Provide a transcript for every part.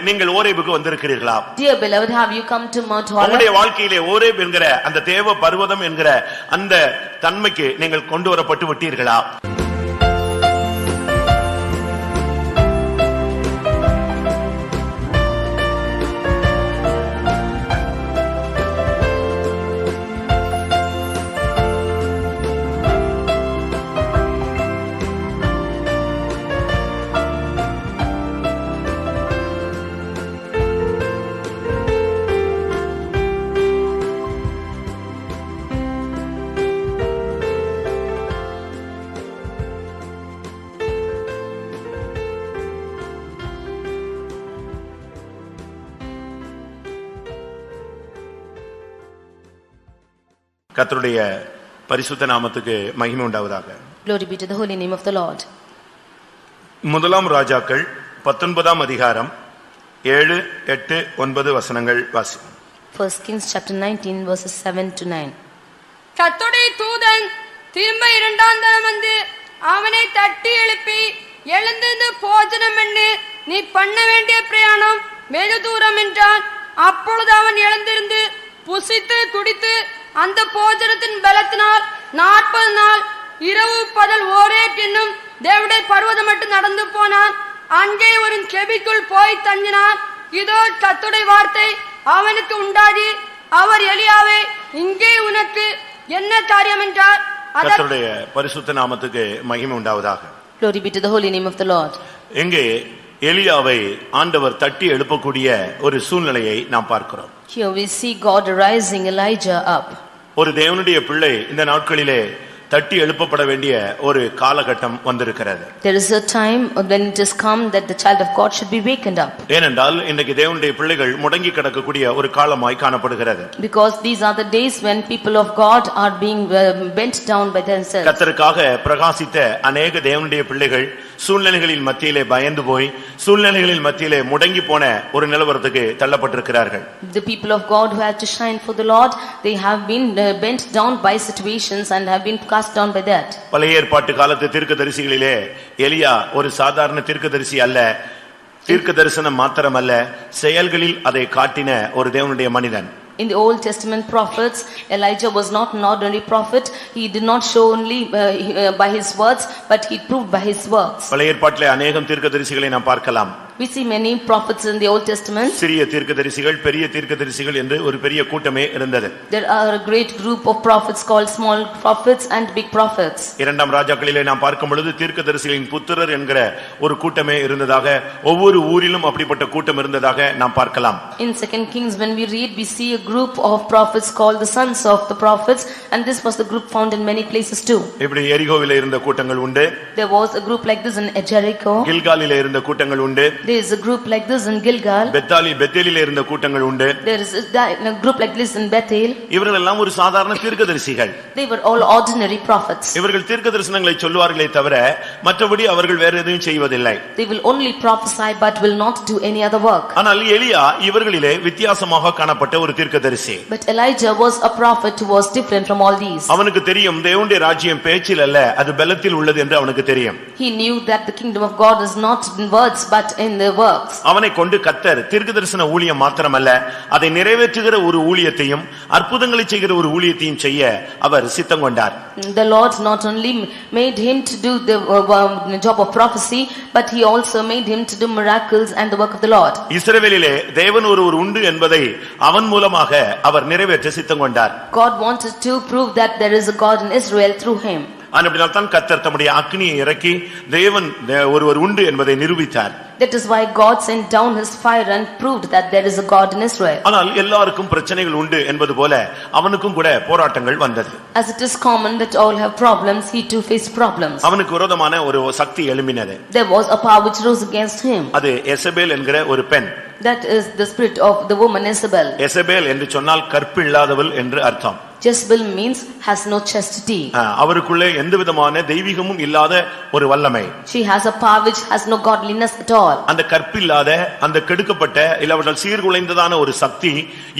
நீங்கள் ஓரேபுக்கு வந்திருக்கிறீர்களா? Dear beloved, have you come to Mount Horeb? உங்களுடைய வாழ்க்கையிலே ஓரேப் என்கிற அந்த தேவ பர்வதம் என்கிற அந்த தன்மைக்கு நீங்கள் கொண்டு வரப்பட்டு விட்டீர்களா? கர்த்தருடைய பரிசுத்த நாமத்துக்கு மகிமை உண்டாவதாக. Glory be to the holy name of the Lord. முதலாம் ராஜாக்கள் 19ஆம் அதிகாரம் 7, 8, 9 வசனங்கள் வாசி. First Kings chapter 19 verses 7 to 9. கர்த்தருடைய தூதன் திரும்ப இரண்டாம் தரம் வந்து அவனை தட்டி எழுப்பி, எழுந்து போஜனம் பண்ணு, நீ பண்ண வேண்டிய பிரயாணம் வெகு தூரம் என்றான். அப்பொழுது அவன் எழுந்திருந்து புசித்து குடித்து அந்த போஜனத்தின் பலத்தினால் 40 நாள் இரவு பகல் ஓரேப் என்னும் தேவனுடைய பர்வதம் மட்டும் நடந்து போனான். அங்கே ஒரு செபிக்குள் போய் தங்கினான். இதோ கர்த்தருடைய வார்த்தை அவனுக்கு உண்டாகி, அவர் எலியாவே, இங்கே உனக்கு என்ன காரியம் என்றார். கர்த்தருடைய பரிசுத்த நாமத்துக்கு மகிமை உண்டாவதாக. Glory be to the holy name of the Lord. எங்கே எலியாவை ஆண்டவர் தட்டி எழுப்பக்கூடிய ஒரு சூழ்நிலையை நாம் பார்க்கிறோம். Here we see God rising Elijah up. ஒரு தேவனுடைய பிள்ளை இந்த நாட்களிலே தட்டி எழுப்பப்பட வேண்டிய ஒரு காலகட்டம் வந்திருக்கிறது. There is a time when it has come that the child of God should be wakened up. ஏனென்றால் இன்றைக்கு தேவனுடைய பிள்ளைகள் முடங்கி கிடக்கக்கூடிய ஒரு காலமாய் காணப்படுகிறது. Because these are the days when people of God are being bent down by themselves. கர்த்தருக்காக பிரகாசித்த அநேக தேவனுடைய பிள்ளைகள் சூழ்நிலைகளின் மத்தியிலே பயந்து போய் சூழ்நிலைகளின் மத்தியிலே முடங்கி போன ஒரு நிலவரத்துக்கு தள்ளப்பட்டிருக்கிறார்கள். The people of God who have to shine for the Lord, they have been bent down by situations and have been cast down by that. பழைய ஏற்பாட்டு காலத்து தீர்க்கதரிசிகளிலே எலியா ஒரு சாதாரண தீர்க்கதரிசி அல்ல, தீர்க்க தரிசனம் மாத்திரமல்ல, செயல்களில் அதை காட்டின ஒரு தேவனுடைய மனிதன். In the Old Testament prophets, Elijah was not an ordinary prophet. He did not show only by his words, but he proved by his works. பழைய ஏற்பாட்டிலே அநேகம் தீர்க்கதரிசிகளை நாம் பார்க்கலாம். We see many prophets in the Old Testament. சிறிய தீர்க்கதரிசிகள், பெரிய தீர்க்கதரிசிகள் என்று ஒரு பெரிய கூட்டமே இருந்தது. There are a great group of prophets called small prophets and big prophets. இரண்டாம் ராஜாக்களிலே நாம் பார்க்கும் பொழுது தீர்க்கதரிசிகளின் புத்திரர் என்கிற ஒரு கூட்டமே இருந்ததாக, ஒவ்வொரு ஊரிலும் அப்படிப்பட்ட கூட்டம் இருந்ததாக நாம் பார்க்கலாம். In Second Kings when we read, we see a group of prophets called the sons of the prophets, and this was the group found in many places too. இப்படி எரிகோவிலே இருந்த கூட்டங்கள் உண்டு. There was a group like this in Jericho. கில்காலிலே இருந்த கூட்டங்கள் உண்டு. There is a group like this in Gilgal. பெத்தேலிலே இருந்த கூட்டங்கள் உண்டு. There is a group like this in Bethel. இவர்கள் எல்லாம் ஒரு சாதாரண தீர்க்கதரிசிகள். They were all ordinary prophets. இவர்கள் தீர்க்கதரிசனங்களை சொல்வார்களே தவிர மற்றபடி அவர்கள் வேற எதுவும் செய்வதில்லை. They will only prophesy but will not do any other work. ஆனால் எலியா இவர்களிலே வித்தியாசமாக காணப்பட்ட ஒரு தீர்க்கதரிசி. But Elijah was a prophet who was different from all these. அவனுக்கு தெரியும் தேவனுடைய ராஜ்யம் பேச்சில் அல்ல, அது பலத்தில் உள்ளது என்று அவனுக்கு தெரியும். He knew that the kingdom of God is not in words but in the works. அவனை கொண்டு கர்த்தர் தீர்க்கதரிசன ஊழியம் மாத்திரமல்ல, அதை நிறைவேற்றுகிற ஒரு ஊழியத்தையும் அற்புதங்களை செய்கிற ஒரு ஊழியத்தையும் செய்ய அவர் சித்தம் கொண்டார். The Lord not only made him to do the job of prophecy, but he also made him to do miracles and the work of the Lord. இஸ்ரவேலிலே தேவன் ஒருவர் உண்டு என்பதை அவன் மூலமாக அவர் நிறைவேற்ற சித்தம் கொண்டார். God wanted to prove that there is a God in Israel through him. அப்படினால் தான் கர்த்தர் தம்முடைய அக்கினியை இறக்கி தேவன் ஒருவர் உண்டு என்பதை நிரூபித்தார். That is why God sent down his fire and proved that there is a God in Israel. ஆனால் எல்லாருக்கும் பிரச்சனைகள் உண்டு என்பது போல அவனுக்கும் கூட போராட்டங்கள் வந்தது. As it is common that all have problems, he too faced problems. அவனுக்கு விரோதமான ஒரு சக்தி எழும்பினது. There was a power which rose against him. அது எசபேல் என்கிற ஒரு பெண். That is the spirit of the woman Jezebel. Jezebel என்று சொன்னால் கற்பில்லாதவள் என்று அர்த்தம். Jezebel means has no chastity. அவருக்குள்ளே எந்த விதமான தெய்வீகமும் இல்லாத ஒரு வல்லமை. She has a power which has no godliness at all. Saul. அந்த கற்பில்லாத அந்த கெடுக்கப்பட்ட இல்லாவிட்டால் சீர்குலைந்ததான ஒரு சக்தி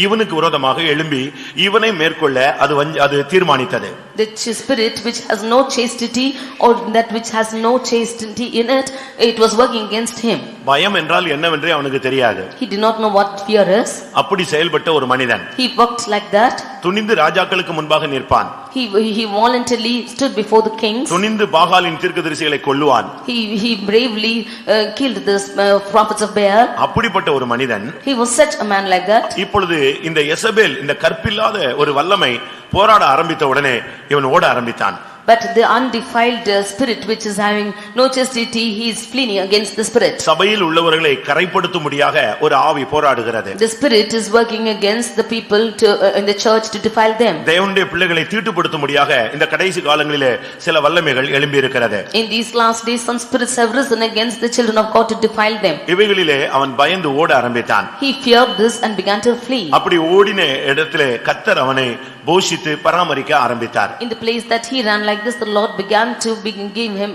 இவனுக்கு விரோதமாக எழும்பி இவனை மேற்கொள்ள அது தீர்மானித்தது. The spirit which has no chastity or that which has no chastity in it, it was working against him. பயம் என்றால் என்னவென்றே அவனுக்கு தெரியாது. He did not know what fear is. அப்படி செயல்பட்ட ஒரு மனிதன் He worked like that. துணிந்து ராஜாக்களுக்கு முன்பாக நிற்பான். He voluntarily stood before the kings. துணிந்து பாகாலின் தீர்க்கதரிசிகளை கொல்லுவான். He bravely killed the prophets of Baal. அப்படிப்பட்ட ஒரு மனிதன். He was such a man like that. இப்பொழுது இந்த யெசபேல் இந்த கற்பில்லாத ஒரு வல்லமை போராட ஆரம்பித்த உடனே இவன் ஓட ஆரம்பித்தான். But the undefiled spirit which is having no chastity, he is fleeing against the spirit. சபையில் உள்ளவர்களை கரைப்படுத்தும்படியாக ஒரு ஆவி போராடுகிறது. The spirit is working against the people in the church to defile them. தேவனுடைய பிள்ளைகளை தீட்டுப்படுத்தும்படியாக இந்த கடைசி காலங்களிலே சில வல்லமைகள் எழும்பி இருக்கிறது. In these last days some spirits have risen against the children of God to defile them. இவைகளிலே அவன் பயந்து ஓட ஆரம்பித்தான். He feared this and began to flee. அப்படி ஓடின இடத்திலே கர்த்தர் அவனை போஷித்து பராமரிக்க ஆரம்பித்தார். In the place that he ran like this, the Lord began to give him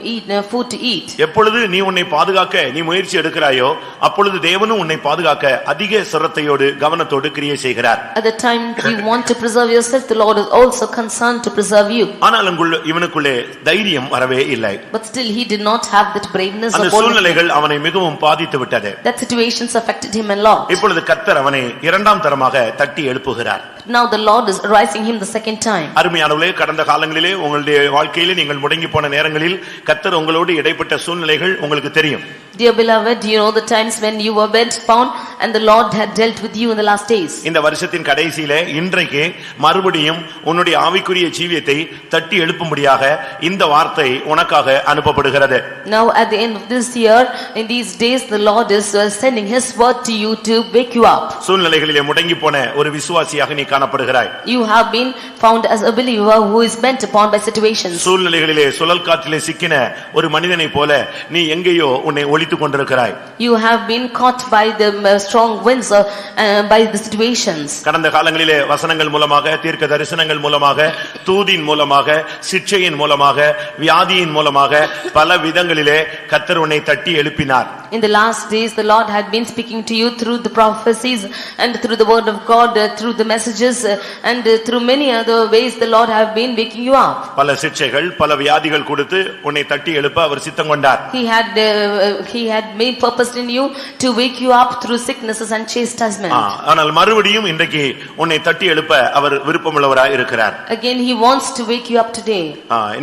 food to eat. எப்பொழுது நீ உன்னை பாதுகாக்க நீ முயற்சி எடுக்கிறாயோ அப்பொழுது தேவனும் உன்னை பாதுகாக்க அதிக சிரத்தையோடு கவனத்தோடு கிரியை செய்கிறார். At the time you want to preserve yourself, the Lord is also concerned to preserve you. ஆனால் இவனுக்குள்ளே தைரியம் வரவே இல்லை. But still he did not have that braveness. அந்த சூழ்நிலைகள் அவனை மிகவும் பாதித்து விட்டது. That situations affected him a lot. இப்பொழுது கர்த்தர் அவனை இரண்டாம் தரமாக தட்டி எழுப்புகிறார். Now the Lord is rising him the second time. அருமையானவர்களே, கடந்த காலங்களிலே உங்களுடைய வாழ்க்கையிலே நீங்கள் முடங்கி போன நேரங்களில் கர்த்தர் உங்களோடு இடைப்பட்ட சூழ்நிலைகள் உங்களுக்கு தெரியும். Dear beloved, you know the times when you were bent bound and the Lord had dealt with you in the last days. இந்த வருஷத்தின் கடைசியிலே இன்றைக்கு மறுபடியும் உன்னுடைய ஆவிக்குரிய ஜீவியத்தை தட்டி எழுப்பும்படியாக இந்த வார்த்தை உனக்காக அனுப்பப்படுகிறது. Now at the end of this year, in these days, the Lord is sending his word to you to wake you up. சூழ்நிலைகளிலே முடங்கி போன ஒரு விசுவாசியாக நீ காணப்படுகிறாய். You have been found as a believer who is bent upon by situations. சூழ்நிலைகளிலே சுழல் காற்றிலே சிக்கின ஒரு மனிதனைப் போல நீ எங்கேயோ உன்னை ஒளித்துக் கொண்டிருக்கிறாய். You have been caught by the strong winds by the situations. கடந்த காலங்களிலே வசனங்கள் மூலமாக, தீர்க்க தரிசனங்கள் மூலமாக, தூதின் மூலமாக, சிட்சையின் மூலமாக, வியாதியின் மூலமாக பல விதங்களிலே கர்த்தர் உன்னை தட்டி எழுப்பினார். In the last days, the Lord had been speaking to you through the prophecies and through the word of God, through the messages and through many other ways the Lord have been waking you up. பல சிட்சைகள், பல வியாதிகள் கொடுத்து உன்னை தட்டி எழுப்ப அவர் சித்தம் கொண்டார். He had made purpose in you to wake you up through sicknesses and chastisement. ஆனால் மறுபடியும் இன்றைக்கு உன்னை தட்டி எழுப்ப அவர் விருப்பமுள்ளவராய் இருக்கிறார். Again he wants to wake you up today.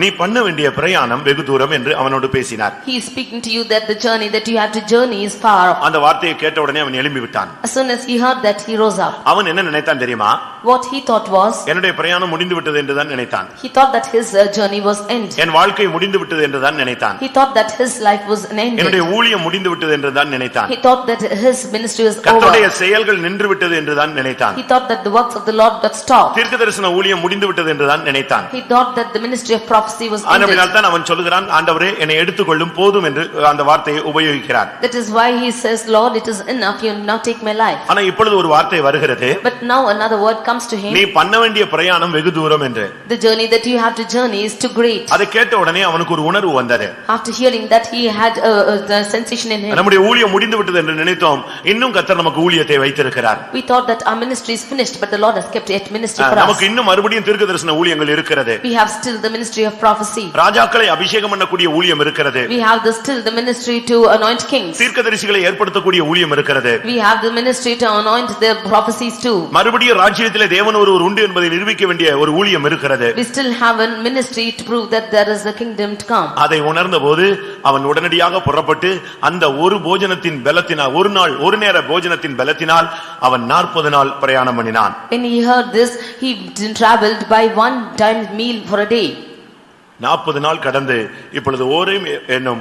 நீ பண்ண வேண்டிய பிரயாணம் வெகு தூரம் என்று அவனோடு பேசினார். He is speaking to you that the journey that you have to journey is far. அந்த வார்த்தையை கேட்ட உடனே அவன் எழும்பி விட்டான். As soon as he heard that, he rose up. அவன் என்ன நினைத்தான் தெரியுமா? What he thought was, என்னுடைய பிரயாணம் முடிந்து விட்டது என்று தான் நினைத்தான். he thought that his journey was end. என் வாழ்க்கை முடிந்து விட்டது என்று தான் நினைத்தான். He thought that his life was ended. என்னுடைய ஊழியம் முடிந்து விட்டது என்று தான் நினைத்தான். He thought that his ministry was over. கர்த்தருடைய செயல்கள் நின்று விட்டது என்று தான் நினைத்தான். He thought that the works of the Lord got stopped. தீர்க்கதரிசன ஊழியம் முடிந்து விட்டது என்று தான் நினைத்தான். He thought that the ministry of prophecy was ended. ஆனபடியால் தான் அவன் சொல்கிறான், ஆண்டவரே என்னை எடுத்துக்கொள்ளும் போதும் என்று அந்த வார்த்தையை உபயோகிக்கிறார். That is why he says, Lord, it is enough, you now take my life. ஆனா இப்பொழுது ஒரு வார்த்தை வருகிறது. But now another word comes to him. நீ பண்ண வேண்டிய பிரயாணம் வெகு தூரம் என்று. The journey that you have to journey is too great. அதை கேட்ட உடனே அவனுக்கு ஒரு உணர்வு வந்தது. After hearing that, he had a sensation in him. நம்முடைய ஊழியம் முடிந்து விட்டது என்று நினைத்தோம், இன்னும் கர்த்தர் நமக்கு ஊழியத்தை வைத்திருக்கிறார். We thought that our ministry is finished, but the Lord has kept yet ministry for us. நமக்கு இன்னும் மறுபடியும் தீர்க்கதரிசன ஊழியங்கள் இருக்கிறது. We have still the ministry of prophecy. ராஜாக்களை அபிஷேகம் பண்ணக்கூடிய ஊழியம் இருக்கிறது. We have still the ministry to anoint kings. தீர்க்கதரிசிகளை ஏற்படுத்தக்கூடிய ஊழியம் இருக்கிறது. We have the ministry to anoint their prophecies too. மறுபடியும் ராஜ்யத்திலே தேவன் ஒருவர் உண்டு என்பதை நிரூபிக்க வேண்டிய ஒரு ஊழியம் இருக்கிறது. We still have a ministry to prove that there is a kingdom to come. அதை உணர்ந்தபோது அவன் உடனடியாக புறப்பட்டு அந்த ஒரு போஜனத்தின் பலத்தினால், ஒரு நாள் ஒரு நேர போஜனத்தின் பலத்தினால் அவன் 40 நாள் பிரயாணம் பண்ணினான். When he heard this, he traveled by one time meal for a day. 40 நாள் கடந்து இப்பொழுது ஓரேம் என்னும்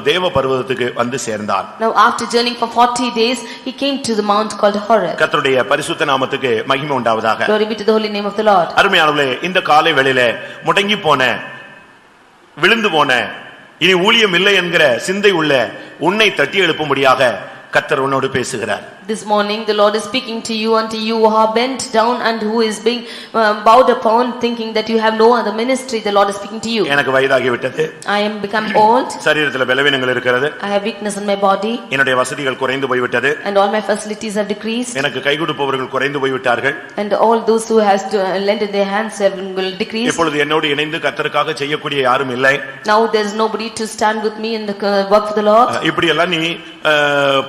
தேவ பர்வதத்துக்கு வந்து சேர்ந்தான். Now after journeying for 40 days, he came to the mount called Horeb. கர்த்தருடைய பரிசுத்த நாமத்துக்கு மகிமை உண்டாவதாக. Glory be to the holy name of the Lord. அருமையானவர்களே, இந்த காலை வேளையிலே முடங்கி போன, விழுந்து போன, இனி ஊழியம் இல்லை என்கிற சிந்தை உள்ள உன்னை தட்டி எழுப்பும்படியாக கர்த்தர் உன்னோடு பேசுகிறார். This morning the Lord is speaking to you unto you who are bent down and who is being bowed upon thinking that you have no other ministry. The Lord is speaking to you. எனக்கு வயதாகி விட்டது. I am become old. சரீரத்தில் பலவீனங்கள் இருக்கிறது. I have weakness in my body. என்னுடைய வசதிகள் குறைந்து போய் விட்டது. And all my facilities have decreased. எனக்கு கை கொடுப்பவர்கள் குறைந்து போய் விட்டார்கள். And all those who has to lend their hands will decrease. இப்பொழுது என்னோடு இணைந்து கர்த்தருக்காக செய்யக்கூடிய யாரும் இல்லை. Now there is nobody to stand with me in the work for the Lord. இப்படி எல்லாம் நீ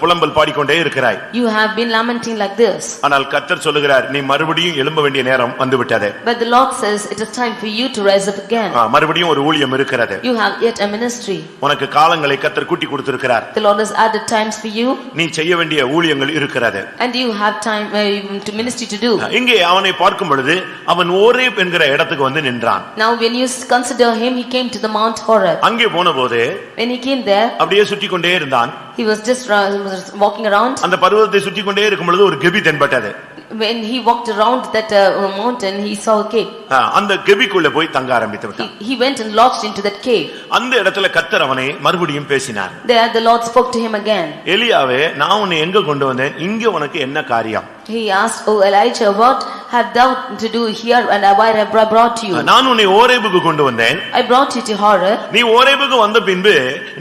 புலம்பல் பாடிக்கொண்டே இருக்கிறாய். You have been lamenting like this. ஆனால் கர்த்தர் சொல்லுகிறார் நீ மறுபடியும் எழும்ப வேண்டிய நேரம் வந்துவிட்டது. But the Lord says it is time for you to rise up again. மறுபடியும் ஒரு ஊழியம் இருக்கிறது. You have yet a ministry. உனக்கு காலங்களை கர்த்தர் கூட்டி கொடுத்திருக்கிறார். The Lord has added times for you. நீ செய்ய வேண்டிய ஊழியங்கள் இருக்கிறது. And you have time to ministry to do. இங்கே அவனை பார்க்கும் பொழுது அவன் ஓரேப் என்கிற இடத்துக்கு வந்து நின்றான். Now when you consider him, he came to the Mount Horeb. அங்கே போனபோது When he came there, அப்படியே சுற்றி கொண்டே இருந்தான். he was just walking around. அந்த பர்வதத்தை சுற்றி கொண்டே இருக்கும் பொழுது ஒரு கெபி தென்பட்டது. When he walked around that mountain, he saw a cave. அந்த கெபிக்குள்ள போய் தங்க ஆரம்பித்து விட்டான். He went and lodged into that cave. அந்த இடத்துல கர்த்தர் அவனை மறுபடியும் பேசினார். There the Lord spoke to him again. எலியாவே நான் உன்னை எங்க கொண்டு வந்தேன், இங்க உனக்கு என்ன காரியம்? He asked, "Oh Elijah, what have thou to do here, and why have I brought you?" நான் உன்னை ஓரேபுக்கு கொண்டு வந்தேன். I brought you to Horeb. நீ ஓரேபுக்கு வந்த பின்பு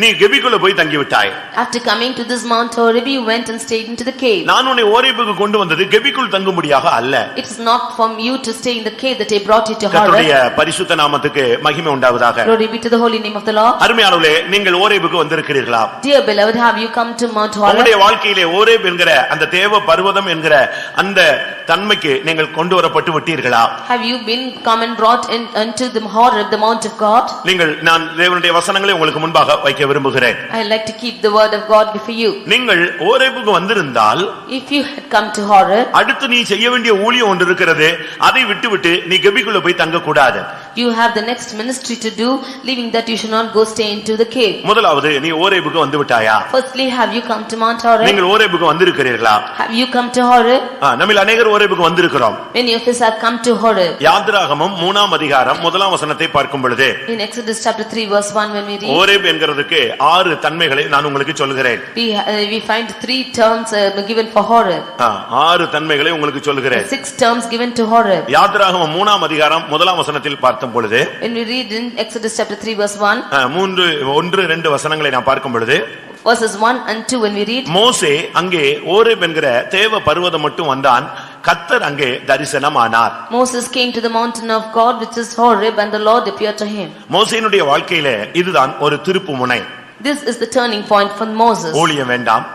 நீ கெபிக்குள்ள போய் தங்கி விட்டாய். After coming to this Mount Horeb, you went and stayed into the cave. நான் உன்னை ஓரேபுக்கு கொண்டு வந்தது கெபிக்குள் தங்கும்படியாக அல்ல. It is not from you to stay in the cave that I brought you to கர்த்தருடைய Horeb. பரிசுத்த நாமத்துக்கு மகிமை உண்டாவதாக. Glory be to the holy name of the Lord. அருமையானவர்களே, நீங்கள் ஓரேபுக்கு வந்திருக்கிறீர்களா? Dear beloved, have you come to Mount Horeb? உங்களுடைய வாழ்க்கையிலே Horeb என்கிற அந்த தேவ பர்வதம் என்கிற அந்த தன்மைக்கு நீங்கள் கொண்டு வரப்பட்டு விட்டீர்களா? Have you been come and brought in unto the Horeb, the Mount of God? நீங்கள் நான் தேவனுடைய வசனங்களை உங்களுக்கு முன்பாக வைக்க விரும்புகிறேன். I like to keep the word of God before you. நீங்கள் ஓரேபுக்கு வந்திருந்தால் If you had come to Horeb, அடுத்து நீ செய்ய வேண்டிய ஊழியம் ஒன்று இருக்கிறது. அதை விட்டுவிட்டு நீ கெபிக்குள்ள போய் தங்க கூடாது. you have the next ministry to do, leaving that you should not go stay into the cave. முதலாவது நீ ஓரேபுக்கு வந்து விட்டாயா? Firstly, have you come to Mount Horeb? நீங்கள் ஓரேபுக்கு வந்திருக்கிறீர்களா? Have you come to Horeb? நம்மில் அநேகர் ஓரேபுக்கு வந்திருக்கிறோம். Many of us have come to Horeb. யாத்திராகமம் 3ஆம் அதிகாரம் 1ஆம் வசனத்தை பார்க்கும் பொழுது In Exodus chapter 3 verse 1 when we read, Horeb என்கிறதுக்கு 6 தன்மைகளை நான் உங்களுக்கு சொல்கிறேன். we find 3 terms given for Horeb. 6 தன்மைகளை உங்களுக்கு சொல்கிறேன். 6 terms given to Horeb. யாத்திராகமம் 3ஆம் அதிகாரம் 1ஆம் வசனத்தில் பார்க்கும் பொழுது When we read in Exodus chapter 3 verse 1, 1-2 வசனங்களை நான் பார்க்கும் பொழுது verses 1 and 2 when we read, மோசே அங்கே ஓரேப் என்கிற தேவ பர்வதம் மட்டும் வந்தான். கர்த்தர் அங்கே தரிசனமானார். Moses came to the mountain of God which is Horeb, and the Lord appeared to him. மோசேயினுடைய வாழ்க்கையிலே இதுதான் ஒரு திருப்புமுனை. This is the turning point for Moses. ஊழியம் வேண்டாம்.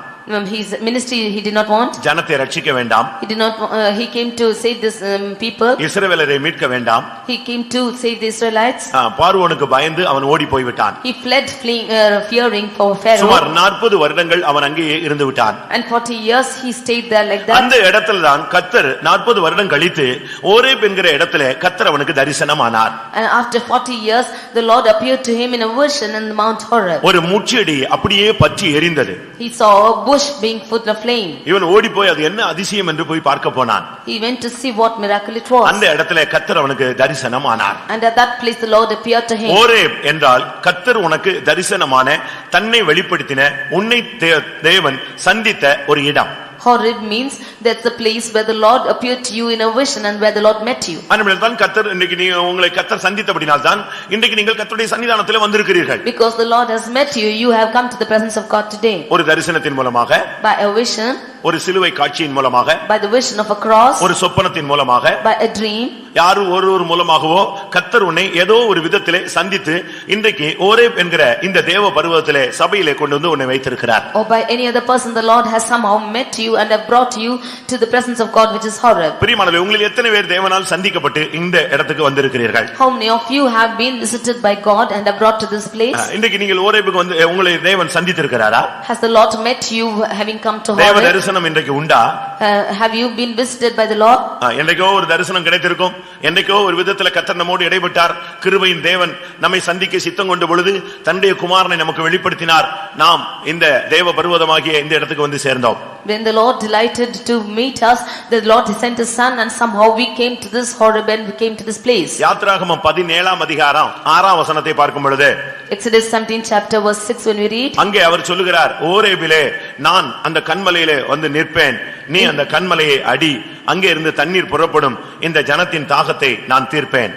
His ministry he did not want. ஜனத்தை ரட்சிக்க வேண்டாம். He did not he came to save this people. இஸ்ரவேலரை மீட்க வேண்டாம். He came to save the Israelites. பார்வோனுக்கு பயந்து அவன் ஓடி போய் விட்டான். He fled fleeing fearing for Pharaoh. சுமார் 40 வருடங்கள் அவன் அங்கேயே இருந்து விட்டான். And 40 years he stayed there like that. அந்த இடத்துல தான் கர்த்தர் 40 வருடம் கழித்து ஓரேப் என்கிற இடத்திலே கர்த்தர் அவனுக்கு தரிசனமானார். And after 40 years the Lord appeared to him in a vision in Mount Horeb. ஒரு முட்செடி அப்படியே பற்றி எரிந்தது. He saw a bush being full of flame. இவன் ஓடி போய் அது என்ன அதிசயம் என்று போய் பார்க்க போனான். He went to see what miracle it was. அந்த இடத்திலே கர்த்தர் அவனுக்கு தரிசனமானார். And at that place the Lord appeared to him. Horeb என்றால் கர்த்தர் உனக்கு தரிசனமான தன்னை வெளிப்படுத்தின உன்னை தேவன் சந்தித்த ஒரு இடம். Horeb means that's the place where the Lord appeared to you in a vision and where the Lord met you. அன்னைக்கு கர்த்தர் இன்னைக்கு நீ உங்களை கர்த்தர் சந்தித்தபடியால் தான் இன்றைக்கு நீங்கள் கர்த்தருடைய சன்னிதானத்திலே வந்திருக்கிறீர்கள். Because the Lord has met you, you have come to the presence of God today. ஒரு தரிசனத்தின் மூலமாக, by a vision, ஒரு சிலுவை காட்சியின் மூலமாக, by the vision of a cross, ஒரு சொப்பனத்தின் மூலமாக, by a dream, யார் ஒருவர் மூலமாகவோ கர்த்தர் உன்னை ஏதோ ஒரு விதத்திலே சந்தித்து இன்றைக்கு ஓரேப் என்கிற இந்த தேவ பர்வதத்திலே சபையிலே கொண்டு வந்து உன்னை வைத்திருக்கிறார். or by any other person the Lord has somehow met you and have brought you to the presence of God which is Horeb. பிரியமானவர்களே, உங்களில் எத்தனை பேர் தேவனால் சந்திக்கப்பட்டு இந்த இடத்துக்கு வந்திருக்கிறீர்கள்? How many of you have been visited by God and have brought to this place? இன்றைக்கு நீங்கள் ஓரேபுக்கு வந்து உங்களை தேவன் சந்தித்திருக்கிறாரா? Has the Lord met you having come to தேவ Horeb? தரிசனம் இன்றைக்கு உண்டா? Have you been visited by the Lord? என்றைக்கோ ஒரு தரிசனம் கிடைத்திருக்கும், என்றைக்கோ ஒரு விதத்துல கர்த்தர் நம்மோடு இடைப்பட்டார். கிருபையின் தேவன் நம்மை சந்திக்க சித்தம் கொண்ட பொழுது தன்னுடைய குமாரனை நமக்கு வெளிப்படுத்தினார். நாம் இந்த தேவ பர்வதமாகிய இந்த இடத்துக்கு வந்து சேர்ந்தோம். When the Lord delighted to meet us, the Lord sent his son and somehow we came to this Horeb and we came to this place. யாத்திராகமம் 17 அதிகாரம் 6 வசனத்தை பார்க்கும் பொழுது Exodus 17 chapter verse 6 when we read, அங்கே அவர் சொல்லுகிறார், ஓரேபிலே நான் அந்த கன்மலையிலே வந்து நிற்பேன், நீ அந்த கன்மலையை அடி, அங்கே இருந்து தண்ணீர் புறப்படும், இந்த ஜனத்தின் தாகத்தை நான் தீர்ப்பேன்.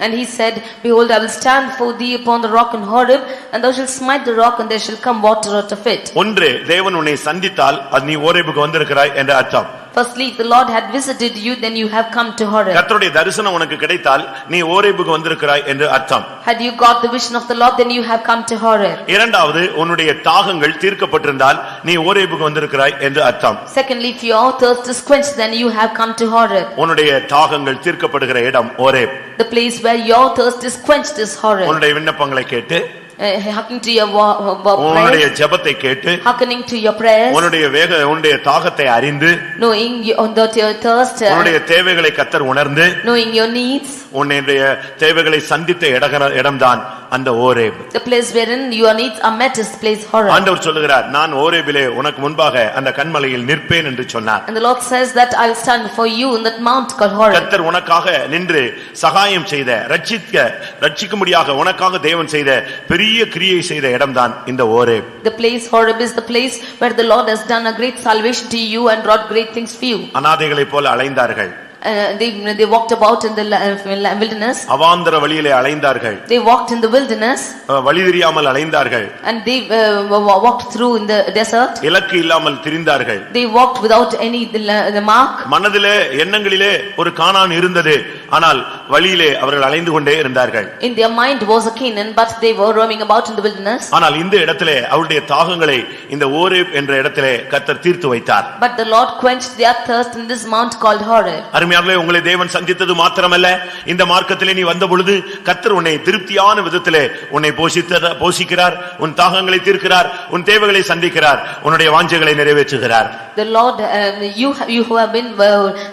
And he said, behold, I will stand for thee upon the rock in Horeb, and thou shalt smite the rock, and there shall come water out of it. ஒன்று, தேவன் உன்னை சந்தித்தால் அது நீ ஓரேபுக்கு வந்திருக்கிறாய் என்ற அர்த்தம். Firstly, if the Lord had visited you, then you have come to Horeb. கர்த்தருடைய தரிசனம் உனக்கு கிடைத்தால் நீ ஓரேபுக்கு வந்திருக்கிறாய் என்று அர்த்தம். Had you got the vision of the Lord, then you have come to Horeb. இரண்டாவது, உன்னுடைய தாகங்கள் தீர்க்கப்பட்டிருந்தால் நீ ஓரேபுக்கு வந்திருக்கிறாய் என்று அர்த்தம். Secondly, if your thirst is quenched, then you have come to Horeb. உன்னுடைய தாகங்கள் தீர்க்கப்படுகிற இடம் Horeb. The place where your thirst is quenched is Horeb. உன்னுடைய விண்ணப்பங்களை கேட்டு, hearkening to your உன்னுடைய prayers, ஜெபத்தை கேட்டு, hearkening to your prayers, உன்னுடைய தாகத்தை அறிந்து, knowing your thirst, உன்னுடைய தேவைகளை கர்த்தர் உணர்ந்து, knowing your needs, உன்னுடைய தேவைகளை சந்தித்த இடம்தான் அந்த Horeb. the place wherein your needs are met is the place Horeb. ஆண்டவர் சொல்லுகிறார், நான் ஓரேபிலே உனக்கு முன்பாக அந்த கன்மலையில் நிற்பேன் என்று சொன்னார். And the Lord says that I will stand for you in that mount called Horeb. கர்த்தர் உனக்காக நின்று சகாயம் செய்த, ரட்சிக்கும்படியாக உனக்காக தேவன் செய்த பெரிய கிரியை செய்த இடம்தான் இந்த Horeb. The place Horeb is the place where the Lord has done a great salvation to you and wrought great things for you. அநாதைகளைப் போல அலைந்தார்கள். They walked about in the wilderness. அவாந்தர வழியிலே அலைந்தார்கள். They walked in the wilderness. வழி தெரியாமல் அலைந்தார்கள். And they walked through in the desert. இலக்கு இல்லாமல் திரிந்தார்கள். They walked without any the mark. மனதிலே எண்ணங்களிலே ஒரு கானான் இருந்தது, ஆனால் வழியிலே அவர்கள் அலைந்து கொண்டே இருந்தார்கள். In their mind was a Canaan, but they were roaming about in the wilderness. ஆனால் இந்த இடத்திலே அவருடைய தாகங்களை இந்த ஓரேப் என்ற இடத்திலே கர்த்தர் தீர்த்து வைத்தார். But the Lord quenched their thirst in this mount called Horeb. அருமையானவர்களே, உங்களை தேவன் சந்தித்தது மாத்திரமல்ல, இந்த மார்க்கத்திலே நீ வந்த பொழுது கர்த்தர் உன்னை திருப்தியான விதத்திலே உன்னை போஷிக்கிறார், உன் தாகங்களை தீர்க்கிறார், உன் தேவைகளை சந்திக்கிறார், உன்னுடைய வாஞ்சைகளை நிறைவேற்றுகிறார். The Lord, you who have been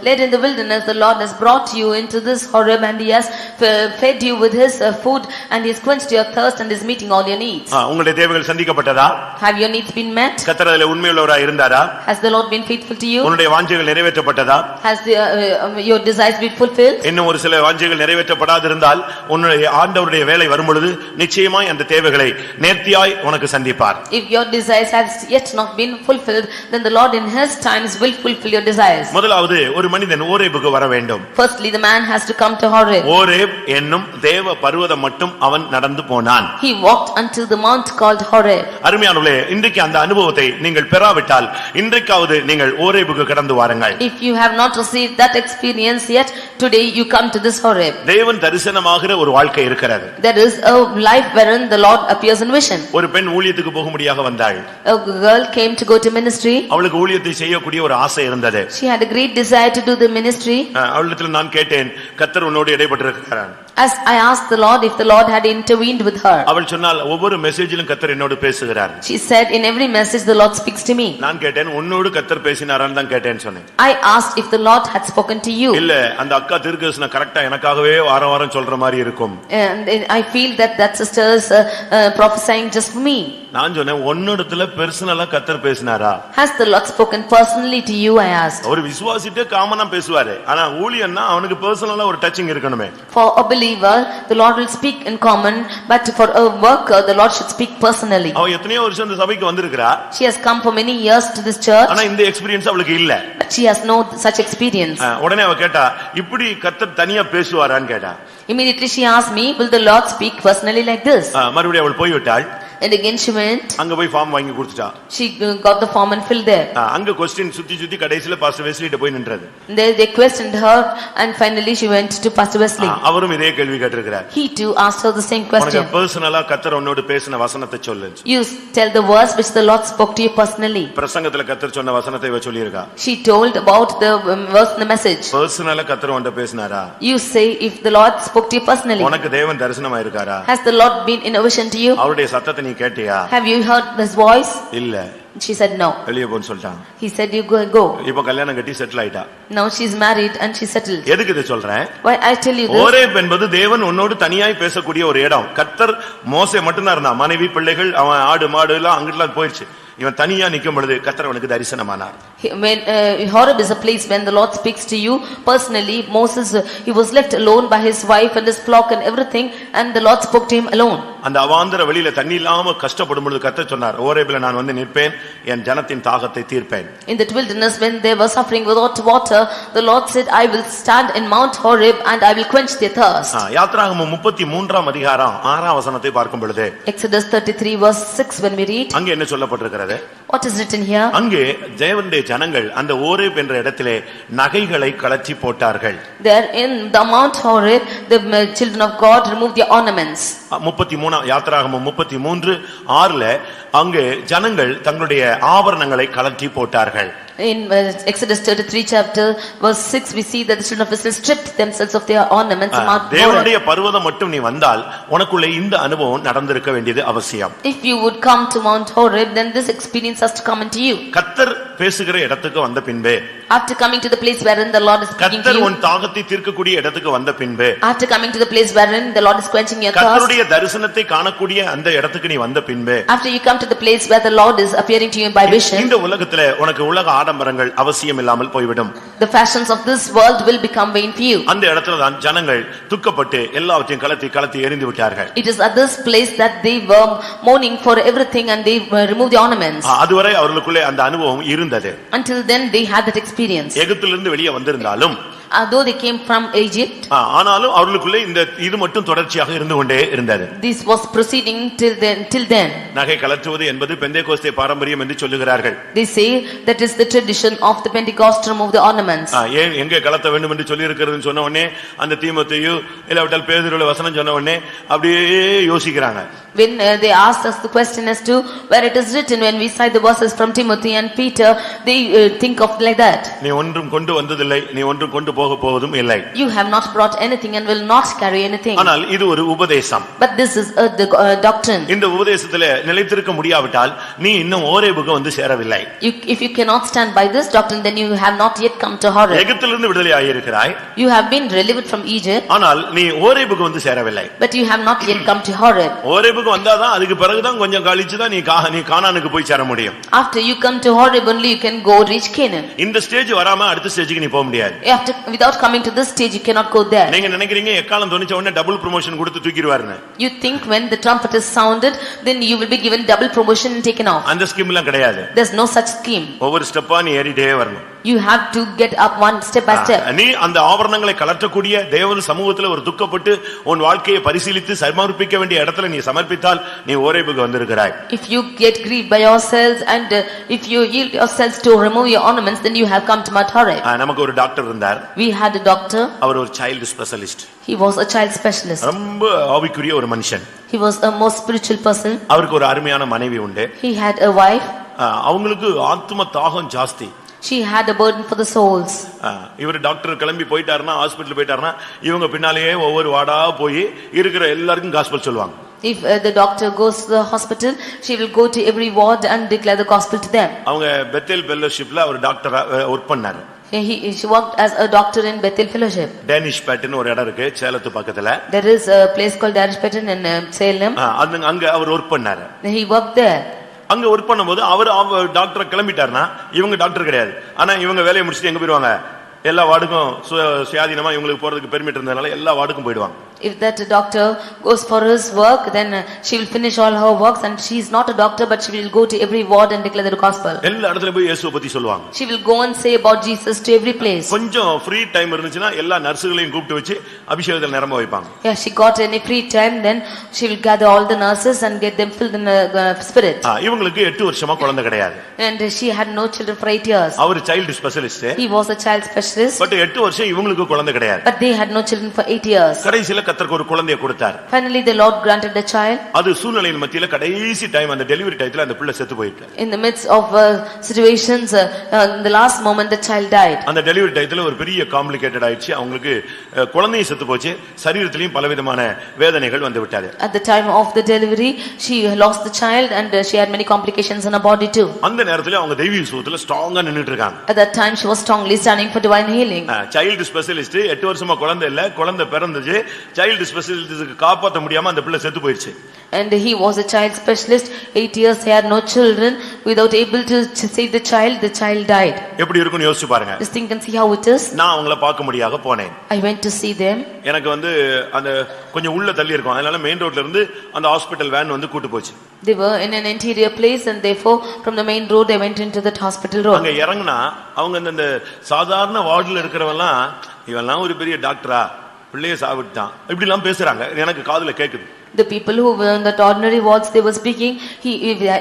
led in the wilderness, the Lord has brought you into this Horeb and he has fed you with his food and he has quenched your thirst and is meeting all your needs. உங்களுடைய தேவைகள் சந்திக்கப்பட்டதா? Have your needs been met? கர்த்தர் அதிலே உண்மையுள்ளவராய் இருந்தாரா? Has the Lord been faithful to you? உன்னுடைய வாஞ்சைகள் நிறைவேற்றப்பட்டதா? Has your desires been fulfilled? இன்னும் ஒரு சில வாஞ்சைகள் நிறைவேற்றப்படாதிருந்தால் உன்னுடைய ஆண்டவருடைய வேலை வரும்பொழுது நிச்சயமாய் அந்த தேவைகளை நேர்த்தியாய் உனக்கு சந்திப்பார். If your desires have yet not been fulfilled, then the Lord in his times will fulfill your desires. முதலாவது, ஒரு மனிதன் ஓரேபுக்கு வர வேண்டும். Firstly, the man has to come to Horeb. Horeb என்னும் தேவ பர்வதம் மட்டும் அவன் நடந்து போனான். He walked until the mount called Horeb. அருமையானவர்களே, இன்றைக்கு அந்த அனுபவத்தை நீங்கள் பெறாவிட்டால் இன்றைக்காவது நீங்கள் ஓரேபுக்கு கடந்து வாருங்கள். If you have not received that experience yet, today you come to this Horeb. தேவன் தரிசனமாகிற ஒரு வாழ்க்கை இருக்கிறது. There is a life wherein the Lord appears in vision. ஒரு பெண் ஊழியத்துக்கு போகும்படியாக வந்தாள். A girl came to go to ministry. அவளுக்கு ஊழியத்தை செய்யக்கூடிய ஒரு ஆசை இருந்தது. She had a great desire to do the ministry. அவளிடத்தில் நான் கேட்டேன், கர்த்தர் உன்னோடு இடைப்பட்டிருக்கிறார். As I asked the Lord if the Lord had intervened with her. அவள் சொன்னால், ஒவ்வொரு மெசேஜிலும் கர்த்தர் என்னோடு பேசுகிறார். She said, in every message the Lord speaks to me. நான் கேட்டேன், உன்னோடு கர்த்தர் பேசினாரான்னு தான் கேட்டேன்னு சொன்னேன். I asked if the Lord had spoken to you. இல்ல, அந்த அக்கா தீர்க்கதரிசனம் கரெக்ட்டா எனக்காகவே வாரம் சொல்ற மாதிரி இருக்கும். And I feel that sister is prophesying just for me. நான் சொன்னேன், உன்னிடத்துல பர்சனலா கர்த்தர் பேசினாரா? Has the Lord spoken personally to you? I asked. ஒரு விசுவாசிட்டே காமனா பேசுவாரு, ஆனா ஊழியன்னா அவனுக்கு பர்சனலா ஒரு டச்சிங் இருக்கணுமே. For a believer, the Lord will speak in common, but for a worker, the Lord should speak personally. அவ எத்தனையோ வருஷம் இந்த சபைக்கு வந்திருக்கிறா. She has come for many years to this church. ஆனா இந்த எக்ஸ்பீரியன்ஸ் அவளுக்கு இல்ல. But she has no such experience. உடனே அவ கேட்டா, இப்படி கர்த்தர் தனியா பேசுவாரான்னு கேட்டா. Immediately she asked me, will the Lord speak personally like this? மறுபடியும் அவள் போய்விட்டாள். And again she went. அங்க போய் ஃபார்ம் வாங்கி கொடுத்துட்டா. She got the form and filled there. அங்க क्वेश्चन சுத்தி கடைசில பாஸ்டர் வெஸ்லிட்ட போய் நின்றது. They questioned her and finally she went to Pastor Wesley. அவரும் இதே கேள்வி கேட்டிருக்கிறார். He too asked her the same question. உனக்கு பர்சனலா கர்த்தர் உன்னோடு பேசின வசனத்தை சொல்லு. You tell the words which the Lord spoke to you personally. பிரசங்கத்துல கர்த்தர் சொன்ன வசனத்தை இவ சொல்லியிருக்கா. She told about the verse in the message. பர்சனலா கர்த்தர் உன்கிட்ட பேசினாரா? You say if the Lord spoke to you personally. உனக்கு தேவன் தரிசனமாயிருக்காரா? Has the Lord been in a vision to you? அவருடைய சத்தத்தை நீ கேட்டியா? Have you heard his voice? இல்ல. She said no. வெளியே போன்னு சொல்லிட்டாங்க. He said you go. இப்ப கல்யாணம் கட்டி செட்டில் ஆயிட்டா. Now she's married and she settled. எதுக்கு இத சொல்றேன்? Why I tell you this? Horeb என்பது தேவன் உன்னோடு தனியாய் பேசக்கூடிய ஒரு இடம். கர்த்தர் மோசே மட்டும் தான் இருந்தான். மனைவி பிள்ளைகள் அவன் ஆடு மாடு எல்லாம் அங்கிட்டுலாம் போயிடுச்சு. இவன் தனியா நிக்கும் பொழுது கர்த்தர் அவனுக்கு தரிசனமானார். When Horeb is a place when the Lord speaks to you personally. Moses he was left alone by his wife and his flock and everything, and the Lord spoke to him alone. அந்த அவாந்தர வெளியில தண்ணி இல்லாம கஷ்டப்படும் பொழுது கர்த்தர் சொன்னார், ஓரேபில நான் வந்து நிற்பேன், என் ஜனத்தின் தாகத்தை தீர்ப்பேன். In that wilderness when they were suffering without water, the Lord said, I will stand in Mount Horeb and I will quench their thirst. யாத்ராகமம் 33ஆம் அதிகாரம் 6ஆம் வசனத்தை பார்க்கும் பொழுது Exodus 33 verse 6 when we read, அங்கே என்ன சொல்லப்பட்டிருக்கிறது? what is written here? அங்கே தேவனுடைய ஜனங்கள் அந்த ஓரேப் என்ற இடத்திலே நகைகளை கழற்றி போட்டார்கள். There in the Mount Horeb the children of God removed their ornaments. 33 யாத்ராகமம் 33:6ல அங்கே ஜனங்கள் தங்களுடைய ஆபரணங்களை கழற்றி போட்டார்கள். In Exodus 33 chapter verse 6 we see that the children of Israel stripped themselves of their ornaments in Mount Horeb. தேவனுடைய பர்வதம் மட்டும் நீ வந்தால் உனக்குள்ள இந்த அனுபவம் நடந்திருக்க வேண்டியது அவசியம். If you would come to Mount Horeb then this experience has to come into you. கர்த்தர் பேசுகிற இடத்துக்கு வந்த பின்பே, After coming to the place wherein the Lord is speaking to கர்த்தர் you, உன் தாகத்தை தீர்க்கக்கூடிய இடத்துக்கு வந்த பின்பே, after coming to the place wherein the Lord is quenching your thirst, கர்த்தருடைய தரிசனத்தை காணக்கூடிய அந்த இடத்துக்கு நீ வந்த பின்பே, after you come to the place where the Lord is appearing to you by vision, இந்த உலகத்திலே உனக்கு உலக ஆடம்பரங்கள் அவசியம் இல்லாமல் போய்விடும். the fashions of this world will become vain for you. அந்த இடத்துல தான் ஜனங்கள் துக்கப்பட்டு எல்லாவற்றையும் கலத்தி எறிந்து விட்டார்கள். It is at this place that they were mourning for everything and they removed the ornaments. அதுவரை அவர்களுக்குள்ளே அந்த அனுபவம் இருந்தது. Until then they had that experience. எகிப்திலிருந்து வெளியே வந்திருந்தாலும் Though they came from Egypt, ஆனாலும் அவர்களுக்குள்ளே இந்த இது மட்டும் தொடர்ச்சியாக இருந்து கொண்டே இருந்தது. this was proceeding till then. நகை கலற்றுவது என்பது பெந்தேகோஸ்தே பாரம்பரியம் என்று சொல்லுகிறார்கள். They say that is the tradition of the Pentecost to remove the ornaments. ஏன் எங்கே கலத்த வேண்டும் என்று சொல்லி இருக்கிறதுன்னு சொன்ன உடனே அந்த தீமோத்தேயு இல்லாவிட்டால் பேதுருவின் வசனம் சொன்ன உடனே அப்படியே யோசிக்கிறாங்க. When they asked us the question as to where it is written, when we cite the verses from Timothy and Peter, they think of like that. நீ ஒன்றும் கொண்டு வந்ததில்லை, நீ ஒன்றும் கொண்டு போக போவதும் இல்லை. You have not brought anything and will not carry anything. ஆனால் இது ஒரு உபதேசம். But this is the doctrine. இந்த உபதேசத்திலே நிலைத்திருக்க முடியாவிட்டால் நீ இன்னும் ஓரேபுக்கு வந்து சேரவில்லை. If you cannot stand by this doctrine, then you have not yet come to Horeb. எகிப்திலிருந்து விடுதலை ஆகியிருக்கிறாய். You have been delivered from Egypt. ஆனால் நீ ஓரேபுக்கு வந்து சேரவில்லை. But you have not yet come to Horeb. ஓரேபுக்கு வந்தாதான் அதுக்கு பிறகுதான் கொஞ்சம் கழிச்சுதான் நீ கானானுக்கு போய் சேர முடியும். After you come to Horeb only you can go reach Canaan. இந்த ஸ்டேஜ் வராம அடுத்த ஸ்டேஜுக்கு நீ போக முடியாது. Without coming to this stage you cannot go there. நீங்க நினைக்கிறீங்க எக்காலம் தொனிச்ச உடனே டபுள் ப்ரமோஷன் கொடுத்து தூக்கிடுவாருன்னு. You think when the trumpet is sounded then you will be given double promotion and taken off. அந்த ஸ்கீம் எல்லாம் கிடையாது. There's no such scheme. ஒவ்வொரு ஸ்டெப்பா நீ ஏறிட்டே வரணும். You have to get up one step by step. நீ அந்த ஆபரணங்களை கலற்றக்கூடிய தேவன் சமூகத்துல ஒரு துக்கப்பட்டு உன் வாழ்க்கையை பரிசீலித்து சமர்ப்பிக்க வேண்டிய இடத்துல நீ சமர்ப்பித்தால் நீ ஓரேபுக்கு வந்திருக்கிறாய். If you get grieved by yourselves and if you yield yourselves to remove your ornaments, then you have come to Mount Horeb. நமக்கு ஒரு டாக்டர் இருந்தார். We had a doctor. அவர் ஒரு child specialist. He was a child specialist. ரொம்ப ஆவிக்குரிய ஒரு மனுஷன். He was a most spiritual person. அவருக்கு ஒரு அருமையான மனைவி உண்டு. He had a wife. அவங்களுக்கு ஆத்ம தாகம் ஜாஸ்தி. She had a burden for the souls. இவர் டாக்டர் கிளம்பி போயிட்டாருன்னா ஹாஸ்பிடல் போயிட்டாருன்னா இவங்க பின்னாலேயே ஒவ்வொரு வார்டா போய் இருக்கிற எல்லாருக்கும் காஸ்பல் சொல்லுவாங்க. If the doctor goes to the hospital, she will go to every ward and declare the gospel to them. அவங்க பெத்தேல் ஃபெல்லோஷிப்ல அவர் டாக்டரா வர்க் பண்ணாரு. She worked as a doctor in Bethel Fellowship. Danishpet ஒரு இடம் இருக்கு சேலத்து பக்கத்துல. There is a place called Danish Patton in Salem. அங்க அவர் work பண்ணாரு. He worked there. அங்க ஒர்க் பண்ணும்போது அவர் டாக்டரை கிளம்பிட்டாருன்னா இவங்க டாக்டர் கிடையாது. ஆனா இவங்க வேலையை முடிச்சுட்டு எங்க போயிடுவாங்க? எல்லா வார்டுக்கும் சுயாதீனமா இவங்களுக்கு போறதுக்கு பெர்மிட் இருந்ததுனால எல்லா வார்டுக்கும் போயிடுவாங்க. If that doctor goes for his work, then she will finish all her works and she is not a doctor but she will go to every ward and declare the gospel. எல்லா இடத்துலயும் போய் இயேசுவை பத்தி சொல்லுவாங்க. She will go and say about Jesus to every place. கொஞ்சம் free time இருந்துச்சுன்னா எல்லா நர்சுகளையும் கூப்பிட்டு வச்சு அபிஷேகத்துல நிரம்ப வைப்பாங்க. Yeah, she got any free time then she will gather all the nurses and get them filled in the spirit. இவங்களுக்கு 8 வருஷமா குழந்தை கிடையாது. And she had no children for 8 years. அவர் child specialist. He was a child specialist. But 8 வருஷம் இவங்களுக்கு குழந்தை கிடையாது. But they had no children for 8 years. கடைசில கர்த்தருக்கு ஒரு குழந்தையை கொடுத்தார். Finally the Lord granted a child. அது சூழ்நிலையின் மத்தியில கடைசி டைம் அந்த டெலிவரி டைத்துல அந்த பிள்ளை செத்து போயிட்டு. In the midst of situations in the last moment the child died. அந்த டெலிவரி டைத்துல ஒரு பெரிய காம்ப்ளிகேட்டட் ஆயிடுச்சு. அவங்களுக்கு குழந்தையும் செத்து போச்சு. சரீரத்திலயும் பலவிதமான வேதனைகள் வந்து விட்டது. At the time of the delivery she lost the child and she had many complications in her body too. அந்த நேரத்துல அவங்க தெய்வீக சுகத்துல ஸ்ட்ராங்கா நின்னுட்டு இருக்காங்க. At that time she was strongly standing for divine healing. Child specialist 8 வருஷமா குழந்தை இல்ல, குழந்தை பிறந்துச்சு. சைல்ட் ஸ்பெஷலிஸ்டுக்கு காப்பாத்த முடியாம அந்த பிள்ளை செத்து போயிடுச்சு. And he was a child specialist. 8 years he had no children. Without able to save the child died. எப்படி இருக்குன்னு யோசிச்சு பாருங்க. Just think and see how it is. நான் அவங்கள பார்க்க முடியாத போனேன். I went to see them. எனக்கு வந்து அந்த கொஞ்சம் உள்ள தள்ளி இருக்கும். அதனால மெயின் ரோட்ல இருந்து அந்த ஹாஸ்பிடல் வேன் வந்து கூட்டி போச்சு. They were in an interior place and therefore from the main road they went into that hospital road. அங்க இறங்குனா அவங்க அந்த சாதாரண வார்டுல இருக்கிறவெல்லாம் இவெல்லாம் ஒரு பெரிய டாக்டரா பிள்ளைய சாவிட்டான் இப்படி எல்லாம் பேசுறாங்க. எனக்கு காதுல கேக்குது. The people who were in that ordinary wards they were speaking,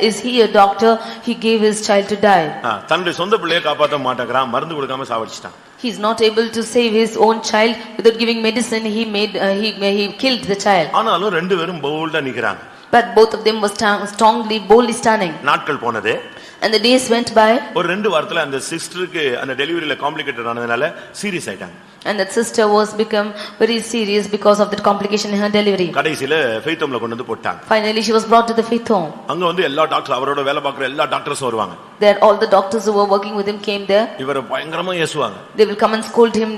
is he a doctor? He gave his child to die. தன்னுடைய சொந்த பிள்ளையை காப்பாத்த மாட்டேங்கறான், மருந்து கொடுக்காம சாவடிச்சிட்டான். He is not able to save his own child without giving medicine. He killed the child. ஆனாலும் ரெண்டு பேரும் போல்டா நிக்கறாங்க. But both of them were strongly boldly standing. நாட்கள் போனது. And the days went by. ஒரு 2 வாரத்துல அந்த சிஸ்டருக்கு அந்த டெலிவரியில காம்ப்ளிகேட்டட் ஆனதனால சீரியஸ் ஆயிட்டாங்க. And that sister was become very serious because of that complication in her delivery. கடைசில ஃபெய்த் ஹோம்ல கொண்டு வந்து போட்டாங்க. Finally she was brought to the faith home. அங்க வந்து எல்லா டாக்டர் அவரோட வேலை பார்க்குற எல்லா டாக்டர்ஸும் வருவாங்க. There all the doctors who were working with him came there. இவரை பயங்கரமா ஏசுவாங்க. They will come and scold him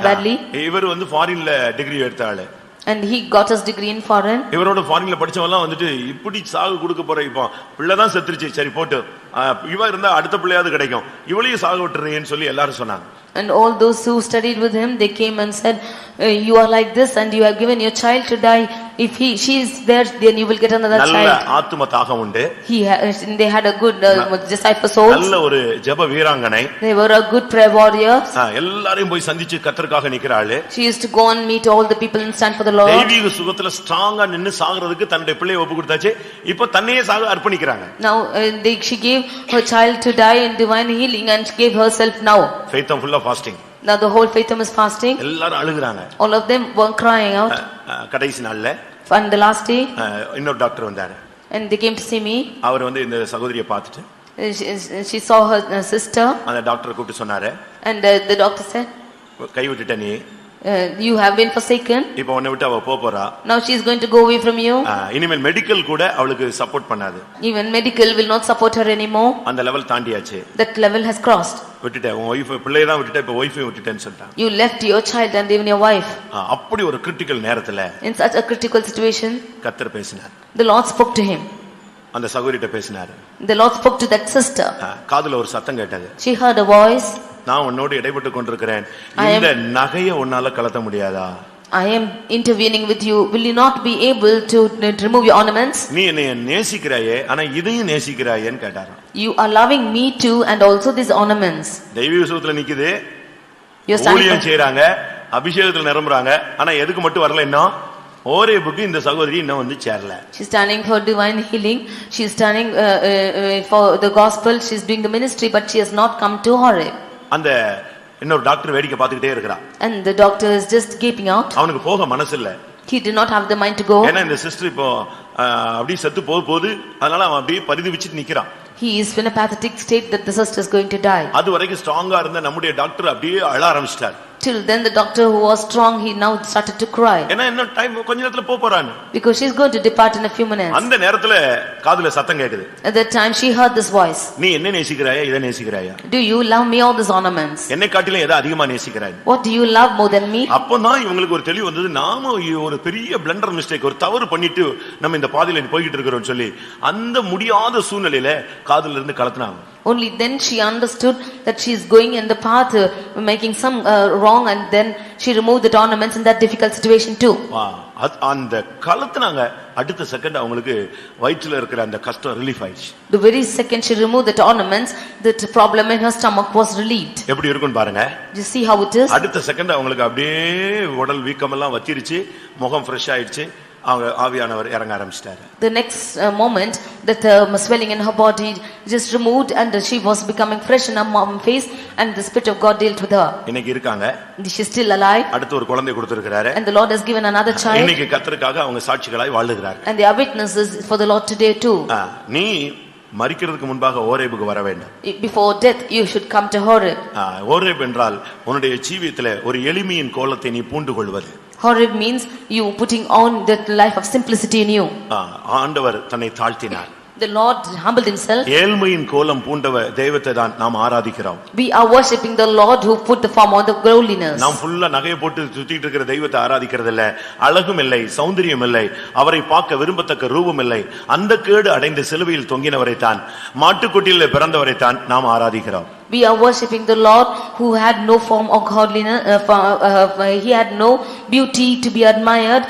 badly. இவர் வந்து ஃபாரின்ல டிகிரி எடுத்த ஆளு. And he got his degree in foreign. இவரோட ஃபாரின்ல படிச்சவங்க வந்துட்டு இப்படி சாகு கொடுக்க போற இப்போ பிள்ளை தான் செத்துருச்சு சரி போட்டு இவ இருந்தா அடுத்த பிள்ளையாவது கிடைக்கும் இவளையும் சாகு விட்டுறீங்கன்னு சொல்லி எல்லாரும் சொன்னாங்க. And all those who studied with him they came and said you are like this and you have given your child to die. If she is there then you will get another child. நல்ல ஆத்தும தாகம் உண்டு. They had a good desire for souls. நல்ல ஒரு ஜெப வீராங்கனை. They were a good prayer warriors. எல்லாரையும் போய் சந்திச்சு கர்த்தருக்காக நிக்கறாளே. She used to go and meet all the people and stand for the Lord. தெய்வீக சுகத்துல ஸ்ட்ராங்கா நின்னு சாகுறதுக்கு தன்னுடைய பிள்ளையை ஒப்பு கொடுத்தாச்சு. இப்போ தன்னையே சாக அர்ப்பணிக்கறாங்க. Now she gave her child to die in divine healing and she gave herself now. Faith full of fasting. Now the whole faith is fasting. எல்லாரும் அழுகுறாங்க. All of them were crying out. கடைசி நாள்ல On the last day இன்னொரு doctor வந்தாரு. and they came to see me. அவர் வந்து இந்த சகோதரியை பார்த்துட்டு she saw her sister. அந்த டாக்டரை கூப்பிட்டு சொன்னாரு. And the doctor said கை விட்டுட்ட நீ. You have been forsaken. இப்போ உன்னை விட்டு அவ போறா. Now she is going to go away from you. இனிமேல் மெடிக்கல் கூட அவளுக்கு சப்போர்ட் பண்ணாது. Even medical will not support her anymore. அந்த level தாண்டியாச்சு. That level has crossed. விட்டுட்ட உன் வைஃப் பிள்ளையை தான் விட்டுட்ட இப்போ வைஃபையும் விட்டுட்டேன்னு சொல்லிட்டான். You left your child and even your wife. அப்படி ஒரு கிரிட்டிக்கல் நேரத்துல In such a critical situation கர்த்தர் பேசினார். the Lord spoke to him. அந்த சகோதரிட்ட பேசினார். The Lord spoke to that sister. காதுல ஒரு சத்தம் கேட்டது. She heard a voice. நான் உன்னோடு இடைப்பட்டு கொண்டிருக்கிறேன். இந்த நகையை உன்னால கலத்த முடியாதா? I am intervening with you. Will you not be able to remove your ornaments? நீ என்னை நேசிக்கிறாயே ஆனா இதையும் நேசிக்கிறாயேன்னு கேட்டாராம். You are loving me too and also these ornaments. தெய்வீக சுகத்துல நிக்குது. ஊழியம் செய்றாங்க, அபிஷேகத்துல நிரம்புறாங்க. ஆனா எதுக்கு மட்டும் வரல இன்னும்? ஓரேபுக்கு இந்த சகோதரி இன்னும் வந்து சேரல. She is standing for divine healing. She is standing for the gospel. She is doing the ministry but she has not come to Horeb. அந்த இன்னொரு டாக்டர் வேடிக்கை பார்த்துக்கிட்டே இருக்கறான். And the doctor is just gaping out. அவனுக்கு போக மனசு இல்ல. He did not have the mind to go. ஏன்னா இந்த சிஸ்டர் இப்போ அப்படியே செத்து போகுது. அதனால அவன் அப்படியே பரிதவிச்சிட்டு நிக்கறான். He is in a pathetic state that the sister is going to die. அது வரைக்கும் ஸ்ட்ராங்கா இருந்த நம்முடைய டாக்டர் அப்படியே அழ ஆரம்பிச்சிட்டார். Till then the doctor who was strong he now started to cry. ஏன்னா இன்னும் டைம் கொஞ்ச நேரத்துல போறானே. Because she is going to depart in a few minutes. அந்த நேரத்துல காதுல சத்தம் கேக்குது. At that time she heard this voice. நீ என்ன நேசிக்கறாயா இத நேசிக்கறாயா? Do you love me or these ornaments? என்னை காட்டிலும் எதை அதிகமா நேசிக்கறாய்? What do you love more than me? அப்பதான் இவங்களுக்கு ஒரு தெளிவு வந்தது. நாம ஒரு பெரிய பிளண்டர் மிஸ்டேக் ஒரு தவறு பண்ணிட்டு நம்ம இந்த பாதையில போயிட்டு இருக்கறோம்னு சொல்லி அந்த முடியாத சூழ்நிலையில காதுல இருந்து கலத்துனாங்க. Only then she understood that she is going in the path making some wrong and then she removed the ornaments in that difficult situation too. அந்த கலத்துனாங்க அடுத்த செகண்ட் அவங்களுக்கு வயிற்றில இருக்கிற அந்த கஷ்டம் ரிலீஃப் ஆயிடுச்சு. The very second she removed the ornaments that problem in her stomach was relieved. எப்படி இருக்குன்னு பாருங்க. You see how it is? அடுத்த செகண்ட் அவங்களுக்கு அப்படியே உடல் வீக்கம் எல்லாம் வத்திருச்சு, முகம் ஃப்ரெஷ் ஆயிடுச்சு. அவங்க ஆவியானவர் இறங்க ஆரம்பிச்சிட்டாரு. The next moment that swelling in her body just removed and she was becoming fresh in her face and the Spirit of God dealt with her. இன்னைக்கு இருக்காங்க. She is still alive. அடுத்து ஒரு குழந்தை கொடுத்திருக்கிறாரு. And the Lord has given another child. இன்னைக்கு கர்த்தருக்காக அவங்க சாட்சிகளாய் வாழுகிறார்கள். And they are witnesses for the Lord today too. நீ மரிக்கிறதுக்கு முன்பாக ஓரேபுக்கு வர வேண்டும். Before death you should come to Horeb. Horeb என்றால் உன்னுடைய ஜீவியத்திலே ஒரு எளிமையின் கோலத்தை நீ பூண்டு கொள்வது. Horeb means you putting on that life of simplicity in you. ஆண்டவர் தன்னை தாழ்த்தினார். The Lord humbled himself. ஏழ்மையின் கோலம் பூண்டவ தெய்வத்தை தான் நாம் ஆராதிக்கிறோம். We are worshipping the Lord who put the form on the lowliness. நாம் ஃபுல்லா நகையை போட்டு சுத்திட்டு இருக்கிற தெய்வத்தை ஆராதிக்கிறது இல்ல. அழகும் இல்லை, சௌந்தரியம் இல்லை, அவரை பார்க்க விரும்பத்தக்க ரூபம் இல்லை. அந்த கேடு அடைந்த சிலுவையில் தொங்கினவரை தான், மாட்டுக்குட்டியிலே பிறந்தவரை தான் நாம் ஆராதிக்கிறோம். We are worshipping the Lord who had no form of godliness, he had no beauty to be admired,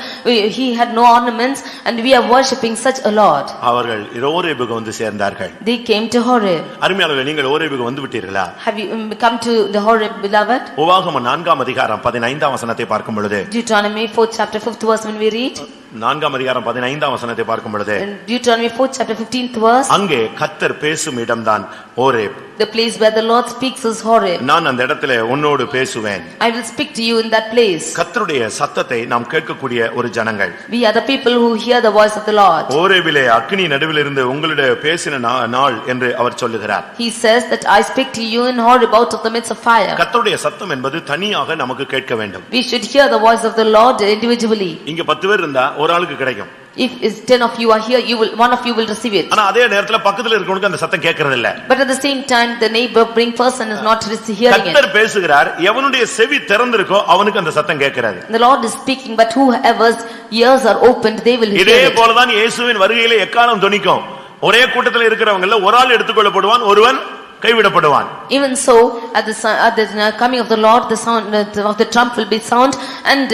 he had no ornaments, and we are worshipping such a Lord. அவர்கள் ஓரேபுக்கு வந்து சேர்ந்தார்கள். They came to Horeb. அருமையானவர்களே, நீங்கள் ஓரேபுக்கு வந்து விட்டீர்களா? Have you come to the Horeb, beloved? உபாகமம் 4ஆம் அதிகாரம் 15ஆம் வசனத்தை பார்க்கும் பொழுது, Deuteronomy 4th chapter 5th verse when we read, 4ஆம் அதிகாரம் 15ஆம் வசனத்தை பார்க்கும் பொழுது, Deuteronomy 4th chapter 15th verse, அங்கே கர்த்தர் பேசும் இடம்தான் Horeb. the place where the Lord speaks is Horeb. நான் அந்த இடத்திலே உன்னோடு பேசுவேன். I will speak to you in that place. கர்த்தருடைய சத்தத்தை நாம் கேட்கக்கூடிய ஒரு ஜனங்கள். We are the people who hear the voice of the Lord. ஓரேபிலே அக்கினி நடுவில் இருந்து உங்களுடைய பேசின நாள் என்று அவர் சொல்லுகிறார். He says that I speak to you in Horeb out of the midst of fire. கர்த்தருடைய சத்தம் என்பது தனியாக நமக்கு கேட்க வேண்டும். We should hear the voice of the Lord individually. இங்க 10 பேர் இருந்தா ஒரு ஆளுக்கு கிடைக்கும். If 10 of you are here, one of you will receive it. ஆனா அதே நேரத்துல பக்கத்துல இருக்கவனுக்கு அந்த சத்தம் கேட்கறது இல்ல. But at the same time the neighboring person is not hearing it. கர்த்தர் பேசுகிறார், எவனுடைய செவி திறந்திருக்கோ அவனுக்கு அந்த சத்தம் கேட்கிறது. The Lord is speaking, but whoever's ears are opened, they will hear it. இதே போல தான் இயேசுவின் வருகையிலே எக்காலம் தொனிக்கும். ஒரே கூட்டத்தில் இருக்கிறவங்கல ஒரு ஆள் எடுத்துக்கொள்ளப்படுவான், ஒருவன் கைவிடப்படுவான். Even so, at the coming of the Lord, the sound of the trump will be sound, and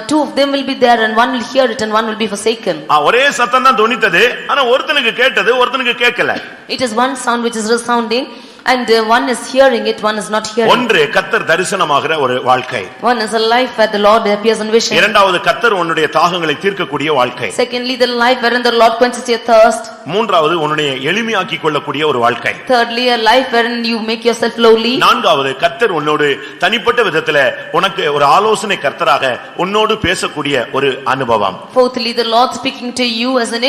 two of them will be there, and one will hear it and one will be forsaken. ஒரே சத்தம் தான் தொனித்தது, ஆனா ஒருத்தனுக்கு கேட்டது, ஒருத்தனுக்கு கேட்கல. It is one sound which is resounding, and one is hearing it, one is not hearing. ஒன்று கர்த்தர் தரிசனமாகிற ஒரு வாழ்க்கை. One is a life where the Lord appears in vision. இரண்டாவது கர்த்தர் உன்னுடைய தாகங்களை தீர்க்கக்கூடிய வாழ்க்கை. Secondly, the life wherein the Lord quenches your thirst. மூன்றாவது உன்னுடைய எளிமையாக்கிக் கொள்ளக்கூடிய ஒரு வாழ்க்கை. Thirdly, a life wherein you make yourself lowly. நான்காவது கர்த்தர் உன்னோடு தனிப்பட்ட விதத்திலே உனக்கு ஒரு ஆலோசனை கர்த்தராக உன்னோடு பேசக்கூடிய ஒரு அனுபவம். Fourthly, the Lord speaking to you as an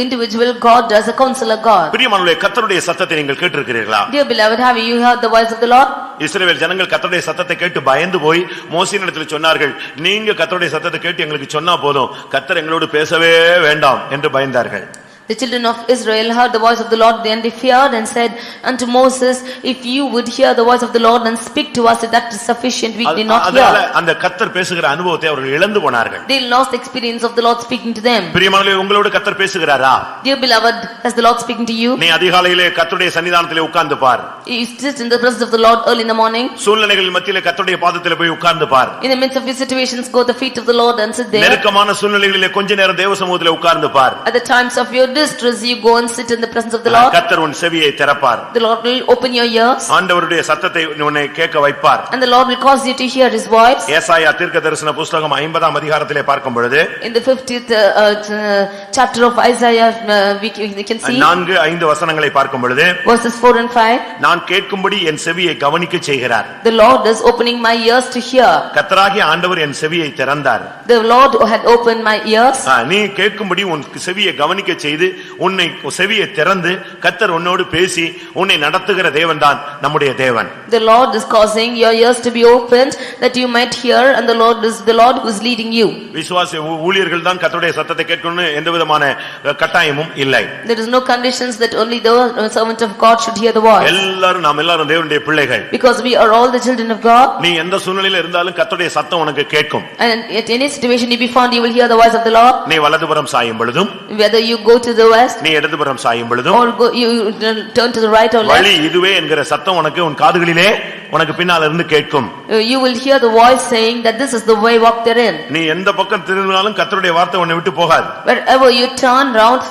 individual God, as a counselor God. பிரியமானவர்களே, கர்த்தருடைய சத்தத்தை நீங்கள் கேட்டிருக்கிறீர்களா? Dear beloved, have you heard the voice of the Lord? இஸ்ரவேல் ஜனங்கள் கர்த்தருடைய சத்தத்தை கேட்டு பயந்து போய் மோசேயினிடத்தில் சொன்னார்கள், நீங்க கர்த்தருடைய சத்தத்தை கேட்டு எங்களுக்கு சொன்னா போதும், கர்த்தர் எங்களோடு பேசவே வேண்டாம் என்று பயந்தார்கள். The children of Israel heard the voice of the Lord, then they feared and said unto Moses, if you would hear the voice of the Lord and speak to us, that is sufficient, we did not hear. அந்த கர்த்தர் பேசுகிற அனுபவத்தை அவர்கள் இழந்து போனார்கள். They lost the experience of the Lord speaking to them. பிரியமானவர்களே, உங்களோடு கர்த்தர் பேசுகிறாரா? Dear beloved, has the Lord speaking to you? நீ அதிகாலையிலே கர்த்தருடைய சன்னிதானத்திலே உட்கார்ந்து பார். You sit in the presence of the Lord early in the morning. சூழ்நிலைகள் மத்தியிலே கர்த்தருடைய பாதத்திலே போய் உட்கார்ந்து பார். In the midst of your situations, go to the feet of the Lord and sit there. நெருக்கமான சூழ்நிலைகளிலே கொஞ்ச நேரம் தேவ சமூகத்திலே உட்கார்ந்து பார். At the times of your distress, you go and sit in the presence of the Lord. கர்த்தர் உன் செவியை திறப்பார். The Lord will open your ears. ஆண்டவருடைய சத்தத்தை உன்னை கேட்க வைப்பார். And the Lord will cause you to hear his voice. ஏசாயா தீர்க்கதரிசன புத்தகம் 50ஆம் அதிகாரத்திலே பார்க்கும் பொழுது, In the 50th chapter of Isaiah, we can see 4-5 வசனங்களை பார்க்கும் பொழுது, verses 4 and 5. நான் கேட்கும்படி என் செவியை கவனிக்க செய்கிறார். The Lord is opening my ears to hear. கர்த்தராகிய ஆண்டவர் என் செவியை திறந்தார். The Lord had opened my ears. நீ கேட்கும்படி உன் செவியை கவனிக்க செய்து உன்னை செவியை திறந்து கர்த்தர் உன்னோடு பேசி உன்னை நடத்துகிற தேவன்தான் நம்முடைய தேவன். The Lord is causing your ears to be opened that you might hear, and the Lord who is leading you. விசுவாச ஊழியர்கள் தான் கர்த்தருடைய சத்தத்தை கேட்கணும்னு எந்தவிதமான கட்டாயமும் இல்லை. There is no conditions that only the servant of God should hear the voice. நாம் எல்லாரும் தேவனுடைய பிள்ளைகள். Because we are all the children of God. நீ எந்த சூழ்நிலையில இருந்தாலும் கர்த்தருடைய சத்தம் உனக்கு கேட்கும். And at any situation you be found, you will hear the voice of the Lord. நீ வலதுபுறம் சாயும் பொழுதும், whether you go to the west, நீ இடதுபுறம் சாயும் பொழுதும், or you turn to the right or left, வழி இதுவே என்கிற சத்தம் உனக்கு உன் காதுகளிலே உனக்கு பின்னால இருந்து கேட்கும். You will hear the voice saying that this is the way, walk therein. நீ எந்த பக்கம் திரும்பினாலும் கர்த்தருடைய வார்த்தை உன்னை விட்டு போகாது. Wherever you turn round,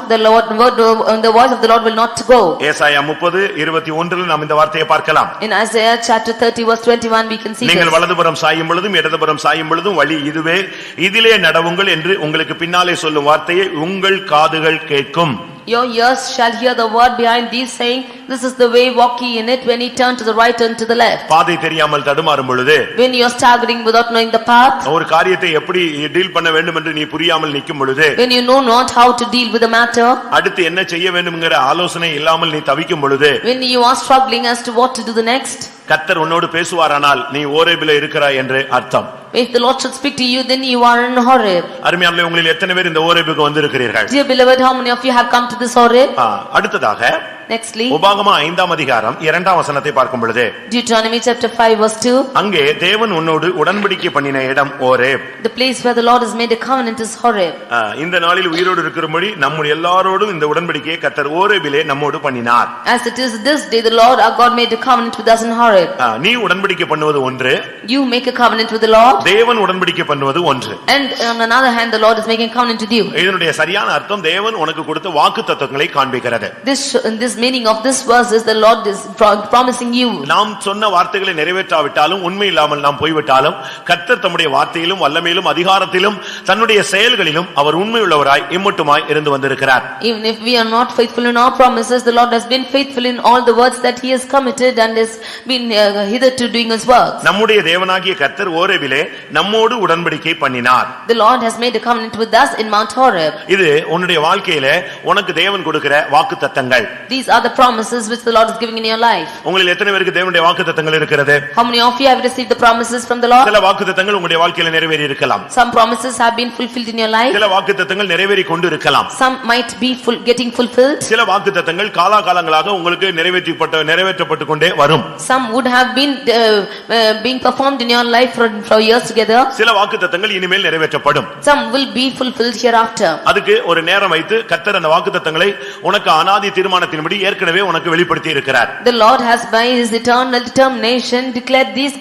the voice of the Lord will not go. ஏசாயா 30:21 நாம் இந்த வார்த்தையை பார்க்கலாம். In Isaiah chapter 30 verse 21 we can see நீங்கள் this. வலதுபுறம் சாயும் பொழுதும் இடதுபுறம் சாயும் பொழுதும் வழி இதுவே, இதிலே நடவுங்கள் என்று உங்களுக்கு பின்னாலே சொல்லும் வார்த்தையை உங்கள் காதுகள் கேட்கும். Your ears shall hear the word behind thee saying, this is the way, walk ye in it, when ye turn to the right and to the left. பாதை தெரியாமல் தடுமாறும் பொழுது, When you are staggering without knowing the path, ஒரு காரியத்தை எப்படி deal பண்ண வேண்டும் என்று நீ புரியாமல் நிற்கும் பொழுது, when you know not how to deal with the matter, அடுத்து என்ன செய்ய வேண்டும்ங்கற ஆலோசனை இல்லாமல் நீ தவிக்கும் பொழுது, when you are struggling as to what to do the next, கர்த்தர் உன்னோடு பேசுவாரானால் நீ ஓரேபிலே இருக்கிறாய் என்று அர்த்தம். if the Lord should speak to you, then you are in Horeb. அருமையானவர்களே, உங்களில் எத்தனை பேர் இந்த ஓரேபுக்கு வந்திருக்கிறீர்கள்? Dear beloved, how many of you have come to this Horeb? அடுத்ததாக Nextly, உபாகமம் 5ஆம் அதிகாரம் 2ஆம் வசனத்தை பார்க்கும் பொழுது, Deuteronomy chapter 5 verse 2, அங்கே தேவன் உன்னோடு உடன்படிக்கை பண்ணின இடம் Horeb. the place where the Lord has made a covenant is Horeb. இந்த நாளில் உயிரோடு இருக்கிறபடி நம்முடைய எல்லாரோடும் இந்த உடன்படிக்கையை கர்த்தர் ஓரேபிலே நம்மோடு பண்ணினார். As it is this day, the Lord our God made a covenant with us in Horeb. நீ உடன்படிக்கை பண்ணுவது ஒன்று, You make a covenant with the Lord, தேவன் உடன்படிக்கை பண்ணுவது ஒன்று. and on another hand, the Lord is making a covenant with you. இதனுடைய சரியான அர்த்தம் தேவன் உனக்கு கொடுத்த வாக்குத்தத்தங்களை காண்பிக்கிறது. This meaning of this verse is the Lord is promising you. நாம் சொன்ன வார்த்தைகளை நிறைவேற்றாவிட்டாலும், உண்மை இல்லாமல் நாம் போய்விட்டாலும், கர்த்தர் தம்முடைய வார்த்தையிலும் வல்லமையிலும் அதிகாரத்திலும் தன்னுடைய செயல்களிலும் அவர் உண்மையுள்ளவராய் இம்மட்டுமாய் இருந்து வந்திருக்கிறார். Even if we are not faithful in our promises, the Lord has been faithful in all the words that he has committed and has been hitherto doing his works. நம்முடைய தேவனாகிய கர்த்தர் ஓரேபிலே நம்மோடு உடன்படிக்கை பண்ணினார். The Lord has made a covenant with us in Mount Horeb. இது உன்னுடைய வாழ்க்கையிலே உனக்கு தேவன் கொடுக்கிற வாக்குத்தத்தங்கள். These are the promises which the Lord is giving in your life. உங்களில் எத்தனை பேருக்கு தேவனுடைய வாக்குத்தத்தங்கள் இருக்கிறது? How many of you have received the promises from the Lord? சில வாக்குத்தத்தங்கள் உங்களுடைய வாழ்க்கையில நிறைவேறி இருக்கலாம். Some promises have been fulfilled in your life. சில வாக்குத்தத்தங்கள் நிறைவேறி கொண்டு இருக்கலாம். Some might be getting fulfilled. சில வாக்குத்தத்தங்கள் காலாகாலங்களாக உங்களுக்கு நிறைவேற்றப்பட்டு கொண்டே வரும். Some would have been being performed in your life for years together. சில வாக்குத்தத்தங்கள் இனிமேல் நிறைவேற்றப்படும். Some will be fulfilled hereafter. அதுக்கு ஒரு நேரம் வைத்து கர்த்தர் அந்த வாக்குத்தத்தங்களை உனக்கு அநாதி தீர்மானத்தின்படி ஏற்கனவே உனக்கு வெளிப்படுத்தி இருக்கிறார். The Lord has by his eternal determination declared these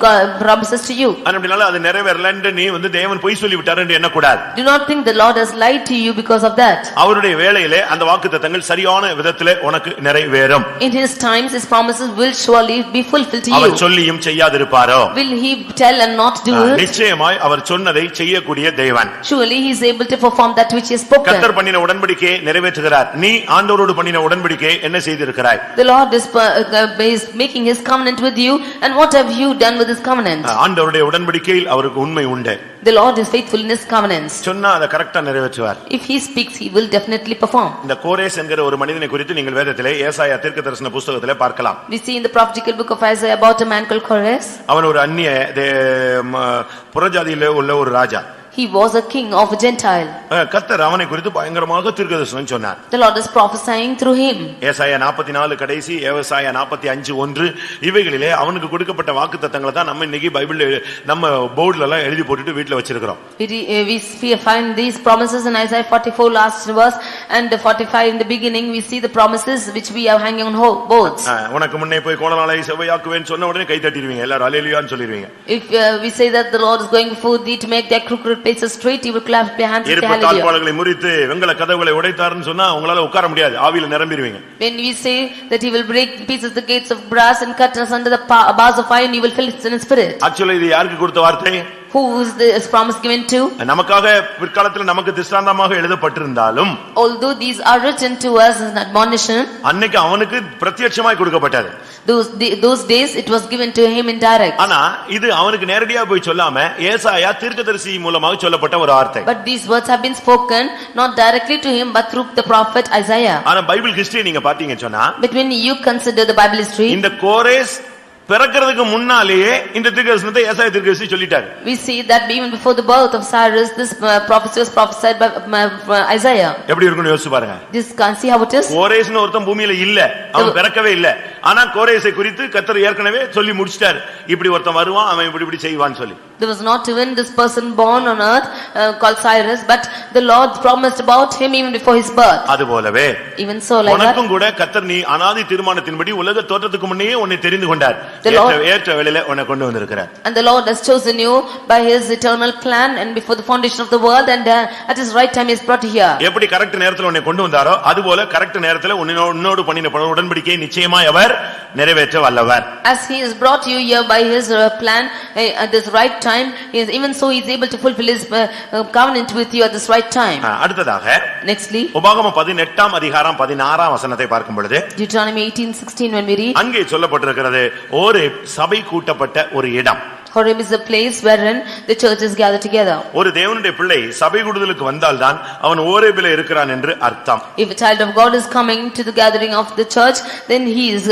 promises to you. அதனால அது நிறைவேறலன்னு நீ தேவன் பொய் சொல்லி விட்டார் என்று எண்ணக்கூடாது. Do not think the Lord has lied to you because of that. அவருடைய வேளையிலே அந்த வாக்குத்தத்தங்கள் சரியான விதத்திலே உனக்கு நிறைவேறும். In his times his promises will surely be fulfilled to you. அவர் சொல்லியும் செய்யாதிருப்பாரோ? Will he tell and not do it? நிச்சயமாய் அவர் சொன்னதை செய்யக்கூடிய தேவன். Surely he is able to perform that which he has spoken. கர்த்தர் பண்ணின உடன்படிக்கையை நிறைவேற்றுகிறார். நீ ஆண்டவரோடு பண்ணின உடன்படிக்கையை என்ன செய்திருக்கிறாய்? The Lord is making his covenant with you, and what have you done with his covenant? ஆண்டவருடைய உடன்படிக்கையில் அவருக்கு உண்மை உண்டு. The Lord is faithful in his covenants. சொன்னா அதை கரெக்ட்டா நிறைவேற்றுவார். If he speaks, he will definitely perform. இந்த கோரேஸ் என்கிற ஒரு மனிதனை குறித்து நீங்கள் வேதத்திலே ஏசாயா தீர்க்கதரிசன புத்தகத்திலே பார்க்கலாம். We see in the prophetical book of Isaiah about a man called Kores. அவன் ஒரு அந்நிய புறஜாதியிலே உள்ள ஒரு ராஜா. He was a king of a Gentile. கர்த்தர் அவனை குறித்து பயங்கரமாக தீர்க்கதரிசனம் சொன்னார். The Lord is prophesying through him. ஏசாயா 44 கடைசி, ஏசாயா 45:1 இவைகளிலே அவனுக்கு கொடுக்கப்பட்ட வாக்குத்தத்தங்களை தான் நம்ம இன்னைக்கு பைபிள்ல நம்ம போர்டுல எல்லாம் எழுதி போட்டுட்டு வீட்ல வச்சிருக்கிறோம். We find these promises in Isaiah 44 last verse and 45 in the beginning. We see the promises which we are hanging on boards. உனக்கு முன்னே போய் கோணலாலை செவ்வையாக்குவேன்னு சொன்ன உடனே கை தட்டிடுவீங்க, எல்லாரும் அல்லேலூயான்னு சொல்லிடுவீங்க. If we say that the Lord is going before thee to make their crooked places straight, he will clap their hands and say hallelujah. தாழ்பாளங்களை முறித்து வெங்கல கதவுகளை உடைத்தார்னு சொன்னா உங்களால உட்கார முடியாது, ஆவியில நிரம்பிடுவீங்க. When we say that he will break pieces the gates of brass and cut us under the bars of iron, you will fill it in spirit. Actually இது யாருக்கு கொடுத்த வார்த்தை? Who is this promise given to? நமக்காக பிற்காலத்தில் நமக்கு திஷ்டாந்தமாக எழுதப்பட்டிருந்தாலும், although these are written to us as an admonition, அன்னைக்கு அவனுக்கு பிரத்யட்சமாய் கொடுக்கப்பட்டது. Those days it was given to him indirect. ஆனா இது அவனுக்கு நேரடியா போய் சொல்லாம ஏசாயா தீர்க்கதரிசி மூலமாக சொல்லப்பட்ட ஒரு வார்த்தை. But these words have been spoken not directly to him but through the prophet Isaiah. ஆனா பைபிள் ஹிஸ்டரி நீங்க பாத்தீங்கன்னு சொன்னா, but when you consider the Bible history, இந்த கோரேஸ் பிறக்கிறதுக்கு முன்னாலேயே இந்த தீர்க்கதரிசனத்தை ஏசாயா தீர்க்கதரிசி சொல்லிட்டார். we see that even before the birth of Cyrus this prophecy was prophesied by Isaiah. எப்படி இருக்குன்னு யோசிச்சு பாருங்க. This can see how it is. கோரேஸ்னு ஒருத்தன் பூமியில இல்ல, அவன் பிறக்கவே இல்ல. ஆனா கோரேசை குறித்து கர்த்தர் ஏற்கனவே சொல்லி முடிச்சிட்டார், இப்படி ஒருத்தன் வருவான், அவன் இப்படி இப்படி செய்வான்னு சொல்லி. There was not even this person born on earth called Cyrus, but the Lord promised about him even before his birth. அதுபோலவே Even so, like that, உனக்கும் கூட கர்த்தர் நீ அனாதி தீர்மானத்தின்படி உலக தோற்றத்துக்கு முன்னே உன்னை தெரிந்து கொண்டார். ஏற்ற வேளையிலே உன்னை கொண்டு வந்திருக்கிறார். And the Lord has chosen you by his eternal plan and before the foundation of the world, and at his right time he has brought you here. எப்படி கரெக்ட் நேரத்துல உன்னை கொண்டு வந்தாரோ அதுபோல கரெக்ட் நேரத்துல உன்னோடு பண்ணின உடன்படிக்கையை நிச்சயமாய் அவர் நிறைவேற்ற வல்லவர். As he has brought you here by his plan at this right time, even so he is able to fulfill his covenant with you at this right time. அடுத்ததாக Nextly, உபாகமம் 18 அதிகாரம் 16 வசனத்தை பார்க்கும் பொழுது Deuteronomy 18:16 when we read, அங்கே சொல்லப்பட்டிருக்கிறது ஒரு சபை கூட்டப்பட்ட ஒரு இடம். Horeb is a place wherein the church is gathered together. ஒரு தேவனுடைய பிள்ளை சபை கூடுதலுக்கு வந்தால்தான் அவன் ஓரேபிலே இருக்கிறான் என்று அர்த்தம். If a child of God is coming to the gathering of the church, then he is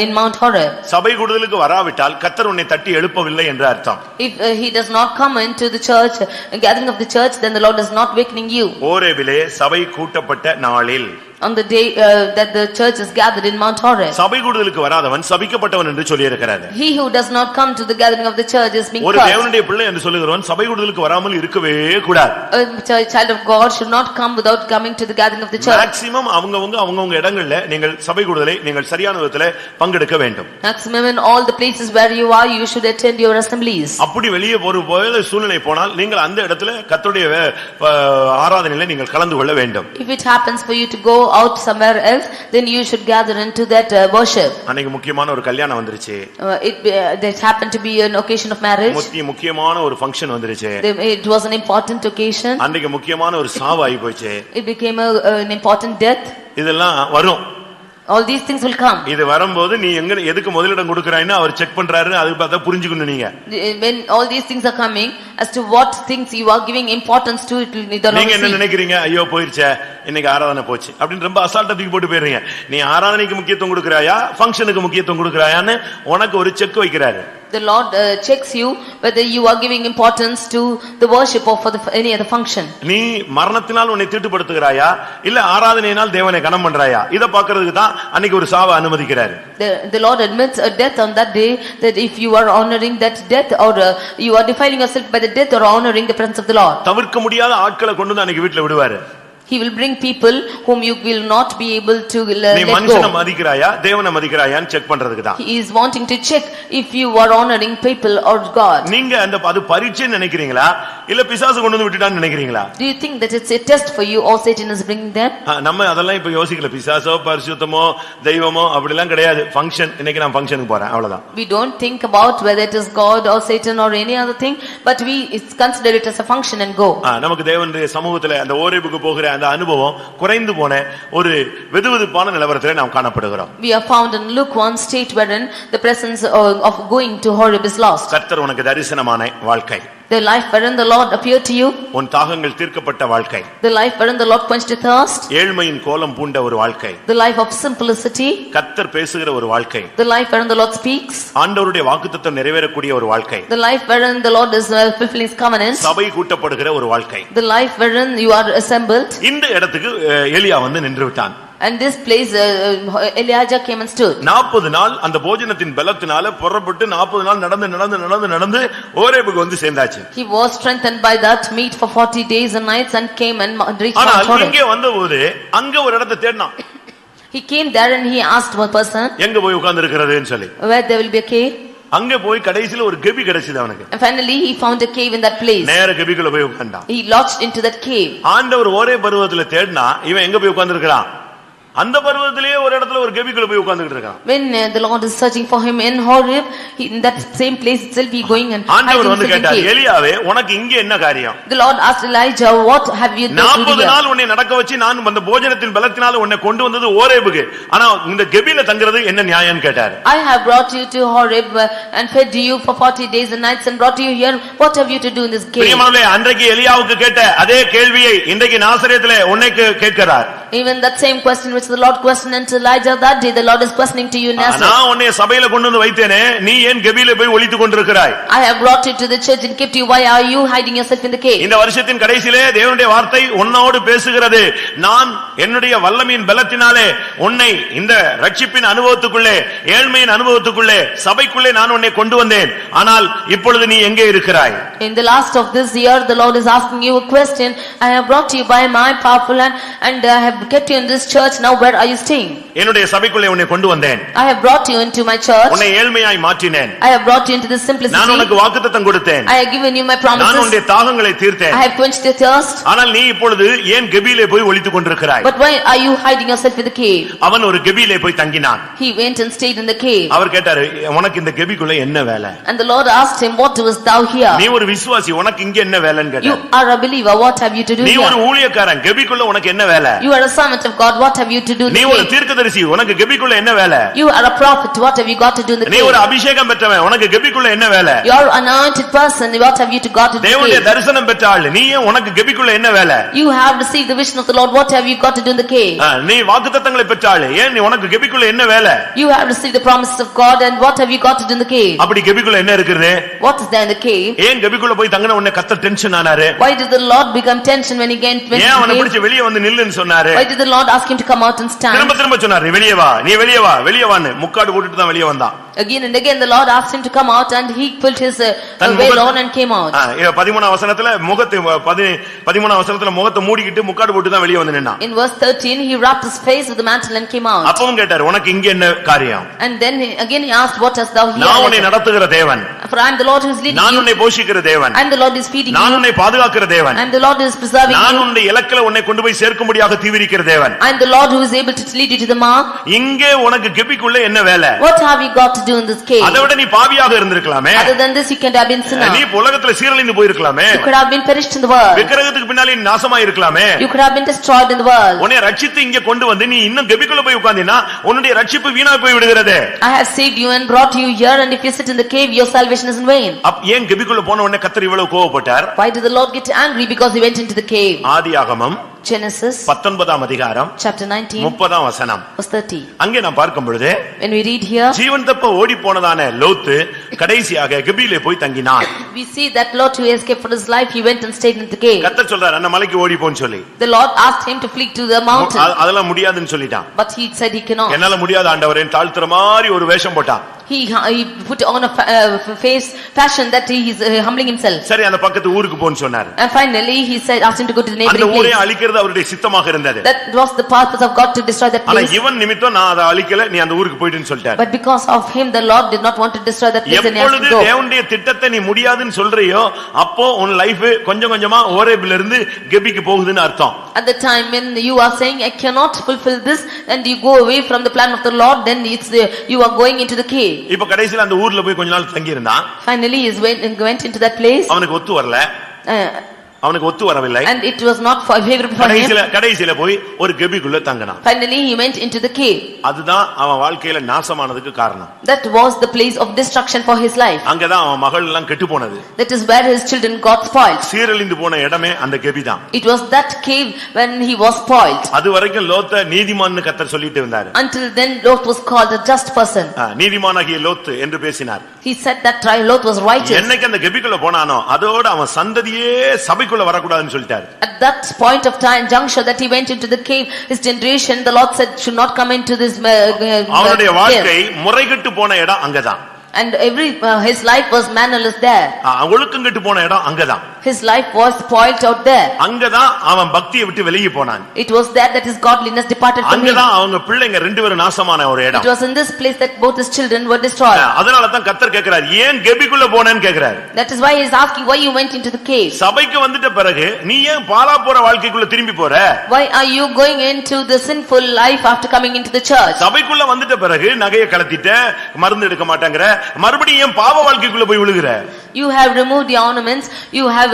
in Mount Horeb. சபை கூடுதலுக்கு வராவிட்டால் கர்த்தர் உன்னை தட்டி எழுப்பவில்லை என்று அர்த்தம். If he does not come into the church, gathering of the church, then the Lord is not wakening you. ஓரேபிலே சபை கூட்டப்பட்ட நாளில், on the day that the church is gathered in Mount Horeb. சபை கூடுதலுக்கு வராதவன் சபிக்கப்பட்டவன் என்று சொல்லி இருக்கிறார். He who does not come to the gathering of the church is being ஒரு cursed. தேவனுடைய பிள்ளை என்று சொல்லுகிறவன் சபை கூடுதலுக்கு வராமல் இருக்கவே கூடாது. A child of God should not come without coming to the gathering of the church. Maximum அவங்கவங்க இடங்கள்ல நீங்கள் சபை கூடுதலை நீங்கள் சரியான விதத்திலே பங்கெடுக்க வேண்டும். Maximum in all the places where you are, you should attend your assemblies. அப்படி வெளியே ஒரு சூழ்நிலை போனால் நீங்கள் அந்த இடத்துல கர்த்தருடைய ஆராதனையில நீங்கள் கலந்து கொள்ள வேண்டும். If it happens for you to go out somewhere else, then you should gather into that worship. அன்னைக்கு முக்கியமான ஒரு கல்யாணம் வந்துருச்சு. That happened to be an occasion of marriage. முக்கியமான ஒரு ஃபங்க்ஷன் வந்துருச்சு. It was an important occasion. அன்னைக்கு முக்கியமான ஒரு சாவு ஆகி போச்சு. It became an important death. இதெல்லாம் வரும். All these things will come. இது வரும்போது நீ எதுக்கு முதலிடம் கொடுக்கறாய்னா அவர் செக் பண்றாரு. அதுக்கு பார்த்தா புரிஞ்சுக்கணும் நீங்க. When all these things are coming, as to what things you are giving importance to, it will need to know. நீங்க என்ன நினைக்கிறீங்க? ஐயோ போயிருச்சே, இன்னைக்கு ஆராதனை போச்சு அப்படின்னு ரொம்ப அசால்ட்டா தூக்கி போட்டு போயிடுறீங்க. நீ ஆராதனைக்கு முக்கியத்துவம் கொடுக்கறாயா, ஃபங்க்ஷனுக்கு முக்கியத்துவம் கொடுக்கறாயான்னு உனக்கு ஒரு செக் வைக்கிறாரு. The Lord checks you whether you are giving importance to the worship or for any other function. நீ மரணத்தினால் உன்னை தீட்டுப்படுத்துகிறாயா இல்ல ஆராதனையினால் தேவனை கனம் பண்றாயா? இத பார்க்கிறதுக்கு தான் அன்னைக்கு ஒரு சாவை அனுமதிக்கிறாரு. The Lord admits a death on that day, that if you are honoring that death or you are defiling yourself by the death or honoring the presence of the Lord. தவிர்க்க முடியாத ஆட்களை கொண்டு வந்து அன்னைக்கு வீட்ல விடுவாரு. He will bring people whom you will not be able to let நீ go. மனுஷனை மதிக்கிறாயா தேவனை மதிக்கிறாயான்னு செக் பண்றதுக்கு தான். He is wanting to check if you are honoring people or God. நீங்க அது பரீட்சை நினைக்கிறீங்களா இல்ல பிசாசு கொண்டு வந்து விட்டுட்டான்னு நினைக்கிறீங்களா? Do you think that it's a test for you or Satan is bringing them? நம்ம அதெல்லாம் இப்ப யோசிக்கல. பிசாசோ பரிசுத்தமோ தெய்வமோ அப்படிலாம் கிடையாது. ஃபங்க்ஷன், இன்னைக்கு நான் ஃபங்க்ஷனுக்கு போறேன் அவ்வளவுதான். We don't think about whether it is God or Satan or any other thing, but we consider it as a function and go. நமக்கு தேவனுடைய சமூகத்துல அந்த ஓரேபுக்கு போகிற அந்த அனுபவம் குறைந்து போன ஒரு வெதுவெதுப்பான நிலவரத்திலே நாம் காணப்படுகிறோம். We are found in lukewarm state wherein the presence of going to Horeb is lost. கர்த்தர் உனக்கு தரிசனமான வாழ்க்கை. The life wherein the Lord appeared to you. உன் தாகங்கள் தீர்க்கப்பட்ட வாழ்க்கை. The life wherein the Lord quenched your thirst. ஏழ்மையின் கோலம் பூண்ட ஒரு வாழ்க்கை. The life of simplicity. கர்த்தர் பேசுகிற ஒரு வாழ்க்கை. The life wherein the Lord speaks. ஆண்டவருடைய வாக்குத்தத்தம் நிறைவேறக்கூடிய ஒரு வாழ்க்கை. The life wherein the Lord is fulfilling his covenant. சபை கூட்டப்படுகிற ஒரு வாழ்க்கை. The life wherein you are assembled. இந்த இடத்துக்கு எலியா வந்து நின்று விட்டான். And this place Elijah came and stood. 40 நாள் அந்த போஜனத்தின் பலத்தினால புறப்பட்டு 40 நாள் நடந்து ஓரேபுக்கு வந்து சேர்ந்தாச்சு. He was strengthened by that meat for 40 days and nights and came and reached Mount Horeb. ஆனால் இங்கே வந்தபோது அங்க ஒரு இடத்தை தேடினான். He came there and he asked one person, எங்க போய் உட்கார்ந்து இருக்கிறதுன்னு சொல்லி. where there will be a cave. அங்க போய் கடைசில ஒரு கெபி கிடைச்சது அவனுக்கு. And finally he found a cave in that place. நேர கெபிக்குள்ள போய் உட்கார்ந்தான். He lodged into that cave. ஆண்டவர் ஒரே பர்வதத்துல தேடினா இவன் எங்க போய் உட்கார்ந்து இருக்கிறான்? அந்த பர்வதத்திலே ஒரு இடத்துல ஒரு கெபிக்குள்ள போய் உட்கார்ந்துட்டு இருக்கான். When the Lord is searching for him in Horeb, in that same place itself he going and ஆண்டவர் வந்து கேட்டார், எலியாவே உனக்கு இங்க என்ன காரியம்? The Lord asked Elijah, what have you done? 40 நாள் உன்னை நடக்க வச்சு நான் அந்த போஜனத்தின் பலத்தினால உன்னை கொண்டு வந்தது ஓரேபுக்கு. ஆனா இந்த கெபில தங்குறது என்ன நியாயம்னு கேட்டார். I have brought you to Horeb and fed you for 40 days and nights and brought you here. What have you to do in this cave? பிரியமானவர்களே, அன்றைக்கு எலியாவுக்கு கேட்ட அதே கேள்வியை இன்றைக்கு நாசரேத்திலே உன்னைக்கு கேட்கிறார். Even that same question which the Lord questioned unto Elijah that day, the Lord is questioning to you Nazareth. நான் உன்னை சபையில கொண்டு வந்து வைத்தேனே, நீ ஏன் கெபியிலே போய் ஒளித்துக் கொண்டிருக்கிறாய்? I have brought you to the church and kept you. Why are you hiding yourself in the cave? இந்த வருஷத்தின் கடைசியிலே தேவனுடைய வார்த்தை உன்னோடு பேசுகிறது. நான் என்னுடைய வல்லமையின் பலத்தினாலே உன்னை இந்த ரட்சிப்பின் அனுபவத்துக்குள்ளே, ஏழ்மையின் அனுபவத்துக்குள்ளே, சபைக்குள்ளே நான் உன்னை கொண்டு வந்தேன். ஆனால் இப்பொழுது நீ எங்கே இருக்கிறாய்? In the last of this year, the Lord is asking you a question. I have brought you by my powerful hand and I have kept you in this church. Now where are you staying? என்னுடைய சபைக்குள்ளே உன்னை கொண்டு வந்தேன். I have brought you into my church. உன்னை ஏழ்மையாய் மாற்றினேன். I have brought you into this simplicity. நான் உனக்கு வாக்குத்தத்தம் கொடுத்தேன். I have given you my promises. நான் உன்னுடைய தாகங்களை தீர்த்தேன். I have quenched your thirst. ஆனால் நீ இப்பொழுது ஏன் கெபியிலே போய் ஒளித்துக் கொண்டிருக்கிறாய்? But why are you hiding yourself in the cave? அவன் ஒரு கெபியிலே போய் தங்கினான். He went and stayed in the cave. அவர் கேட்டாரு, உனக்கு இந்த கெபிக்குள்ள என்ன வேலை? And the Lord asked him, what doest thou here? நீ ஒரு விசுவாசி, உனக்கு இங்க என்ன வேலைன்னு You கேட்டார். are a believer, what have you to do நீ ஒரு here? ஊழியக்காரன், கெபிக்குள்ள உனக்கு என்ன வேலை? You are a servant of God, what have you to do in நீ the ஒரு cave? தீர்க்கதரிசி, உனக்கு கெபிக்குள்ள என்ன வேலை? You are a prophet, what have you got to do in the நீ ஒரு cave? அபிஷேகம் பெற்றவன், உனக்கு கெபிக்குள்ள என்ன வேலை? You are an anointed person, what have you to got to do in the தேவனுடைய cave? தரிசனம் பெற்ற ஆள், நீ ஏன் உனக்கு கெபிக்குள்ள என்ன வேலை? You have received the vision of the Lord, what have you got to do in the cave? நீ வாக்குத்தத்தங்களை பெற்ற ஆள், ஏன் நீ உனக்கு கெபிக்குள்ள என்ன வேலை? You have received the promises of God and what have you got to do in the cave? அப்படி கெபிக்குள்ள என்ன இருக்குது? What is there in the cave? ஏன் கெபிக்குள்ள போய் தங்கின உடனே கர்த்தர் டென்ஷன் ஆனாரு? Why did the Lord become tension when he went to ஏன் அவனை the cave? பிடிச்சு வெளியே வந்து நில்லுன்னு சொன்னாரு? Why did the Lord ask him to come out and stand? திரும்ப திரும்ப சொன்னாரு, நீ வெளியே வா, நீ வெளியே வா, வெளியே வான்னு முக்காடு போட்டுட்டு தான் வெளியே வந்தான். Again and again the Lord asked him to come out and he pulled his than veil முகத்தை- on and came out. 13ஆம் வசனத்துல முகத்தை 13ஆம் வசனத்துல முகத்தை மூடிக்கிட்டு முக்காடு போட்டு தான் வெளியே வந்து நின்னான். In verse 13 he wrapped his face with the mantle and came out. அப்பவும் கேட்டாரு, உனக்கு இங்க என்ன காரியம்? And then again he asked, what hast thou நான் உன்னை here? நடத்துகிற தேவன், For I am the Lord who is leading நான் you உன்னை போஷிக்கிற தேவன், and the Lord is feeding நான் you உன்னை பாதுகாக்கிற தேவன், and the Lord is preserving நான் you உன்னுடைய இலக்கில உன்னை கொண்டு போய் சேர்க்கும்படியாக தீவிரிக்கிற தேவன். and the Lord who is able to lead you to the mark. இங்கே உனக்கு கெபிக்குள்ள என்ன வேலை? What have you got to do in this cave? அதை விட நீ பாவியாக இருந்திருக்கலாமே. Other than this you can have been sinner. நீ உலகத்துல சீரழிந்து போயிருக்கலாமே. You could have been perished in the world. விக்கிரகத்துக்கு பின்னாலே நீ நாசமா இருக்கலாமே. You could have been destroyed in the world. உன்னை ரட்சித்து இங்க கொண்டு வந்து நீ இன்னும் கெபிக்குள்ள போய் உட்கார்ந்தினா உன்னுடைய ரட்சிப்பு வீணா போய் விடுகிறது. I have saved you and brought you here and if you sit in the cave your salvation is in vain. ஏன் கெபிக்குள்ள போன உடனே கர்த்தர் இவ்வளவு கோபப்பட்டார்? Why did the Lord get angry? Because he went into the cave. ஆதியாகமம் Genesis 19ஆம் அதிகாரம் chapter 19 30ஆம் வசனம். verse 30. அங்கே நாம் பார்க்கும் பொழுது When we read here, ஜீவன் தப்ப ஓடி போனதான லோத்து கடைசியாக கெபியிலே போய் தங்கினான். we see that Lot who escaped for his life, he went and stayed in the cave. கர்த்தர் சொல்றார், அந்த மலைக்கு ஓடி போன்னு சொல்லி. The Lord asked him to flee to the mountain, அதெல்லாம் முடியாதுன்னு சொல்லிட்டான். but he said he cannot. என்னால முடியாத ஆண்டவரே தாழ்த்துற மாதிரி ஒரு வேஷம் போட்டான். He put on a face fashion that he is humbling himself. சரி, அந்த பக்கத்து ஊருக்கு போன்னு சொன்னார். And finally he said, asked him to go to the அந்த neighboring ஊரை place. அழிக்கிறது அவருடைய சித்தமாக இருந்தது. That was the purpose of God to destroy that ஆனா place. இவன் நிமித்தம் நான் அதை அழிக்கல, நீ அந்த ஊருக்கு போய்டுன்னு சொல்லிட்டார். But because of him the Lord did not want to destroy that place and he asked him எப்பொழுது to go. தேவனுடைய திட்டத்தை நீ முடியாதுன்னு சொல்றியோ அப்போ உன் லைஃப் கொஞ்சம் கொஞ்சமா ஓரேபில இருந்து கெபிக்கு போகுதுன்னு அர்த்தம். At the time when you are saying I cannot fulfill this and you go away from the plan of the Lord, then you are going into the cave. இப்ப கடைசில அந்த ஊர்ல போய் கொஞ்ச நாள் தங்கி இருந்தான். Finally he went into that place. அவனுக்கு ஒத்து வரல, அவனுக்கு ஒத்து வரவில்லை. And it was not favorable for him. கடைசில போய் ஒரு கெபிக்குள்ள தங்கினான். Finally he went into the cave. அதுதான் அவன் வாழ்க்கையில நாசமானதுக்கு காரணம். That was the place of destruction for his life. அங்கதான் அவன் மகள் எல்லாம் கெட்டு போனது. That is where his children got spoiled. சீரழிந்து போன இடமே அந்த கெபி தான். It was that cave when he was spoiled. அது வரைக்கும் லோத்த நீதிமான்னு கர்த்தர் சொல்லிட்டு இருந்தார். Until then Lot was called a just person. நீதிமானாகிய லோத்து என்று பேசினார். He said that Lot was righteous. என்னைக்கு அந்த கெபிக்குள்ள போனானோ அதோட அவன் சந்ததியே சபைக்குள்ள வரக்கூடாதுன்னு சொல்லிட்டார். At that point of time juncture that he went into the cave, his generation, the Lord said should not come into this அவனுடைய வாழ்க்கை முறைகெட்டு போன இடம் அங்கதான். And his life was mannerless there. ஒழுக்கம் கெட்டு போன இடம் அங்கதான். His life was spoiled out there. அங்கதான் அவன் பக்தியை விட்டு வெளியே போனான். It was there that his godliness departed from him. அங்கதான் அவங்க பிள்ளைங்க ரெண்டு பேரும் நாசமான ஒரு இடம். It was in this place that both his children were destroyed. அதனால தான் கர்த்தர் கேக்குறார், ஏன் கெபிக்குள்ள போனேன்னு கேக்குறார். That is why he is asking why you went into the cave. சபைக்கு வந்துட்ட பிறகு நீ ஏன் பாழா போற வாழ்க்கைக்குள்ள திரும்பி போற? Why are you going into the sinful life after coming into the church? சபைக்குள்ள வந்துட்ட பிறகு நகையை கலத்திட்ட, மருந்து எடுக்க மாட்டேங்கற, மறுபடியும் ஏன் பாவ வாழ்க்கைக்குள்ள போய் விழுகுற? You have removed the ornaments, you have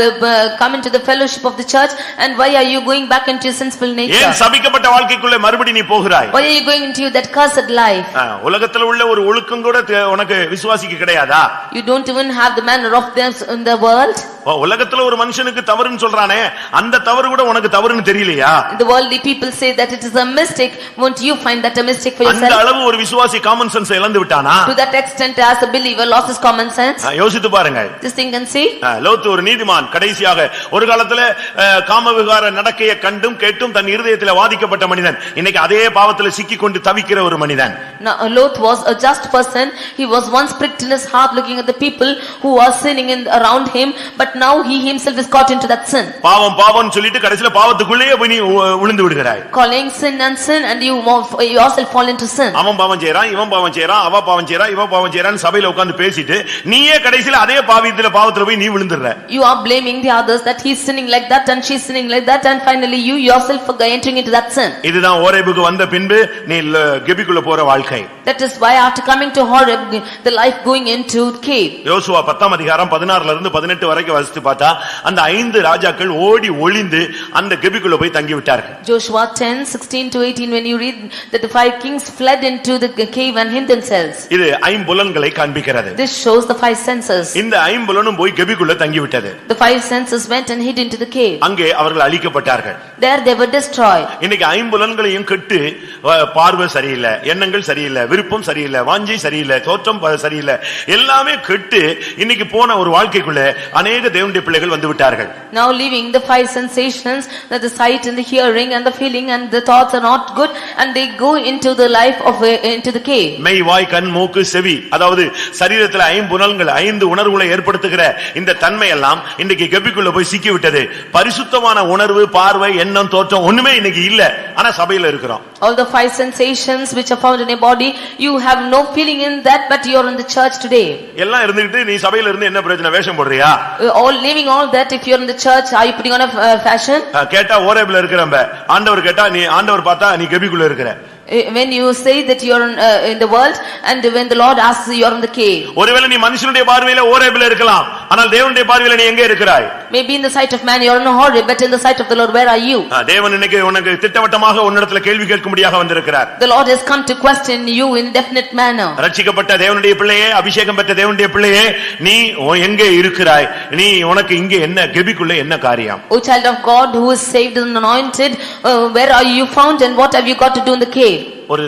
come into the fellowship of the church, and why are you going back into your sinful nature? ஏன் சபிக்கப்பட்ட வாழ்க்கைக்குள்ள மறுபடி நீ போகிறாய்? Why are you going into that cursed life? உலகத்துல உள்ள ஒரு ஒழுக்கம் கூட உனக்கு விசுவாசிக்கு கிடையாதா? You don't even have the manner of them in the world. உலகத்துல ஒரு மனுஷனுக்கு தவறுன்னு சொல்றானே, அந்த தவறு கூட உனக்கு தவறுன்னு தெரியலையா? The worldly people say that it is a mistake. Won't you find that a mistake for yourself? அந்த அளவு ஒரு விசுவாசி காமன் சென்ஸ் இழந்து விட்டானா? To that extent, as a believer lost his common sense. யோசித்து பாருங்க. Just think and see. லோத்து ஒரு நீதிமான், கடைசியாக ஒரு காலத்துல காமவிகார நடக்கையை கண்டும் கேட்டும் தன் இருதயத்திலே வாதிக்கப்பட்ட மனிதன், இன்னைக்கு அதே பாவத்துல சிக்கிக் கொண்டு தவிக்கிற ஒரு மனிதன். Now Lot was a just person. He was once pricked in his heart looking at the people who are sinning around him, but now he himself is caught into that sin. பாவம் பாவம்னு சொல்லிட்டு கடைசில பாவத்துக்குள்ளேயே போய் நீ விழுந்து விடுகிறாய். Calling sin and sin, and you yourself fall into sin. அவன் பாவம் செய்றான், இவன் பாவம் செய்றான், அவ பாவம் செய்றா, இவ பாவம் செய்றான்னு சபையில உட்கார்ந்து பேசிட்டு நீயே கடைசில அதே பாவத்துல போய் நீ விழுந்துற. You are blaming the others that he is sinning like that and she is sinning like that, and finally you yourself are entering into that sin. இதுதான் ஓரேபுக்கு வந்த பின்பு நீ கெபிக்குள்ள போற வாழ்க்கை. That is why after coming to Horeb, the life going into cave. யோசுவா 10ஆம் அதிகாரம் 16ல இருந்து 18 வரைக்கும் வாசித்து பார்த்தா அந்த 5 ராஜாக்கள் ஓடி ஒளிந்து அந்த கெபிக்குள்ள போய் தங்கி விட்டார்கள். Joshua 10:16 to 18, when you read that the 5 kings fled into the cave and hid themselves. இது ஐம்புலன்களை காண்பிக்கிறது. This shows the 5 senses. இந்த ஐம்புலனும் போய் கெபிக்குள்ள தங்கி விட்டது. The 5 senses went and hid into the cave. அங்கே அவர்கள் அழிக்கப்பட்டார்கள். There they were destroyed. இன்னைக்கு ஐம்புலன்களையும் கெட்டு பார்வை சரியில்லை, எண்ணங்கள் சரியில்லை, விருப்பம் சரியில்லை, வாஞ்சை சரியில்லை, தோற்றம் சரியில்லை, எல்லாமே கெட்டு இன்னைக்கு போன ஒரு வாழ்க்கைக்குள்ள அநேக தேவனுடைய பிள்ளைகள் வந்து விட்டார்கள். Now leaving the 5 sensations, that the sight and the hearing and the feeling and the thoughts are not good, and they go into the life of into the cave. மெய், வாய், கண், மூக்கு, செவி, அதாவது சரீரத்தில் ஐம்புலன்கள் 5 உணர்வுகளை ஏற்படுத்துகிற இந்த தன்மை எல்லாம் இன்னைக்கு கெபிக்குள்ள போய் சிக்கி விட்டது. பரிசுத்தமான உணர்வு, பார்வை, எண்ணம், தோற்றம் ஒண்ணுமே இன்னைக்கு இல்ல. ஆனா சபையில இருக்கிறோம். All the 5 sensations which are found in a body, you have no feeling in that, but you are in the church today. எல்லாம் இருந்துகிட்டு நீ சபையில இருந்து என்ன பிரச்சனை? வேஷம் போடுறியா? All leaving all that, if you are in the church, are you putting on a fashion? கேட்டா ஓரேபில இருக்கிறம்ப, ஆண்டவர் கேட்டா நீ ஆண்டவர் பார்த்தா நீ கெபிக்குள்ள இருக்கிற. When you say that you are in the world, and when the Lord asks you are in the cave. ஒருவேளை நீ மனுஷனுடைய பார்வையில ஓரேபில இருக்கலாம், ஆனால் தேவனுடைய பார்வையில நீ எங்க இருக்கிறாய்? Maybe in the sight of man you are in Horeb, but in the sight of the Lord where are you? தேவன் இன்னைக்கு உனக்கு திட்டவட்டமாக உன்னிடத்துல கேள்வி கேட்கும்படியாக வந்திருக்கிறார். The Lord has come to question you in definite manner. ரட்சிக்கப்பட்ட தேவனுடைய பிள்ளையே, அபிஷேகம் பெற்ற தேவனுடைய பிள்ளையே, நீ எங்கே இருக்கிறாய்? நீ உனக்கு இங்க என்ன கெபிக்குள்ள என்ன காரியம்? O child of God who is saved and anointed, where are you found, and what have you got to do in the cave? ஒரு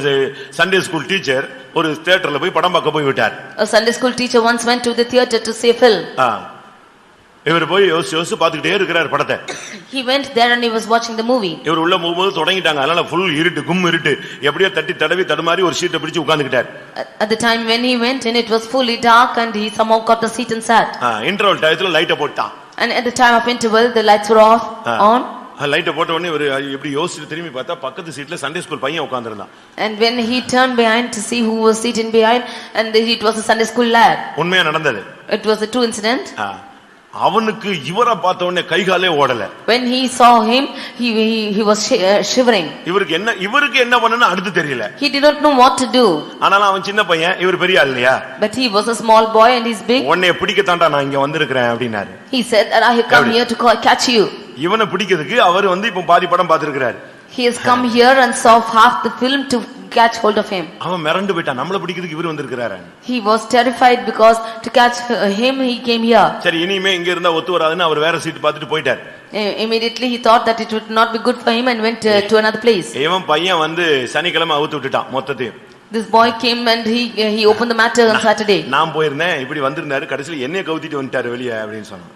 சண்டே ஸ்கூல் டீச்சர் ஒரு தியேட்டர்ல போய் படம் பார்க்க போய் விட்டார். A Sunday school teacher once went to the theater to see a film. இவர் போய் யோசிச்சு பார்த்துக்கிட்டே இருக்கிறார் படத்தை. He went there and he was watching the movie. இவர் உள்ள போகும்போது தொடங்கிட்டாங்க. அதனால ஃபுல் இருட்டு, கும் இருட்டு. எப்படியோ தட்டி தடவி தடுமாறி ஒரு சீட்டை பிடிச்சு உட்கார்ந்துட்டார். At the time when he went in, it was fully dark, and he somehow got the seat and sat. Interval டயத்துல லைட்டை போட்டான். And at the time of interval, the lights were off on. லைட்டை போட்ட உடனே இவர் இப்படி யோசிச்சு திரும்பி பார்த்தா பக்கத்து சீட்ல சண்டே ஸ்கூல் பையன் உட்கார்ந்திருந்தான். And when he turned behind to see who was sitting behind, and it was a Sunday school lad. உண்மையா நடந்தது. It was a true incident. அவனுக்கு இவரை பார்த்த உடனே கைகாலே ஓடல. When he saw him, he was shivering. இவருக்கு என்ன பண்ணனும் அடுத்து தெரியல. He did not know what to do. ஆனாலும் அவன் சின்ன பையன், இவர் பெரிய ஆள் இல்லையா? But he was a small boy and he's big. உன்னை பிடிக்க தான்டா நான் இங்க வந்திருக்கிறேன் அப்படினாரு. He said that I have come here to catch you. இவனை பிடிக்கிறதுக்கு அவர் இப்ப பாதி படம் பார்த்திருக்கிறார். He has come here and saw half the film to catch hold of him. அவன் மிரண்டு போய்ட்டான். நம்மள பிடிக்கிறதுக்கு இவர் வந்திருக்காரு. He was terrified because to catch him he came here. சரி, இனிமே இங்க இருந்தா ஒத்து வராதுன்னு அவர் வேற சீட் பார்த்துட்டு போயிட்டார். Immediately he thought that it would not be good for him and went to another place. இவன் பையன் சனிக்கிழமை அவுத்து விட்டுட்டான் மொத்தத்தையும். This boy came and he opened the matter on Saturday. நான் போயிருந்தேன், இப்படி வந்திருந்தாரு, கடைசில என்னைய கவுத்திட்டு வந்துட்டாரு வெளிய அப்படின்னு சொன்னான்.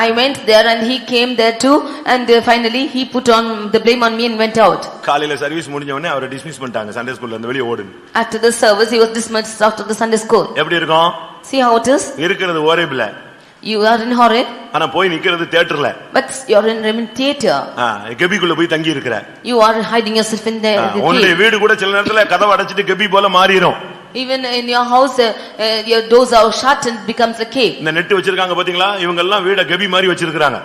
I went there and he came there too, and finally he put on the blame on me and went out. காலையில சர்வீஸ் முடிஞ்ச உடனே அவரை டிஸ்மிஸ் பண்ணிட்டாங்க. சண்டே ஸ்கூல்ல இருந்து வெளிய ஓடு. After the service he was dismissed out of the Sunday school. எப்படி இருக்கும்? See how it is? இருக்குது ஓரேபில. You are in Horeb, ஆனா போய் நிக்கிறது தியேட்டர்ல. but you are in Remin theater. கெபிக்குள்ள போய் தங்கி இருக்கற. You are hiding yourself in the உன்னுடைய வீடு கூட சில நேரத்துல கதவை அடைச்சிட்டு கெபி போல மாறிரும். Even in your house, your doors are shut and becomes a cave. இந்த நெட் வச்சிருக்காங்க பாத்தீங்களா? இவங்க எல்லாம் வீட கெபி மாதிரி வச்சிருக்காங்க.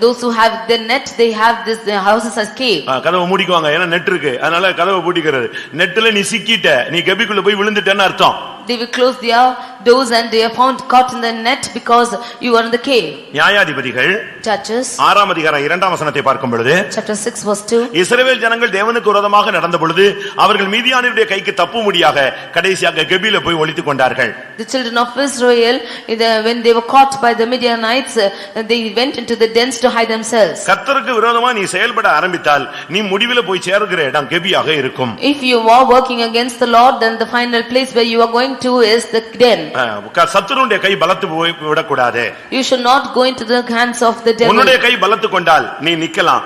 Those who have the net, they have this houses as cave. கதவை மூடிக்குவாங்க, ஏன்னா நெட் இருக்கு, அதனால கதவை பூட்டிக்கிறது. நெட்ல நீ சிக்கிட்ட, நீ கெபிக்குள்ள போய் விழுந்துட்டேன்னு அர்த்தம். they will close their doors and they are found caught in the net because you are in the cave. நியாயாதிபதிகள் Judges 6ஆம் அதிகாரம் 2ஆம் வசனத்தை பார்க்கும் பொழுது chapter 6 verse 2. இஸ்ரவேல் ஜனங்கள் தேவனுக்கு விரோதமாக நடந்த பொழுது அவர்கள் மீதியானியருடைய கைக்கு தப்பும்படியாக கடைசியாக கெபில போய் ஒளித்துக் கொண்டார்கள். The children of Israel, when they were caught by the Midianites, they went into the dens to hide themselves. கர்த்தருக்கு விரோதமா நீ செயல்பட ஆரம்பித்தால் நீ முடிவில போய் சேருகிற இடம் கெபியாக இருக்கும். If you are working against the Lord, then the final place where you are going to is the den. சத்துருடைய கை பலத்து போய் விடக்கூடாது. You should not go into the hands of the devil. உன்னுடைய கை பலத்து கொண்டால் நீ நிக்கலாம்.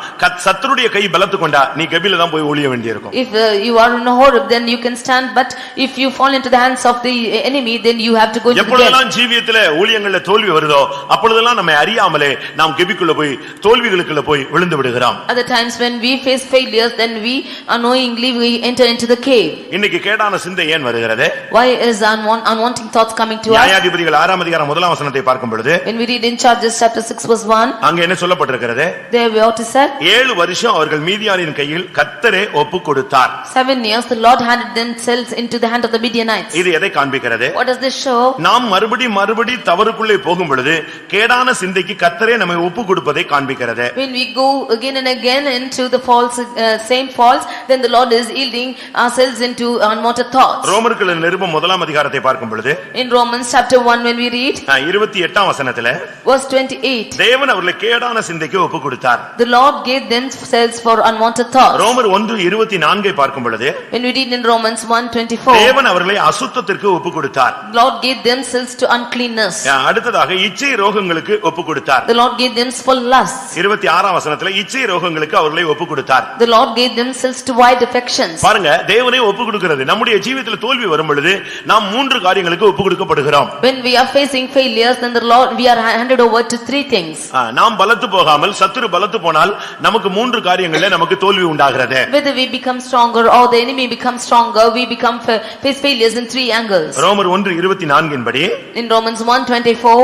சத்துருடைய கை பலத்து கொண்டா நீ கெபில தான் போய் ஒளிய வேண்டியிருக்கும். If you are in a Horeb, then you can stand, but if you fall into the hands of the enemy, then you have to go into the den. எப்பொழுதெல்லாம் ஜீவியத்திலே ஊழியங்கள்ல தோல்வி வருதோ அப்பொழுதெல்லாம் நம்ம அறியாமலே நாம் கெபிக்குள்ள போய் தோல்விகளுக்குள்ள போய் விழுந்து விடுகிறோம். At the times when we face failures, then we unknowingly we enter into the cave. இன்னைக்கு கேடான சிந்தை ஏன் வருகிறது? Why is unwanting thoughts coming to us? நியாயாதிபதிகள் 6ஆம் அதிகாரம் 1ஆம் வசனத்தை பார்க்கும் பொழுது When we read in Judges chapter 6 verse 1, அங்க என்ன சொல்லப்பட்டிருக்கிறது? there we ought to say 7 வருஷம் அவர்கள் மீதியானின் கையில் கர்த்தரே ஒப்பு கொடுத்தார். 7 years the Lord handed themselves into the hand of the Midianites. இது எதை காண்பிக்கிறது? What does this show? நாம் மறுபடி தவறுக்குள்ளே போகும் பொழுது கேடான சிந்தைக்கு கர்த்தரே நம்மை ஒப்பு கொடுப்பதை காண்பிக்கிறது. When we go again and again into the false same faults, then the Lord is yielding ourselves into unwanted thoughts. ரோமருக்கு நிருபம் 1ஆம் அதிகாரத்தை பார்க்கும் பொழுது In Romans chapter 1 when we read 28ஆம் வசனத்திலே verse 28, தேவன் அவர்களை கேடான சிந்தைக்கு ஒப்பு கொடுத்தார். the Lord gave themselves for unwanted thoughts. ரோமர் 1:24 பார்க்கும் பொழுது When we read in Romans 1:24, தேவன் அவர்களை அசுத்தத்திற்கு ஒப்பு கொடுத்தார். the Lord gave themselves to uncleanness. அடுத்ததாக இச்சை ரோகங்களுக்கு ஒப்பு கொடுத்தார். The Lord gave themselves for lusts. 26ஆம் வசனத்திலே இச்சை ரோகங்களுக்கு அவர்களை ஒப்பு கொடுத்தார். The Lord gave themselves to wild affections. பாருங்க தேவனே ஒப்பு கொடுக்கிறது. நம்முடைய ஜீவிதத்தில் தோல்வி வரும் பொழுது நாம் 3 காரியங்களுக்கு ஒப்பு கொடுக்கப்படுகிறோம். When we are facing failures, then the Lord we are handed over to 3 things. நாம் பலத்து போகாமல் சத்துரு பலத்து போனால் நமக்கு 3 காரியங்களிலே நமக்கு தோல்வி உண்டாகிறது. Whether we become stronger or the enemy becomes stronger, we become face failures in 3 angles. ரோமர் 1:24 படி In Romans 1:24,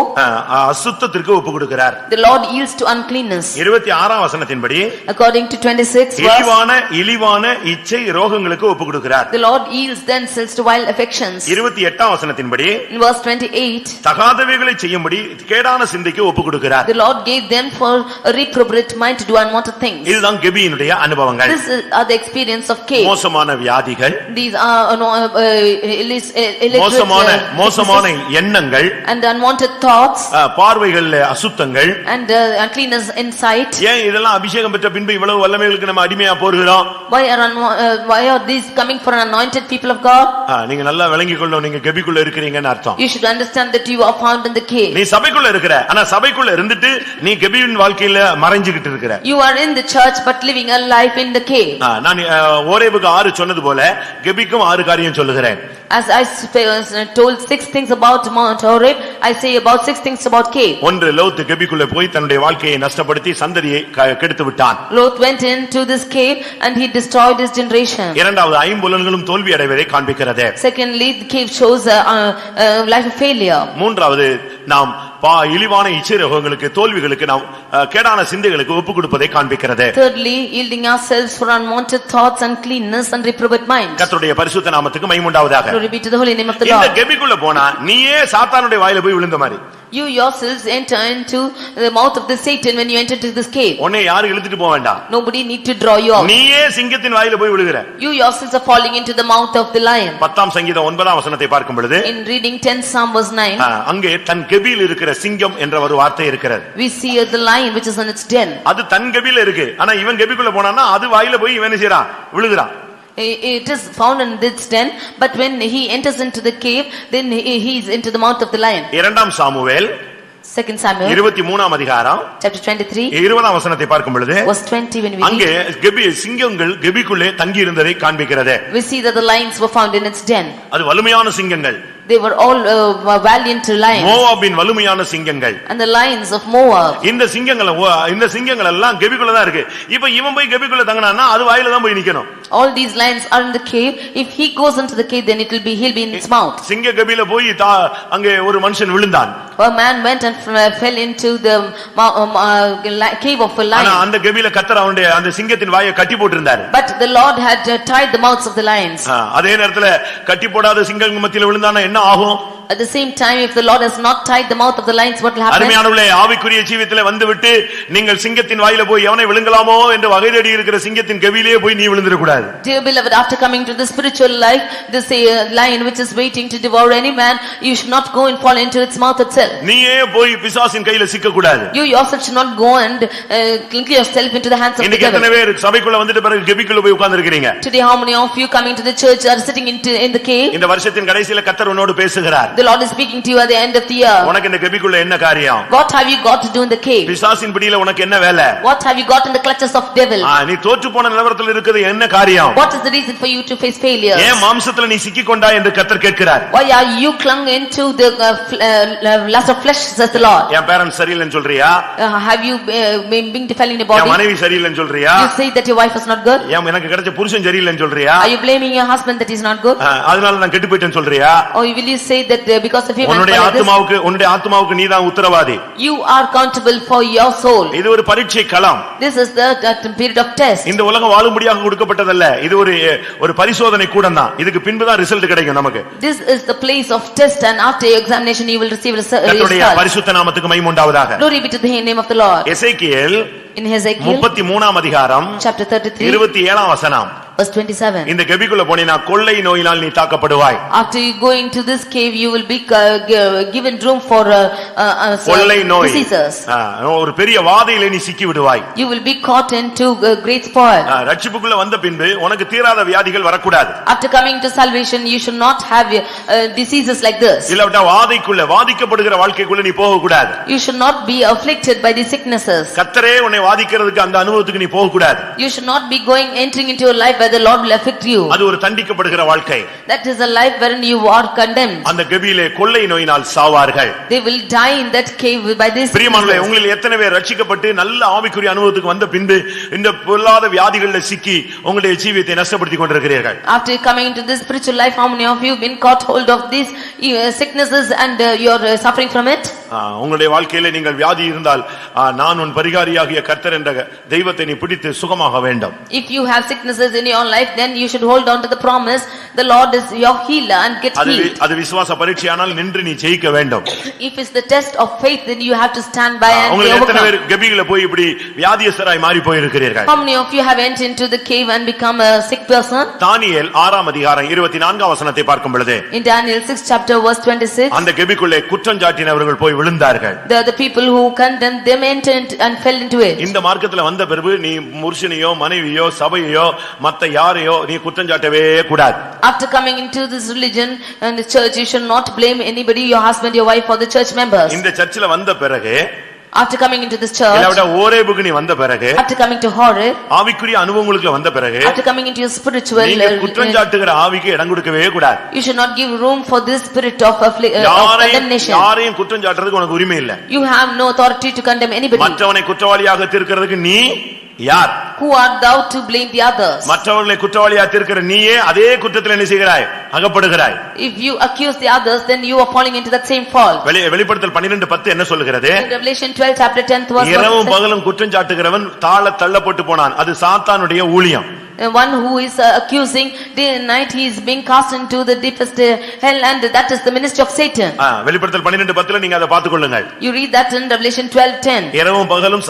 அசுத்தத்திற்கு ஒப்பு கொடுக்கிறார். the Lord yields to uncleanness. 26ஆம் வசனத்தின்படி According to 26 verse, இழிவான இச்சை ரோகங்களுக்கு ஒப்பு கொடுக்கிறார். the Lord yields themselves to wild affections. 28ஆம் வசனத்தின்படி In verse 28, தகாதவைகளை செய்யும்படி கேடான சிந்தைக்கு ஒப்பு கொடுக்கிறார். the Lord gave them for a reprobate mind to do unwanted things. இதுதான் கெபியினுடைய அனுபவங்கள். This are the experience of cave. மோசமான வியாதிகள், These are மோசமான எண்ணங்கள், and unwanted thoughts, பார்வைகள் அசுத்தங்கள். and uncleanness in sight. ஏன் இதெல்லாம் அபிஷேகம் பெற்ற பின்பு இவ்வளவு வல்லமைகளுக்கு நம்ம அடிமையா போகிறோம்? Why are these coming for an anointed people of God? நீங்க நல்லா விளங்கிக் கொள்ளணும், நீங்க கெபிக்குள்ள இருக்கிறீங்கன்னு அர்த்தம். You should understand that you are found in the cave. நீ சபைக்குள்ள இருக்கிற, ஆனா சபைக்குள்ள இருந்துட்டு நீ கெபியின் வாழ்க்கையில மறைஞ்சிக்கிட்டு இருக்கிற. You are in the church but living a life in the cave. நான் ஓரேபுக்கு 6 சொன்னது போல கெபிக்கும் 6 காரியம் சொல்லுகிறேன். As I told 6 things about Mount Horeb, I say about 6 things about cave. ஒன்று, லோத் கெபிக்குள்ள போய் தன்னுடைய வாழ்க்கையை நஷ்டப்படுத்தி சந்ததியை கெடுத்து விட்டான். Lot went into this cave and he destroyed his generation. இரண்டாவது, ஐம்புலன்களும் தோல்வி அடைவதை காண்பிக்கிறது. Secondly, the cave shows a life of failure. மூன்றாவது, நாம் இழிவான இச்சை ரோகங்களுக்கு தோல்விகளுக்கு நாம் கேடான சிந்தைகளுக்கு ஒப்பு கொடுப்பதை காண்பிக்கிறது. Thirdly, yielding ourselves for unwanted thoughts, uncleanness and reprobate minds. கர்த்தருடைய பரிசுத்த நாமத்துக்கு மகிமை உண்டாவதாக. Glory be to the holy name of the இந்த Lord. கெபிக்குள்ள போனா நீயே சாத்தானுடைய வாயில போய் விழுந்த மாதிரி. You yourselves enter into the mouth of the Satan when you enter into this cave. உன்னை யாரும் இழுத்துட்டு போக வேண்டாம். Nobody need to draw you out. நீயே சிங்கத்தின் வாயில போய் விழுகிற. You yourselves are falling into the mouth of the lion. 10ஆம் சங்கீதம் 9ஆம் வசனத்தை பார்க்கும் பொழுது In reading 10 Psalm verse 9, அங்கே தன் கெபியில் இருக்கிற சிங்கம் என்ற ஒரு வார்த்தை இருக்கிறது. we see the lion which is in its den. அது தன் கெபியில இருக்கு. ஆனா இவன் கெபிக்குள்ள போனான்னா அது வாயில போய் இவன் செய்றான், விழுகுறான். It is found in this den, but when he enters into the cave, then he is into the mouth of the lion. 2 Samuel 2 Samuel 23ஆம் அதிகாரம் chapter 23 20ஆம் வசனத்தை பார்க்கும் பொழுது verse 20, when we அங்கே read, சிங்கங்கள் கெபிக்குள்ளே தங்கி இருந்ததை காண்பிக்கிறது. we see that the lions were found in its den. அது வலுமையான சிங்கங்கள். They were all valiant lions. மோவாபின் வலுமையான சிங்கங்கள். And the lions of Moab. இந்த சிங்கங்கள் எல்லாம் கெபிக்குள்ள தான் இருக்கு. இப்போ இவன் போய் கெபிக்குள்ள தங்கனான்னா அது வாயில தான் போய் நிக்கணும். All these lions are in the cave. If he goes into the cave, then he'll be in its mouth. சிங்க கெபியில போய் அங்கே ஒரு மனுஷன் விழுந்தான். a man went and fell into the cave of a ஆனா lion. அந்த கெபியில கர்த்தர் அவனுடைய அந்த சிங்கத்தின் வாயை கட்டி போட்டிருந்தாரு. But the Lord had tied the mouths of the lions. அதே நேரத்துல கட்டி போடாத சிங்கங்கள் மத்தியில விழுந்தானா என்ன ஆகும்? At the same time, if the Lord has not tied the mouth of the lions, what will happen? அருமையானவர்களே, ஆவிக்குரிய ஜீவியத்திலே வந்துவிட்டு நீங்கள் சிங்கத்தின் வாயில போய் எவனை விழுங்கலாமோ என்று வகை தேடி இருக்கிற சிங்கத்தின் கெபியிலே போய் நீ விழுந்திர கூடாது. Dear beloved, after coming to the spiritual life, this lion which is waiting to devour any man, you should not go and fall into its mouth itself. நீயே போய் பிசாசின் கையில சிக்க கூடாது. You yourself should not go and cling yourself into the hands of the இன்னைக்கு devil. எத்தனை பேர் சபைக்குள்ள வந்துட்டு பிறகு கெபிக்குள்ள போய் உட்கார்ந்திருக்கீங்க? Today, how many of you coming to the church are sitting in the cave? இந்த வருஷத்தின் கடைசியில கர்த்தர் உன்னோடு பேசுகிறார். The Lord is speaking to you at the end of the year. உனக்கு இந்த கெபிக்குள்ள என்ன காரியம்? What have you got to do in the cave? பிசாசின் பிடியில உனக்கு என்ன வேலை? What have you got in the clutches of devil? நீ தோற்று போன நிலவரத்தில் இருக்குது என்ன காரியம்? What is the reason for you to face failure? ஏன் மாம்சத்துல நீ சிக்கிக் கொண்டாய் என்று கர்த்தர் கேட்கிறார். Why are you clung into the lust of flesh, says the Lord? என் பேரன் சரியில்லைன்னு சொல்றியா? Have you been defiling your N body? மனைவி சரியில்லைன்னு சொல்றியா? You say that your wife is not good? ஏன் எனக்கு கிடைச்ச புருஷன் சரியில்லைன்னு சொல்றியா? Are you blaming your husband that he's not good? அதனால நான் கெட்டு போயிட்டேன்னு சொல்றியா? Or will you say that because of him உன்னுடைய ஆத்துமாவுக்கு நீதான் உத்தரவாதி. you are accountable for your soul? இது ஒரு பரீட்சை களம். This is the period of test. இந்த உலகம் வாழும்படியாக கொடுக்கப்பட்டதல்ல, இது ஒரு பரிசோதனை கூடம்தான். இதுக்கு பின்புதான் ரிசல்ட் கிடைக்கும் நமக்கு. This is the place of test, and after your examination you will receive கர்த்தருடைய result. பரிசுத்த நாமத்துக்கு மகிமை உண்டாவதாக. Glory be to the name of the Lord. Ezekiel In Hezekiel 33ஆம் அதிகாரம் chapter 33 27ஆம் வசனம். verse 27. இந்த கெபிக்குள்ள போனினா கொள்ளை நோயினால் நீ தாக்கப்படுவாய். After you go into this cave, you will be given room for கொள்ளை நோய். diseases. ஒரு பெரிய வாதையிலே நீ சிக்கி விடுவாய். You will be caught into great spoil. ரட்சிப்புக்குள்ள வந்த பின்பு உனக்கு தீராத வியாதிகள் வரக்கூடாது. After coming to salvation, you should not have diseases like this. இல்லட்டா வாதிக்கப்படுகிற வாழ்க்கைக்குள்ள நீ போக கூடாது. You should not be afflicted by these sicknesses. கர்த்தரே உன்னை வாதிக்கிறதுக்கு அந்த அனுபவத்துக்கு நீ போக கூடாது. You should not be entering into your life where the Lord will afflict you. அது ஒரு தண்டிக்கப்படுகிற வாழ்க்கை. That is a life wherein you are condemned. அந்த கெபியிலே கொள்ளை நோயினால் சாவார்கள். They will die in that cave by this. பிரியமானவர்களே, உங்களில் எத்தனை பேர் ரட்சிக்கப்பட்டு நல்ல ஆவிக்குரிய அனுபவத்துக்கு வந்த பின்பு இந்த பொல்லாத வியாதிகளில் சிக்கி உங்களுடைய ஜீவியத்தை நஷ்டப்படுத்திக் கொண்டிருக்கிறீர்கள்? After coming into this spiritual life, how many of you been caught hold of these sicknesses and you are suffering from it? உங்களுடைய வாழ்க்கையிலே நீங்கள் வியாதி இருந்தால் நான் உன் பரிகாரியாகிய கர்த்தர் என்ற தெய்வத்தை நீ பிடித்து சுகமாக வேண்டும். If you have sicknesses in your life, then you should hold on to the promise, the Lord is your healer, and get healed. அது விசுவாச பரீட்சையானால் நின்று நீ ஜெயிக்க வேண்டும். If it's the test of faith, then you have to stand by and உங்களுக்கு எத்தனை பேர் overcome. கெபியில போய் இப்படி வியாதியஸ்தராய் மாறி போய் இருக்கிறீர்கள்? How many of you have entered into the cave and become a sick person? தானியேல் 6ஆம் அதிகாரம் 24ஆம் வசனத்தை பார்க்கும் பொழுது In Daniel 6 chapter verse 26, அந்த கெபிக்குள்ளே குற்றஞ்சாட்டினவர்கள் போய் விழுந்தார்கள். the people who condemned them entered and fell into it. இந்த மார்க்கத்துல வந்த பிறகு நீ புருஷனையோ மனைவியோ சபையோ மத்த யாரையோ நீ குற்றஞ்சாட்டவே கூடாது. After coming into this religion and the church, you should not blame anybody, your husband, your wife, or the church members. இந்த சர்ச்சில வந்த பிறகு After coming into this church, இல்ல ஓரேபுக்கு நீ வந்த பிறகு after coming to Horeb, ஆவிக்குரிய அனுபவங்களுக்கு வந்த பிறகு after coming into your spiritual, நீங்க குற்றஞ்சாட்டுகிற ஆவிக்கு இடம் கொடுக்கவே கூடாது. you should not give room for this spirit of condemnation. யாரையும் குற்றஞ்சாட்டுறதுக்கு உனக்கு உரிமை இல்ல. You have no authority to condemn anybody. மற்றவனை குற்றவாளியாக தீர்க்கிறதுக்கு நீ யார்? Who art thou to blame the others? மற்றவர்களை குற்றவாளியாக தீர்க்கிற நீயே அதே குற்றத்தில் என்ன செய்கிறாய்? அகப்படுகிறாய். If you accuse the others, then you are falling into that same fault. வெளிப்படுத்தல் 12:10 என்ன சொல்கிறது? In Revelation 12 chapter 10th verse, இரவும் பகலும் குற்றஞ்சாட்டுகிறவன் தாழ தள்ளப்பட்டு போனான். அது சாத்தானுடைய ஊழியம். one who is accusing day and night, he is being cast into the deepest hell, and that is the ministry of Satan. வெளிப்படுத்தல் 12:10 நீங்க அதை பார்த்துக்கொள்ளுங்கள். You read that in Revelation 12:10. இரவும் பகலும்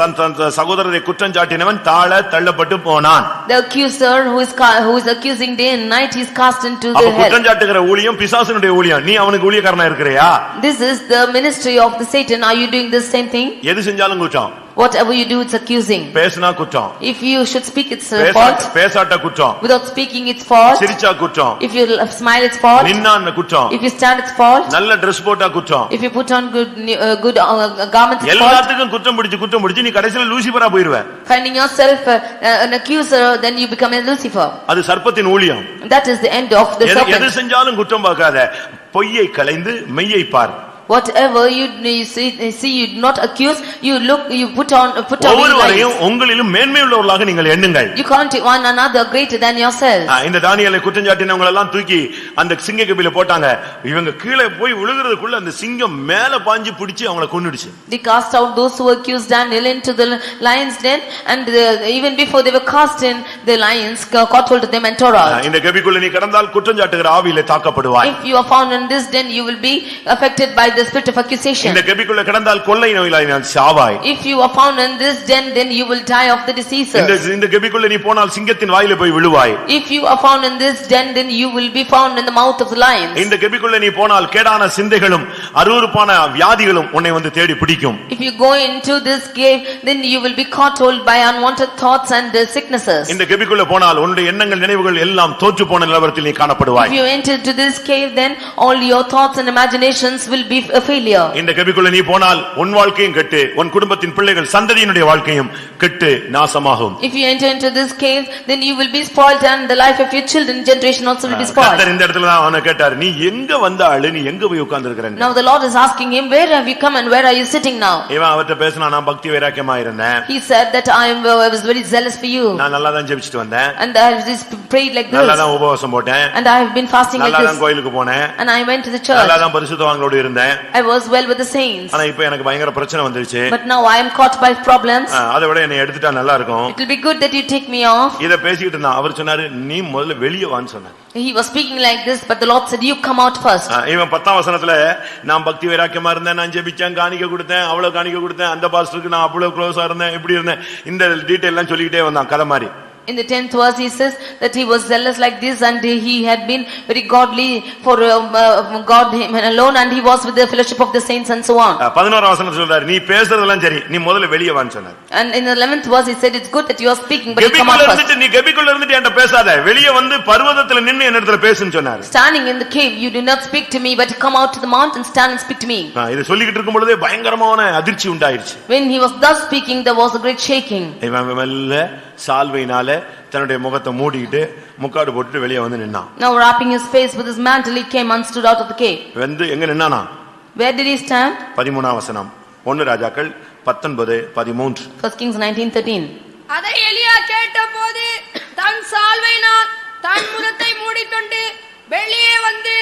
சகோதரரை குற்றஞ்சாட்டினவன் தாழ தள்ளப்பட்டு போனான். The accuser who is accusing day and night, he is cast into the hell. குற்றஞ்சாட்டுகிற ஊழியம் பிசாசுனுடைய ஊழியம். நீ அவனுக்கு ஊழியக்காரனா இருக்கிறியா? This is the ministry of the Satan. Are you doing the same thing? எது செஞ்சாலும் குற்றம். Whatever you do, it's accusing. பேசினா குற்றம். If you should speak, it's fault. பேசாட்ட குற்றம். Without speaking, it's fault. சிரிச்சா குற்றம். If you smile, it's fault. நின்னா குற்றம். If you stand, it's fault. நல்ல Dress போட்டா குற்றம். If you put on good garments, it's fault. எல்லாத்துக்கும் குற்றம் பிடிச்சு நீ கடைசில லூசிபரா போயிடுவே. Finding yourself an accuser, then you become a Lucifer. அது சர்ப்பத்தின் ஊழியம். That is the end of the serpent. எது செஞ்சாலும் குற்றம் பார்க்காத, பொய்யை களைந்து மெய்யை பார். Whatever you see, you do not accuse, you look, you put on ஒவ்வொருவரையும் lies. உங்களிலும் மேன்மை உள்ளவர்களாக நீங்கள் எண்ணுங்கள். You count one another greater than yourself. இந்த தானியேலை குற்றஞ்சாட்டினவங்க எல்லாம் தூக்கி அந்த சிங்க கபில போட்டாங்க. இவங்க கீழே போய் விழுகிறதுக்குள்ள அந்த சிங்கம் மேல பாஞ்சு பிடிச்சு அவங்களை கொன்னுடுச்சு. They cast out those who accused Daniel into the lion's den, and even before they were cast in, the lions caught hold of them and tore out. இந்த கபிக்குள்ள நீ கடந்தால் குற்றஞ்சாட்டுகிற ஆவியிலே தாக்கப்படுவாய். If you are found in this den, you will be affected by the spirit of accusation. இந்த கபிக்குள்ள கடந்தால் கொள்ளை நோயிலாய் சாவாய். If you are found in this den, then you will die of the diseases. இந்த கபிக்குள்ள நீ போனால் சிங்கத்தின் வாயிலே போய் விழுவாய். If you are found in this den, then you will be found in the mouth of the lions. இந்த கபிக்குள்ள நீ போனால் கேடான சிந்தைகளும் அருவருப்பான வியாதிகளும் உன்னை வந்து தேடி பிடிக்கும். If you go into this cave, then you will be caught hold by unwanted thoughts and sicknesses. இந்த கபிக்குள்ள போனால் உன்னுடைய எண்ணங்கள் நினைவுகள் எல்லாம் தோற்று போன நிலவரத்தில் நீ காணப்படுவாய். If you enter into this cave, then all your thoughts and imaginations will be a failure. இந்த கபிக்குள்ள நீ போனால் உன் வாழ்க்கையும் கெட்டு உன் குடும்பத்தின் பிள்ளைகள் சந்ததியினுடைய வாழ்க்கையும் கெட்டு நாசமாகும். If you enter into this cave, then you will be spoiled, and the life of your children generation also will be spoiled. கர்த்தர் இந்த இடத்துல தான் அவனை கேட்டார், நீ எங்க வந்தாளு, நீ எங்க போய் உட்கார்ந்திருக்கறன்னு. Now the Lord is asking him, where have you come and where are you sitting now? இவன் அவர்ட்ட பேசினா, நான் பக்தி வைராக்கியமா இருந்தேன். He said that I was very zealous for you, நான் நல்லா தான் ஜெபிச்சிட்டு வந்தேன், and I have just prayed like நல்லா this, தான் உபவாசம் போட்டேன், and I have been fasting like நல்லா தான் this, கோயிலுக்கு போனேன், and I went to the church, நல்லா தான் பரிசுத்தவான்களோட இருந்தேன். I was well with the saints. ஆனா இப்போ எனக்கு பயங்கர பிரச்சனை வந்துருச்சு. But now I am caught by problems. அதை விட என்னை எடுத்துட்டா நல்லா இருக்கும். It will be good that you take me off. இத பேசிட்டு இருந்தா அவர் சொன்னாரு, நீ முதல்ல வெளியே வான்னு சொன்னார். He was speaking like this, but the Lord said, you come out first. இவன் 10ஆம் வசனத்துல நான் பக்தி வைராக்கியமா இருந்தேன், நான் ஜெபிச்சேன், காணிக்கை கொடுத்தேன், அவ்வளவு காணிக்கை கொடுத்தேன், அந்த பாஸ்டருக்கு நான் அவ்வளவு க்ளோஸா இருந்தேன், இப்படி இருந்தேன், இந்த டீடைல் எல்லாம் சொல்லிக்கிட்டே வந்தான் கதை மாதிரி. In the 10th verse he says that he was zealous like this, and he had been very godly for God him alone, and he was with the fellowship of the saints and so on. 11ஆம் வசனத்துல சொல்றாரு, நீ பேசுறதெல்லாம் சரி, நீ முதல்ல வெளியே வான்னு சொன்னார். And in the 11th verse he said, it's good that you are speaking, but you come out first. நீ கபிக்குள்ள இருந்துட்டு என்கிட்ட பேசாத, வெளியே வந்து பர்வதத்துல நின்னு என்னிடத்துல பேசுன்னு சொன்னார். Standing in the cave, you do not speak to me, but come out to the mountain, stand and speak to me. இது சொல்லிக்கிட்டு இருக்கும் பொழுதே பயங்கரமான அதிர்ச்சி உண்டாயிருச்சு. When he was thus speaking, there was a great shaking. இவன் மெல்ல சால்வையினால தன்னுடைய முகத்தை மூடிட்டு முக்காடு போட்டுட்டு வெளியே வந்து நின்னான். Now wrapping his face with his mantle, he came and stood out of the cave. வந்து எங்க நின்னானா? Where did he stand? 13ஆம் வசனம், 1 ராஜாக்கள் 19:13. 1 Kings 19:13. அதை எலியா கேட்டபோது தன் சால்வையினால் தன் முகத்தை மூடிக்கொண்டு வெளியே வந்து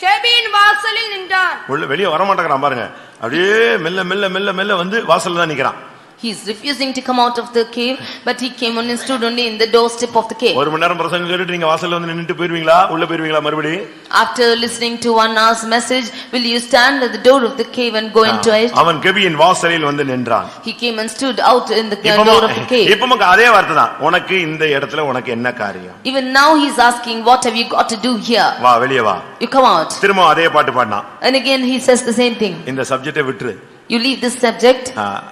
கெபியின் வாசலில் நின்றான். உள்ள வெளியே வர மாட்டேங்கிறான் பாருங்க, அப்படியே மெல்ல மெல்ல மெல்ல மெல்ல வந்து வாசல்ல தான் நிக்கிறான். He is refusing to come out of the cave, but he came on and stood only in the doorstep of the cave. ஒரு மணி நேரம் பிரசங்கம் கேட்டுட்டு நீங்க வாசல்ல வந்து நின்னுட்டு போய்டுவீங்களா, உள்ள போய்டுவீங்களா மறுபடி? After listening to 1 hour's message, will you stand at the door of the cave and go into it? அவன் கெபியின் வாசலில் வந்து நின்றான். He came and stood out in the door of the cave. இப்போ அதே வார்த்தை தான், உனக்கு இந்த இடத்துல உனக்கு என்ன காரியம்? Even now he is asking, what have you got to do here? வா வெளியே வா. You come out. திரும்ப அதே பாட்டு பாடினான். And again he says the same thing. இந்த சப்ஜெக்டை விட்டுரு. You leave this subject.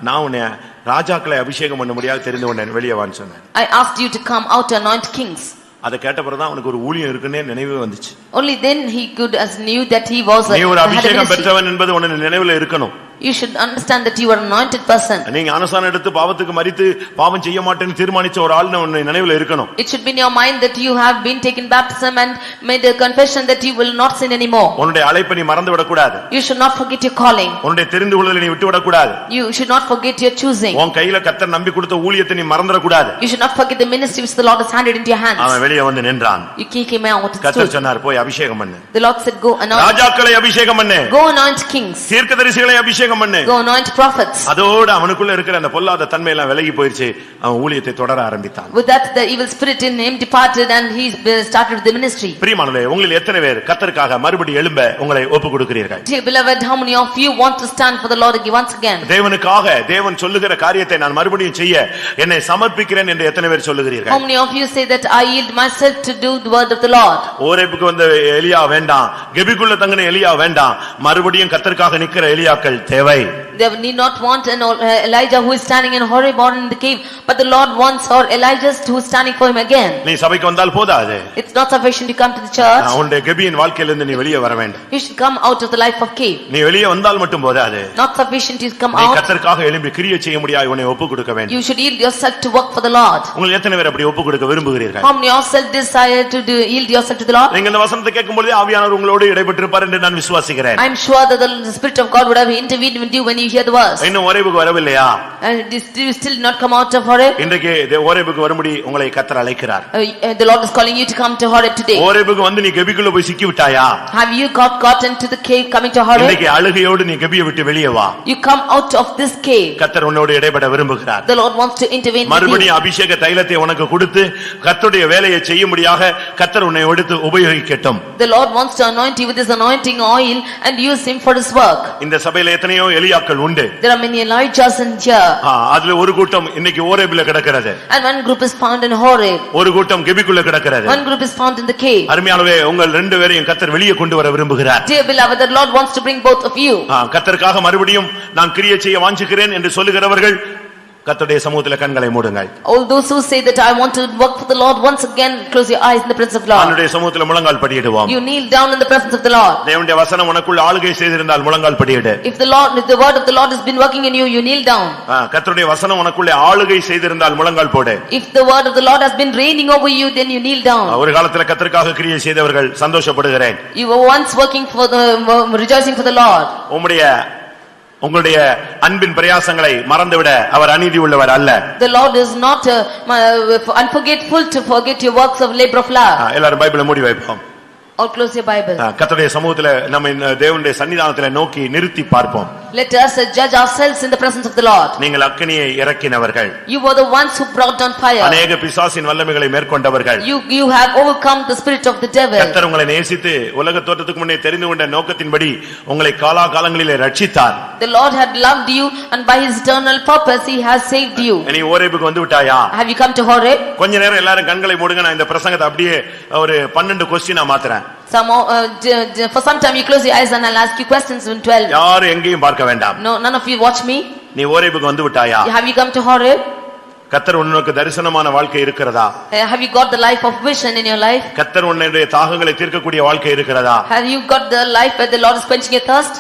நான் உன்னை ராஜாக்களை அபிஷேகம் பண்ண முடியாது தெரிந்து கொண்டேன், வெளியே வான்னு சொன்னேன். I asked you to come out to anoint kings. அதை கேட்ட பிறகுதான் அவனுக்கு ஒரு ஊழியம் இருக்குன்னே நினைவே வந்துச்சு. Only then he could as knew that he was நீ ஒரு அபிஷேகம் பெற்றவன் என்பது உனக்கு நினைவுல இருக்கணும். You should understand that you are an anointed person. நீங்க ஞானஸ்நானம் எடுத்து பாவத்துக்கு மரித்து பாவம் செய்ய மாட்டேன்னு தீர்மானிச்ச ஒரு ஆளு உன்னை நினைவுல இருக்கணும். It should be in your mind that you have been taken baptism and made a confession that you will not sin anymore. உன்னுடைய அழைப்பை நீ மறந்து விட கூடாது. You should not forget your calling. உன்னுடைய தெரிந்து கொள்ளுதலை நீ விட்டு விட கூடாது. You should not forget your choosing. உன் கையில கர்த்தர் நம்பி கொடுத்த ஊழியத்தை நீ மறந்துட கூடாது. You should not forget the ministry which the Lord has handed into your hands. அவன் வெளியே வந்து நின்றான். You came out and கர்த்தர் stood. சொன்னார், போய் அபிஷேகம் பண்ணு. The Lord said, go anoint. ராஜாக்களை அபிஷேகம் பண்ணு. Go anoint kings. தீர்க்கதரிசிகளை அபிஷேகம் பண்ணு. Go anoint prophets. அதோட அவனுக்குள்ள இருக்கிற அந்த பொல்லாத தன்மை எல்லாம் விலகி போயிடுச்சு. அவன் ஊழியத்தை தொடர ஆரம்பித்தான். With that the evil spirit in him departed and he started the ministry. பிரியமானவர்களே, உங்களில் எத்தனை பேர் கர்த்தருக்காக மறுபடியும் எழும்ப உங்களை ஒப்புக் கொடுக்கிறீர்கள்? Dear beloved, how many of you want to stand for the Lord once again? தேவனுக்காக தேவன் சொல்லுகிற காரியத்தை நான் மறுபடியும் செய்ய என்னை சமர்ப்பிக்கிறேன் என்று எத்தனை பேர் சொல்லுகிறீர்கள்? How many of you say that I yield myself to do the word of the Lord? ஓரேபுக்கு வந்த எலியா வேண்டாம், கெபிக்குள்ள தங்கின எலியா வேண்டாம், மறுபடியும் கர்த்தருக்காக நிக்கிற எலியாக்கள் தேவை. They need not want Elijah who is standing in Horeb or in the cave, but the Lord wants or Elijah who is standing for him again. நீ சபைக்கு வந்தால் போதாது. It's not sufficient to come to the church. உன்னுடைய கெபியின் வாழ்க்கையிலிருந்து நீ வெளியே வர வேண்டும். You should come out of the life of cave. நீ வெளியே வந்தால் மட்டும் போதாது. Not sufficient to come நீ out. கர்த்தருக்காக எழும்பி கிரியை செய்ய முடியாது உன்னை ஒப்புக்கொடுக்க வேண்டும். You should yield yourself to work for the Lord. உங்களுக்கு எத்தனை பேர் அப்படி ஒப்புக்கொடுக்க விரும்புகிறீர்கள்? How many yourself desire to yield yourself to the Lord? நீங்க இந்த வசனத்தை கேட்கும்போது ஆவியானவர் உங்களோடு இடைப்பட்டிருப்பார் என்று நான் விசுவாசிக்கிறேன். I am sure that the Spirit of God would have intervened with you when you hear the verse. இன்னும் ஓரேபுக்கு வரவில்லையா? And you still not come out of Horeb? இன்றைக்கு ஓரேபுக்கு வரும்படி உங்களை கர்த்தர் அழைக்கிறார். The Lord is calling you to come to Horeb today. ஓரேபுக்கு வந்து நீ கெபிக்குள்ள போய் சிக்கி விட்டாயா? Have you got into the cave coming to Horeb? இன்றைக்கு அழுகையோடு நீ கெபியை விட்டு வெளியே வா. You come out of this cave. கர்த்தர் உன்னோடு இடைப்பட விரும்புகிறார். The Lord wants to intervene with you. மறுபடியும் அபிஷேக தைலத்தை உனக்கு கொடுத்து கர்த்தருடைய வேலையை செய்யும்படியாக கர்த்தர் உன்னை எடுத்து உபயோகிக்கட்டும். The Lord wants to anoint you with his anointing oil and use him for his work. இந்த சபையில எத்தனையோ எலியாக்கள் உண்டு. There are many Elijahs in here. அதுல ஒரு கூட்டம் இன்னைக்கு ஓரேபில கிடக்கிறது. And one group is found in Horeb. ஒரு கூட்டம் கெபிக்குள்ள கிடக்கிறது. One group is found in the cave. அருமையானவே உங்கள் ரெண்டு பேரையும் கர்த்தர் வெளியே கொண்டு வர விரும்புகிறார். Dear beloved, the Lord wants to bring both of you. கர்த்தருக்காக மறுபடியும் நான் கிரியை செய்ய வாஞ்சிக்கிறேன் என்று சொல்லுகிறவர்கள் கர்த்தருடைய சமூகத்திலே கண்களை மூடுங்கள். All those who say that I want to work for the Lord, once again close your eyes in the presence of the Lord. அவருடைய சமூகத்திலே முழங்கால் படியிடுவோம். You kneel down in the presence of the Lord. தேவனுடைய வசனம் உனக்குள்ள ஆளுகை செய்திருந்தால் முழங்கால் படியிடு. If the word of the Lord has been working in you, you kneel down. கர்த்தருடைய வசனம் உனக்குள்ள ஆளுகை செய்திருந்தால் முழங்கால் போடு. If the word of the Lord has been reigning over you, then you kneel down. ஒரு காலத்துல கர்த்தருக்காக கிரியை செய்தவர்கள் சந்தோஷப்படுகிறேன். You were once working for rejoicing for the Lord. உங்களுடைய அன்பின் பிரயாசங்களை மறந்துவிட அவர் அநீதி உள்ளவர் அல்ல. The Lord is not unforgetful to forget your works of labor of love. எல்லாரும் பைபிளை மூடி வைப்போம். Or close your Bible. கர்த்தருடைய சமூகத்திலே நம்ம தேவனுடைய சன்னிதானத்திலே நோக்கி நிறுத்தி பார்ப்போம். Let us judge ourselves in the presence of the Lord. நீங்கள் அக்கினியை இறக்கினவர்கள். You were the ones who brought down fire. அநேக பிசாசின் வல்லமைகளை மேற்கொண்டவர்கள். You have overcome the spirit of the devil. கர்த்தர் உங்களை நேசித்து உலக தோற்றத்துக்கு முன்னே தெரிந்து கொண்ட நோக்கத்தின்படி உங்களை காலாகாலங்களிலே ரட்சித்தார். The Lord had loved you and by his eternal purpose he has saved you. நீ ஓரேபுக்கு வந்து விட்டாயா? Have you come to Horeb? கொஞ்ச நேரம் எல்லாரும் கண்களை மூடுங்க. நான் இந்த பிரசங்கத்தை அப்படியே ஒரு 12 question மாத்துறேன். For some time you close your eyes and I'll ask you questions in 12. யாரும் எங்கேயும் பார்க்க வேண்டாம். No, none of you watch me. நீ ஓரேபுக்கு வந்து விட்டாயா? Have you come to Horeb? கர்த்தர் உனக்கு தரிசனமான வாழ்க்கை இருக்கிறதா? Have you got the life of vision in your life? கர்த்தர் உன்னுடைய தாகங்களை தீர்க்கக்கூடிய வாழ்க்கை இருக்கிறதா? Have you got the life where the Lord is quenching your thirst?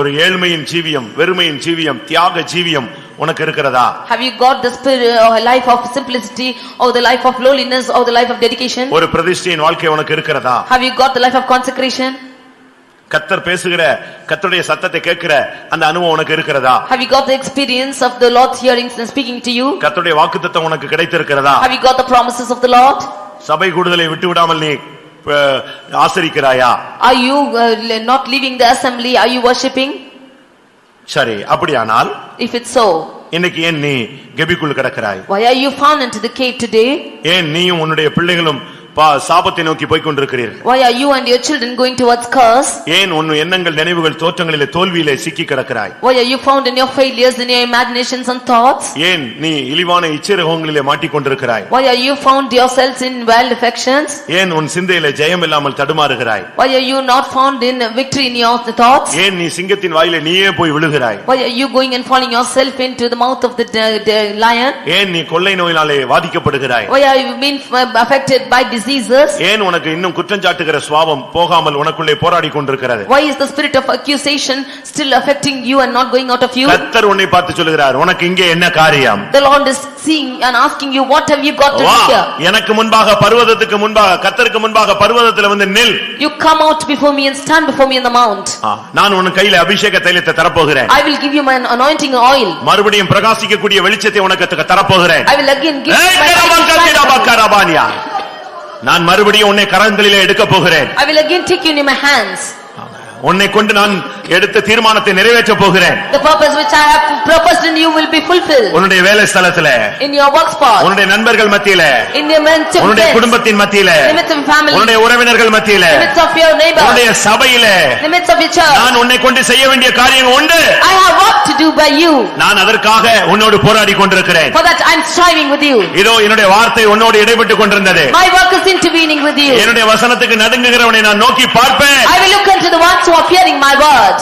ஒரு ஏழ்மையின் ஜீவியம், வெறுமையின் ஜீவியம், தியாக ஜீவியம் உனக்கு இருக்கிறதா? Have you got the spirit or life of simplicity or the life of lowliness or the life of dedication? ஒரு பிரதிஷ்டையின் வாழ்க்கை உனக்கு இருக்கிறதா? Have you got the life of consecration? கர்த்தர் பேசுகிற கர்த்தருடைய சத்தத்தை கேட்கிற அந்த அனுபவம் உனக்கு இருக்கிறதா? Have you got the experience of the Lord hearing and speaking to you? கர்த்தருடைய வாக்குத்தத்தம் உனக்கு கிடைத்திருக்கிறதா? Have you got the promises of the Lord? சபை கூடுதலை விட்டு விடாமல் நீ ஆசரிக்கிறாயா? Are you not leaving the assembly? Are you worshiping? சரி, அப்படியானால் if it's so, இன்னைக்கு ஏன் நீ கெபிக்குள் கிடக்கிறாய்? why are you found into the cave today? ஏன் நீயும் உன்னுடைய பிள்ளைகளும் சாபத்தை நோக்கி போய் கொண்டிருக்கிறீர்கள்? Why are you and your children going towards curse? ஏன் உன் எண்ணங்கள் நினைவுகள் தோற்றங்களிலே தோல்வியிலே சிக்கி கிடக்கிறாய்? Why are you found in your failures, in your imaginations and thoughts? ஏன் நீ இழிவான இச்சைகளிலே மாட்டிக் கொண்டிருக்கிறாய்? Why are you found yourselves in wild affections? ஏன் உன் சிந்தையிலே ஜெயம் இல்லாமல் தடுமாறுகிறாய்? Why are you not found in victory in your thoughts? ஏன் நீ சிங்கத்தின் வாயிலே நீயே போய் விழுகிறாய்? Why are you going and falling yourself into the mouth of the lion? ஏன் நீ கொள்ளை நோயினாலே வாதிக்கப்படுகிறாய்? Why are you being affected by diseases? ஏன் உனக்கு இன்னும் குற்றஞ்சாட்டுகிற சுபாவம் போகாமல் உனக்குள்ளே போராடி கொண்டிருக்கிறது? Why is the spirit of accusation still affecting you and not going out of you? கர்த்தர் உன்னை பார்த்து சொல்கிறார், உனக்கு இங்கே என்ன காரியம்? The Lord is seeing and asking you, what have you got to do here? எனக்கு முன்பாக பர்வதத்துக்கு முன்பாக கர்த்தருக்கு முன்பாக பர்வதத்திலே வந்து நில். You come out before me and stand before me in the mount. நான் உன் கையிலே அபிஷேக தைலத்தை தரப்போகிறேன். I will give you my anointing oil. மறுபடியும் பிரகாசிக்கக்கூடிய வெளிச்சத்தை உனக்கு தரப்போகிறேன். I will again give you my light. நான் மறுபடியும் உன்னை கரங்களிலே எடுக்க போகிறேன். I will again take you in my hands. உன்னை கொண்டு நான் எடுத்த தீர்மானத்தை நிறைவேற்ற போகிறேன். The purpose which I have proposed in you will be fulfilled. உன்னுடைய வேலை ஸ்தலத்திலே, in your work spot, உன்னுடைய நண்பர்கள் மத்தியிலே, in the midst of உன்னுடைய குடும்பத்தின் மத்தியிலே, in the midst of family, உன்னுடைய உறவினர்கள் மத்தியிலே, in the midst of your neighbor, உன்னுடைய சபையிலே, in the midst of your church, நான் உன்னை கொண்டு செய்ய வேண்டிய காரியங்கள் உண்டு. I have work to do by you. நான் அதற்காக உன்னோடு போராடி கொண்டிருக்கிறேன். For that I am striving with you. இதோ என்னுடைய வார்த்தை உன்னோடு இடைப்பட்டு கொண்டிருந்தது. My work is intervening with you. என்னுடைய வசனத்துக்கு நடுங்குகிறவனை நான் நோக்கி பார்ப்பேன். I will look into the ones who are fearing my word.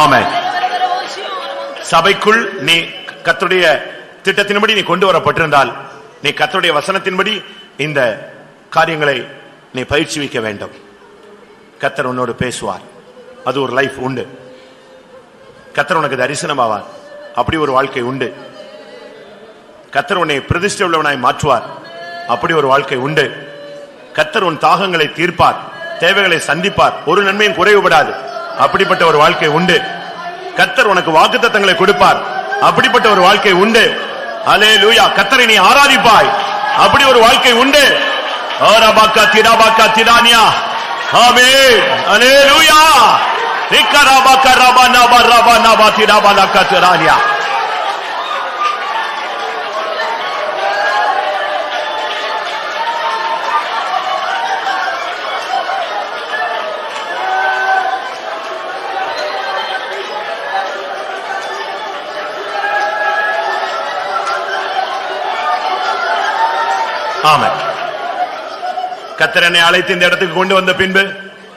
ஆமென். சபைக்குள் நீ கர்த்தருடைய திட்டத்தின்படி நீ கொண்டு வரப்பட்டிருந்தால் நீ கர்த்தருடைய வசனத்தின்படி இந்த காரியங்களை நீ பயிற்சி வைக்க வேண்டும். கர்த்தர் உன்னோடு பேசுவார். அது ஒரு லைஃப் உண்டு. கர்த்தர் உனக்கு தரிசனமாவார். அப்படி ஒரு வாழ்க்கை உண்டு. கர்த்தர் உன்னை பிரதிஷ்டை உள்ளவனாய் மாற்றுவார். அப்படி ஒரு வாழ்க்கை உண்டு. கர்த்தர் உன் தாகங்களை தீர்ப்பார், தேவைகளை சந்திப்பார், ஒரு நன்மையும் குறைவுபடாது. அப்படிப்பட்ட ஒரு வாழ்க்கை உண்டு. கர்த்தர் உனக்கு வாக்குத்தத்தங்களை கொடுப்பார். அப்படிப்பட்ட ஒரு வாழ்க்கை உண்டு. அல்லேலூயா. கர்த்தரை நீ ஆராதிப்பாய். அப்படி ஒரு வாழ்க்கை உண்டு. ஆரபாக்கா திராபாக்கா திரானியா. ஆமென். அல்லேலூயா. ரிக்கராபாக்கா ரபானா பரபானா பாதிராபாலக்கா திரானியா. ஆமென். கர்த்தர் என்னை அழைத்து இந்த இடத்துக்கு கொண்டு வந்த பின்பு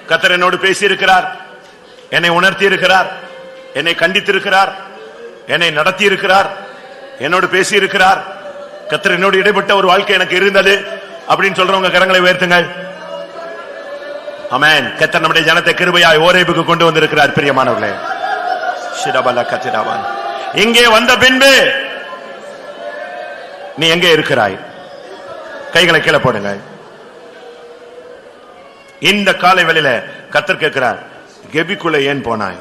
கர்த்தர் என்னோடு பேசி இருக்கிறார், என்னை உணர்த்தி இருக்கிறார், என்னை கண்டித்திருக்கிறார், என்னை நடத்தி இருக்கிறார், என்னோடு பேசி இருக்கிறார். கர்த்தர் என்னோடு இடைப்பட்ட ஒரு வாழ்க்கை எனக்கு இருந்தது அப்படின்னு சொல்றவங்க கரங்களை உயர்த்துங்கள். ஆமென். கர்த்தர் நம்முடைய ஜனத்தை கிருபையாய் ஓரேபுக்கு கொண்டு வந்திருக்கிறார். பிரியமானவர்களே, ஷிரபல கத்திராவான். இங்கே வந்த பின்பு நீ எங்கே இருக்கிறாய்? கைகளை கீழே போடுங்க. இந்த காலை வேளையில கர்த்தர் கேட்கிறார், கெபிக்குள்ள ஏன் போனாய்?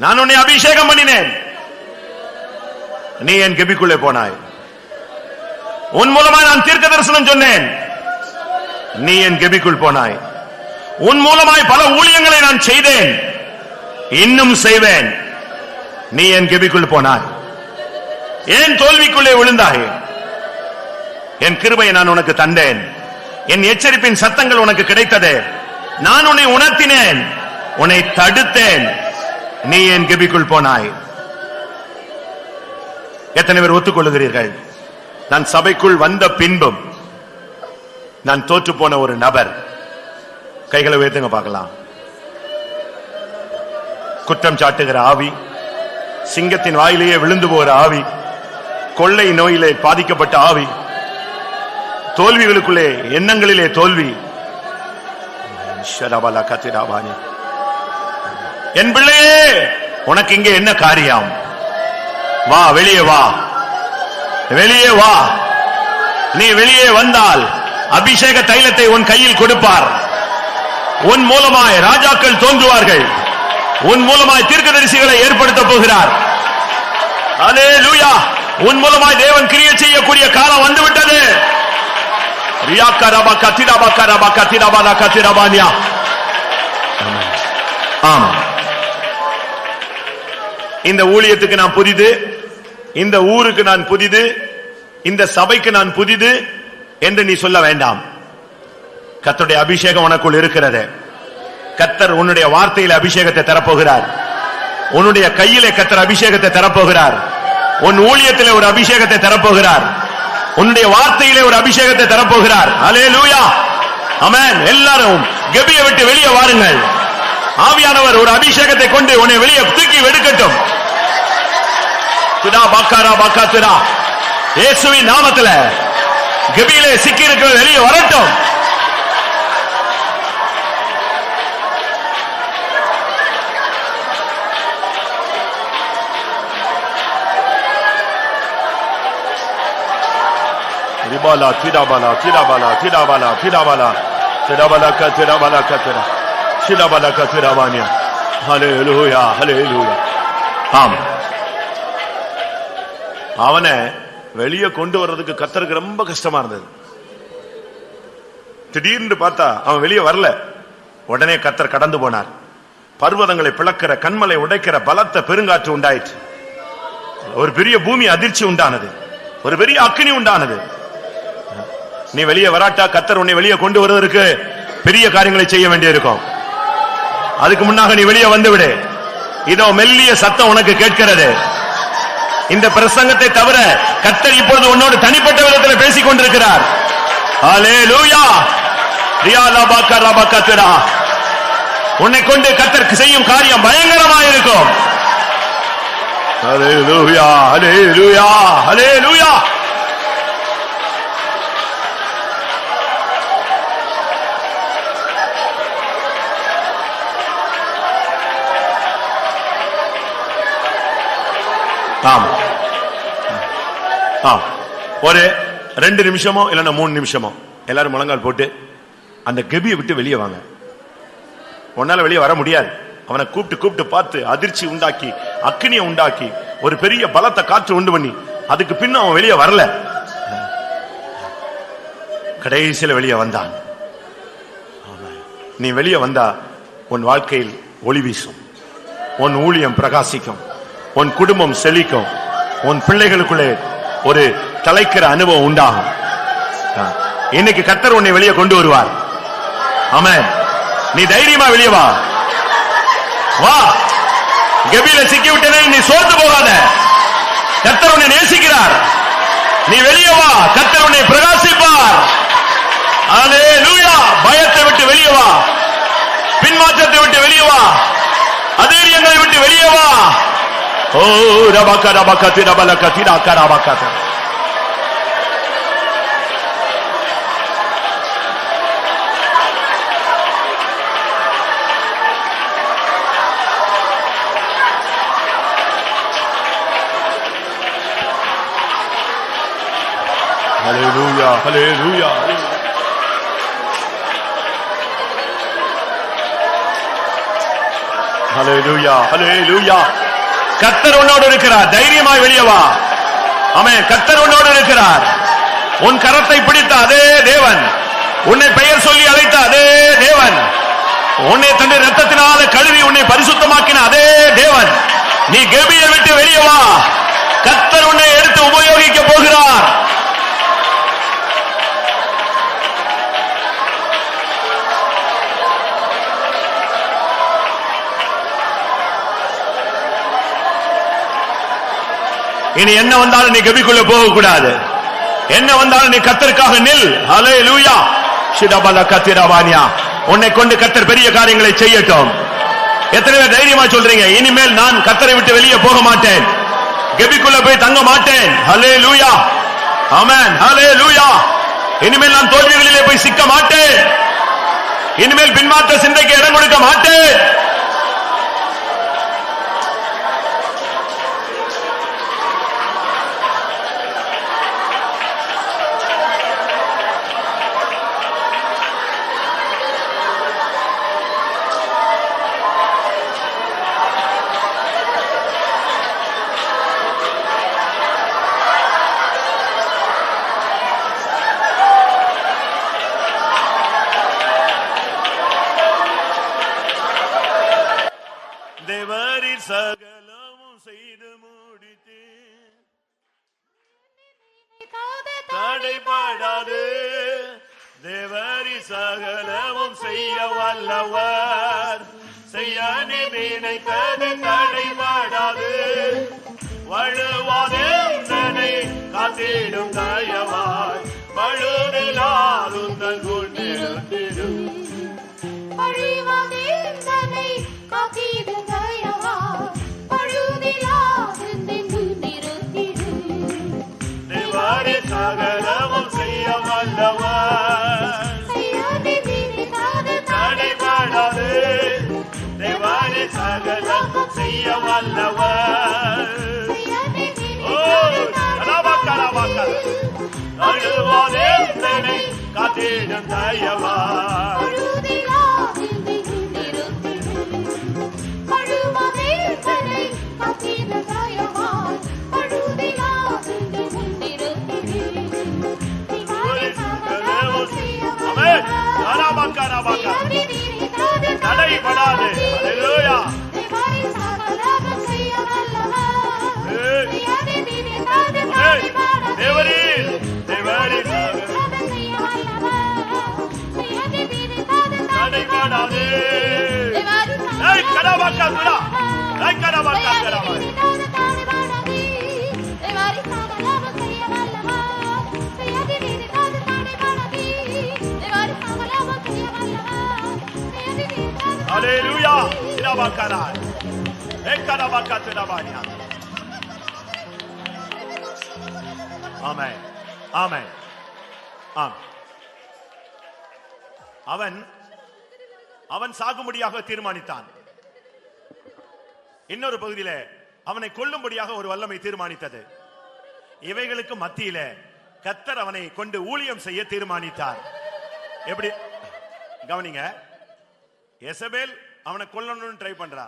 நான் உன்னை அபிஷேகம் பண்ணினேன், நீ என் கெபிக்குள்ளே போனாய். உன் மூலமா நான் தீர்க்க தரிசனம் சொன்னேன், நீ என் கெபிக்குள் போனாய். உன் மூலமாய் பல ஊழியங்களை நான் செய்தேன், இன்னும் செய்வேன், நீ என் கெபிக்குள் போனாய். ஏன் தோல்விக்குள்ளே விழுந்தாய்? என் கிருபையை நான் உனக்கு தந்தேன். என் எச்சரிப்பின் சத்தங்கள் உனக்கு கிடைத்தது. நான் உன்னை உணர்த்தினேன், உன்னை தடுத்தேன், நீ என் கெபிக்குள் போனாய். எத்தனை பேர் ஒத்துக்கொள்ளுகிறீர்கள்? நான் சபைக்குள் வந்த பின்பும் நான் தோற்று போன ஒரு நபர். கைகளை உயர்த்துங்க பார்க்கலாம். குற்றம் சாட்டுகிற ஆவி, சிங்கத்தின் வாயிலேயே விழுந்து போகிற ஆவி, கொள்ளை நோயிலே பாதிக்கப்பட்ட ஆவி, தோல்விகளுக்குள்ளே எண்ணங்களிலே தோல்வி. என் பிள்ளையே, உனக்கு இங்கே என்ன காரியம்? வா, வெளியே வா, வெளியே வா. நீ வெளியே வந்தால் அபிஷேக தைலத்தை உன் கையில் கொடுப்பார். உன் மூலமாய் ராஜாக்கள் தோன்றுவார்கள். உன் மூலமாய் தீர்க்கதரிசிகளை ஏற்படுத்த போகிறார். அல்லேலூயா. உன் மூலமாய் தேவன் கிரியை செய்யக்கூடிய காலம் வந்துவிட்டது. இந்த ஊழியத்துக்கு நான் புதிது, இந்த ஊருக்கு நான் புதிது, இந்த சபைக்கு நான் புதிது என்று நீ சொல்ல வேண்டாம். கர்த்தருடைய அபிஷேகம் உனக்குள் இருக்கிறது. கர்த்தர் உன்னுடைய வார்த்தையில் அபிஷேகத்தை தரப்போகிறார். உன்னுடைய கையிலே கர்த்தர் அபிஷேகத்தை தரப்போகிறார். உன் ஊழியத்திலே ஒரு அபிஷேகத்தை தரப்போகிறார். உன்னுடைய வார்த்தையிலே ஒரு அபிஷேகத்தை தரப்போகிறார். அல்லேலூயா. ஆமென். எல்லாரும் கெபியை விட்டு வெளியே வாருங்கள். ஆவியானவர் ஒரு அபிஷேகத்தை கொண்டு உன்னை வெளியே தூக்கி எடுக்கட்டும். துடா பக்காரா பக்காத்துரா. இயேசுவின் நாமத்திலே கெபியிலே சிக்கி இருக்கிற வெளியே வரட்டும். Bala, Tidabala, Tidabala, Tidabala, Tidabala, Tidabalaka, Tidabalaka, Tidabalaka, Tidabania. Hallelujah, hallelujah. ஆம். அவனை வெளியே கொண்டு வர்றதுக்கு கர்த்தருக்கு ரொம்ப கஷ்டமா இருந்தது. திடீர்னு பார்த்தா அவன் வெளியே வரல. உடனே கர்த்தர் கடந்து போனார். பர்வதங்களை பிளக்கிற, கண்மலை உடைக்கிற பலத்த பெருங்காற்று உண்டாயிற்று. ஒரு பெரிய பூமி அதிர்ச்சி உண்டானது. ஒரு பெரிய அக்கினி உண்டானது. நீ வெளியே வராட்டா கர்த்தர் உன்னை வெளியே கொண்டு வருவதற்கு பெரிய காரியங்களை செய்ய வேண்டியிருக்கும். அதுக்கு முன்னாக நீ வெளியே வந்து விடு. இதோ மெல்லிய சத்தம் உனக்கு கேட்கிறது. இந்த பிரசங்கத்தை தவிர கர்த்தர் இப்பொழுது உன்னோடு தனிப்பட்ட விதத்தில் பேசிக் கொண்டிருக்கிறார். ஹல்லேலூயா. ரியாலபாக ரபகத்ரா. உன்னை கொண்டு கர்த்தர் செய்யும் காரியம் பயங்கரமாக இருக்கும். ஹல்லேலூயா, ஹல்லேலூயா, ஹல்லேலூயா. ஆம் ஆம். ஒரு 2 நிமிஷமோ இல்லைன்னா 3 நிமிஷமோ எல்லாரும் முழங்கால் போட்டு அந்த கெபியை விட்டு வெளியே வாங்க. உன்னால வெளியே வர முடியாது. அவனை கூப்பிட்டு பார்த்து அதிர்ச்சி உண்டாக்கி, அக்கினியை உண்டாக்கி, ஒரு பெரிய பலத்தை காற்று உண்டு பண்ணி, அதுக்கு பின்ன அவன் வெளியே வரல. கடைசியில வெளியே வந்தான். நீ வெளியே வந்தா உன் வாழ்க்கையில் ஒளி வீசும், உன் ஊழியம் பிரகாசிக்கும், உன் குடும்பம் செழிக்கும், உன் பிள்ளைகளுக்குள்ளே ஒரு தலைக்கிற அனுபவம் உண்டாகும். இன்னைக்கு கர்த்தர் உன்னை வெளியே கொண்டு வருவார். ஆமென். நீ தைரியமா வெளியே வா. வா. கெபில சிக்கி விட்டனே, நீ சோர்ந்து போகாத. கர்த்தர் உன்னை நேசிக்கிறார். நீ வெளியே வா. கர்த்தர் உன்னை பிரகாசிப்பார். ஹல்லேலூயா. பயத்தை விட்டு வெளியே வா. பின்மாற்றத்தை விட்டு வெளியே வா. அதீரியங்களை விட்டு வெளியே வா. ஓ ரபக ரபக திரபலக திரக ரபக. Hallelujah, hallelujah. Hallelujah, hallelujah. கர்த்தர் உன்னோடு இருக்கிறார். தைரியமாய் வெளியே வா. ஆமென். கர்த்தர் உன்னோடு இருக்கிறார். உன் கரத்தை பிடித்த அதே தேவன், உன்னை பெயர் சொல்லி அழைத்த அதே தேவன், உன்னை தன்னுடைய இரத்தத்தினால கழுவி உன்னை பரிசுத்தமாக்கின அதே தேவன், நீ கெபியை விட்டு வெளியே வா. கர்த்தர் உன்னை எடுத்து உபயோகிக்க போகிறார். இனி என்ன வந்தாலும் நீ கெபிக்குள்ள போக கூடாது. என்ன வந்தாலும் நீ கர்த்தருக்காக நில். ஹல்லேலூயா. ஷிடபலக திரவானியா. உன்னை கொண்டு கர்த்தர் பெரிய காரியங்களை செய்யட்டும். எத்தனை பேர் தைரியமா சொல்றீங்க, இனிமேல் நான் கர்த்தரை விட்டு வெளியே போக மாட்டேன், கெபிக்குள்ள போய் தங்க மாட்டேன். ஹல்லேலூயா. ஆமென். ஹல்லேலூயா. இனிமேல் நான் தோல்விகளிலே போய் சிக்க மாட்டேன். இனிமேல் பின்மாற்ற சிந்தைக்கு இடம் கொடுக்க மாட்டேன். தேவரீர் சகலமும் செய்து முடித்து தடைபடாது. தேவரீர் சகலமும் செய்ய வல்லவர், செய்ய நினைத்தது தடைபடாது. வழுவாதே தன்னை காத்திடும் தயவாய், வழுவிலால் உந்தன் கொண்டிருந்திடும். சகலமும் செய்ய வல்லவர், தடைபடாது. தேவரீர் சகலமும் செய்ய வல்லவர். ஓ ரபக ரபக. அழுவாதே காத்திடும் தயவாய் தடைபடாது. அல்லேலூயா. தேவரீர் தேவரீர் தடைபடாது. கடாபாக்கா Tura கடாபாக்கா Gadaba Hallelujah. Tirabakara. Ekadabaka tirabania. Amen. Amen. Amen. அவன் சாகும்படியாக தீர்மானித்தான். இன்னொரு பகுதியிலே அவனை கொல்லும்படியாக ஒரு வல்லமை தீர்மானித்தது. இவைகளுக்கு மத்தியிலே கர்த்தர் அவனை கொண்டு ஊழியம் செய்ய தீர்மானித்தார். எப்படி கவனிங்க, எசபேல் அவனை கொல்லணும்னு ட்ரை பண்றா,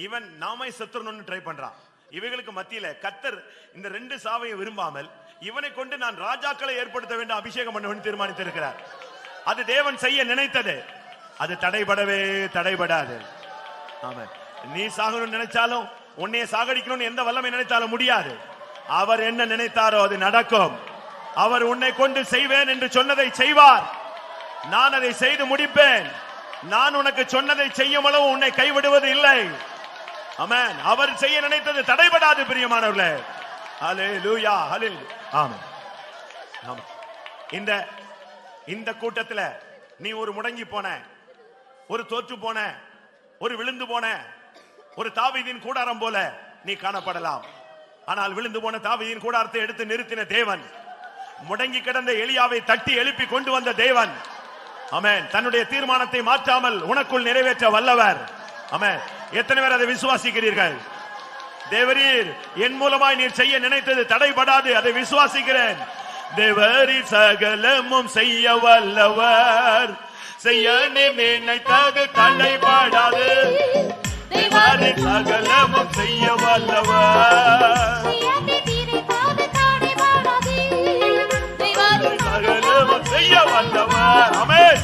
இவன் நாமை செத்துறணும்னு ட்ரை பண்றான். இவைகளுக்கு மத்தியில கர்த்தர் இந்த ரெண்டு சாவையை விரும்பாமல் இவனை கொண்டு நான் ராஜாக்களை ஏற்படுத்த வேண்டும், அபிஷேகம் பண்ண தீர்மானித்திருக்கிறார். அது தேவன் செய்ய நினைத்தது. அது தடைபடாது. ஆமா, நீ சாகணும்னு நினைச்சாலும் உன்னைய சாகடிக்கணும்னு எந்த வல்லமை நினைத்தாலும் முடியாது. அவர் என்ன நினைத்தாரோ அது நடக்கும். அவர் உன்னை கொண்டு செய்வேன் என்று சொன்னதை செய்வார். நான் அதை செய்து முடிப்பேன். நான் உனக்கு சொன்னதை செய்யும் அளவு உன்னை கைவிடுவது இல்லை. ஆமென். அவர் செய்ய நினைத்தது தடைபடாது பிரியமானவர்களே. ஹல்லேலூயா, ஹல்லேலூயா. ஆமென். ஆமென். இந்த கூட்டத்தில் நீ ஒரு முடங்கி போன, ஒரு தோற்று போன, ஒரு விழுந்து போன, ஒரு தாவீதின் கூடாரம் போல நீ காணப்படலாம். ஆனால் விழுந்து போன தாவீதின் கூடாரத்தை எடுத்து நிறுத்தின தேவன், முடங்கி கிடந்த எலியாவை தட்டி எழுப்பி கொண்டு வந்த தேவன், ஆமென், தன்னுடைய தீர்மானத்தை மாற்றாமல் உனக்குள் நிறைவேற்ற வல்லவர். ஆமென். எத்தனை பேர் அதை விசுவாசிக்கிறீர்கள்? தேவரீர் என் மூலமாய் நீர் செய்ய நினைத்தது தடைபடாது, அதை விசுவாசிக்கிறேன். தேவரீர் சகலமும் செய்ய வல்லவர், செய்ய நினைத்தது தடைபடாது. தேவரீர் சகலமும் செய்ய வல்லவர், சகலமும் செய்ய வல்லவர். ஆமென்.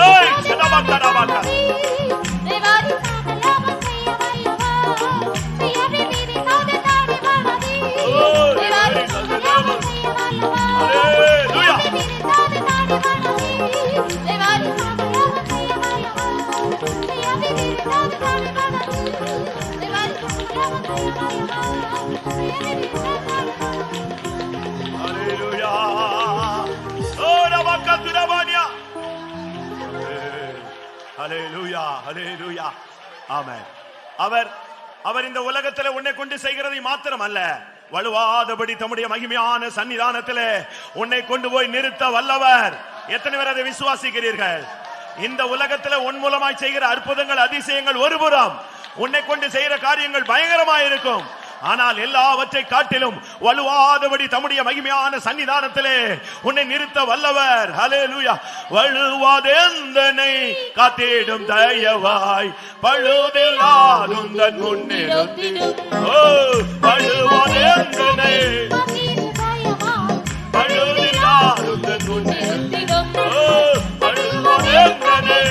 ஏய் சிதபக்கடபக்க அவர் இந்த உலகத்தில் உன்னை கொண்டு செய்கிறதை மாத்திரம் அல்ல, வலுவாதபடி தம்முடைய மகிமையான சன்னிதானத்திலே உன்னை கொண்டு போய் நிறுத்த வல்லவர். எத்தனை பேர் அதை விசுவாசிக்கிறீர்கள்? இந்த உலகத்தில் உன் மூலமாய் செய்கிற அற்புதங்கள், அதிசயங்கள் ஒருபுறம், உன்னை கொண்டு செய்கிற காரியங்கள் பயங்கரமாய் இருக்கும். ஆனால் எல்லாவற்றை காட்டிலும் வலுவாதபடி தம்முடைய மகிமையான சன்னிதானத்திலே உன்னை நிறுத்த வல்லவர். ஹல்லேலூயா. வலுவாதெந்தனை காத்திடும் தயவாய் பழுதில்லாதுந்தன் முன்னிறுத்திடும். ஓ வலுவாதெந்தனை பழுதில்லாதுந்தன் முன்னிறுத்திடும். ஓ வலுவாதெந்தனை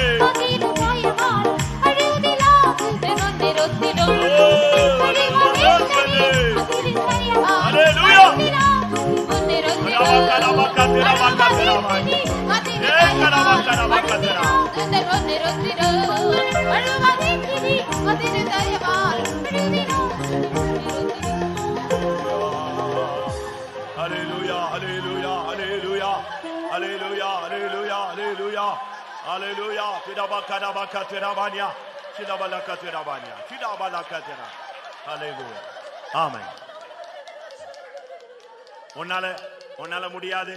உன்னால முடியாது,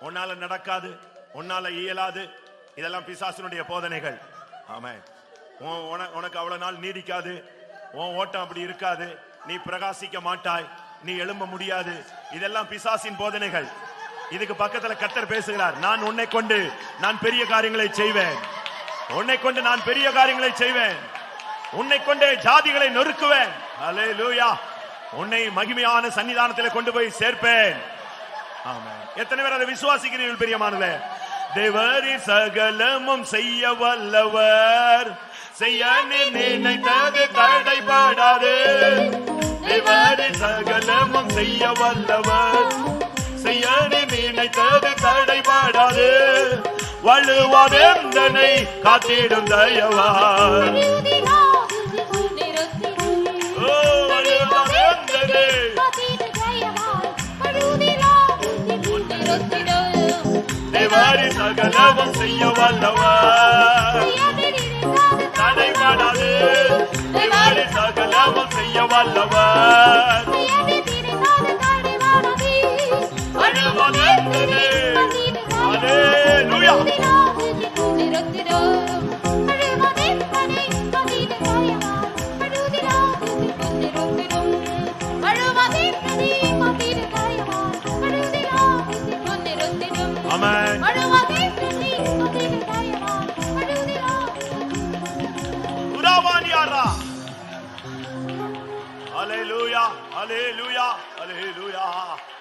உன்னால நடக்காது, உன்னால இயலாது, இதெல்லாம் பிசாசினுடைய போதனைகள். ஆமென். உனக்கு அவ்வளவு நாள் நீடிக்காது, உன் ஓட்டம் அப்படி இருக்காது, நீ பிரகாசிக்க மாட்டாய், நீ எழும்ப முடியாது, இதெல்லாம் பிசாசின் போதனைகள். இதுக்கு பக்கத்துல கர்த்தர் பேசுகிறார். நான் உன்னை கொண்டு நான் பெரிய காரியங்களை செய்வேன். உன்னை கொண்டு நான் பெரிய காரியங்களை செய்வேன். உன்னை கொண்டே ஜாதிகளை நொறுக்குவேன். அல்லேலூயா. உன்னை மகிமையான சன்னிதானத்திலே கொண்டு போய் சேர்ப்பேன். ஆமென். எத்தனை பேர் அதை விசுவாசிக்கிறீர்கள் பிரியமானவர்களே? தேவரீர் சகலமும் செய்ய வல்லவர், செய்ய நினைத்தது தடைபடாது. தேவரீர் சகலமும் செய்ய வல்லவர், செய்ய நினைத்தது தடைபடாது. வலுவாதெந்தனை காத்திடும் தயவார். தேவரீ சகலமும் செய்ய வல்லவர், தடைபடாது. தேவரீ சகலமும் செய்ய வல்லவர், வலுவாதெந்தனை. அல்லேலூயா. Amen. Uravaniara. Hallelujah. Hallelujah. Hallelujah.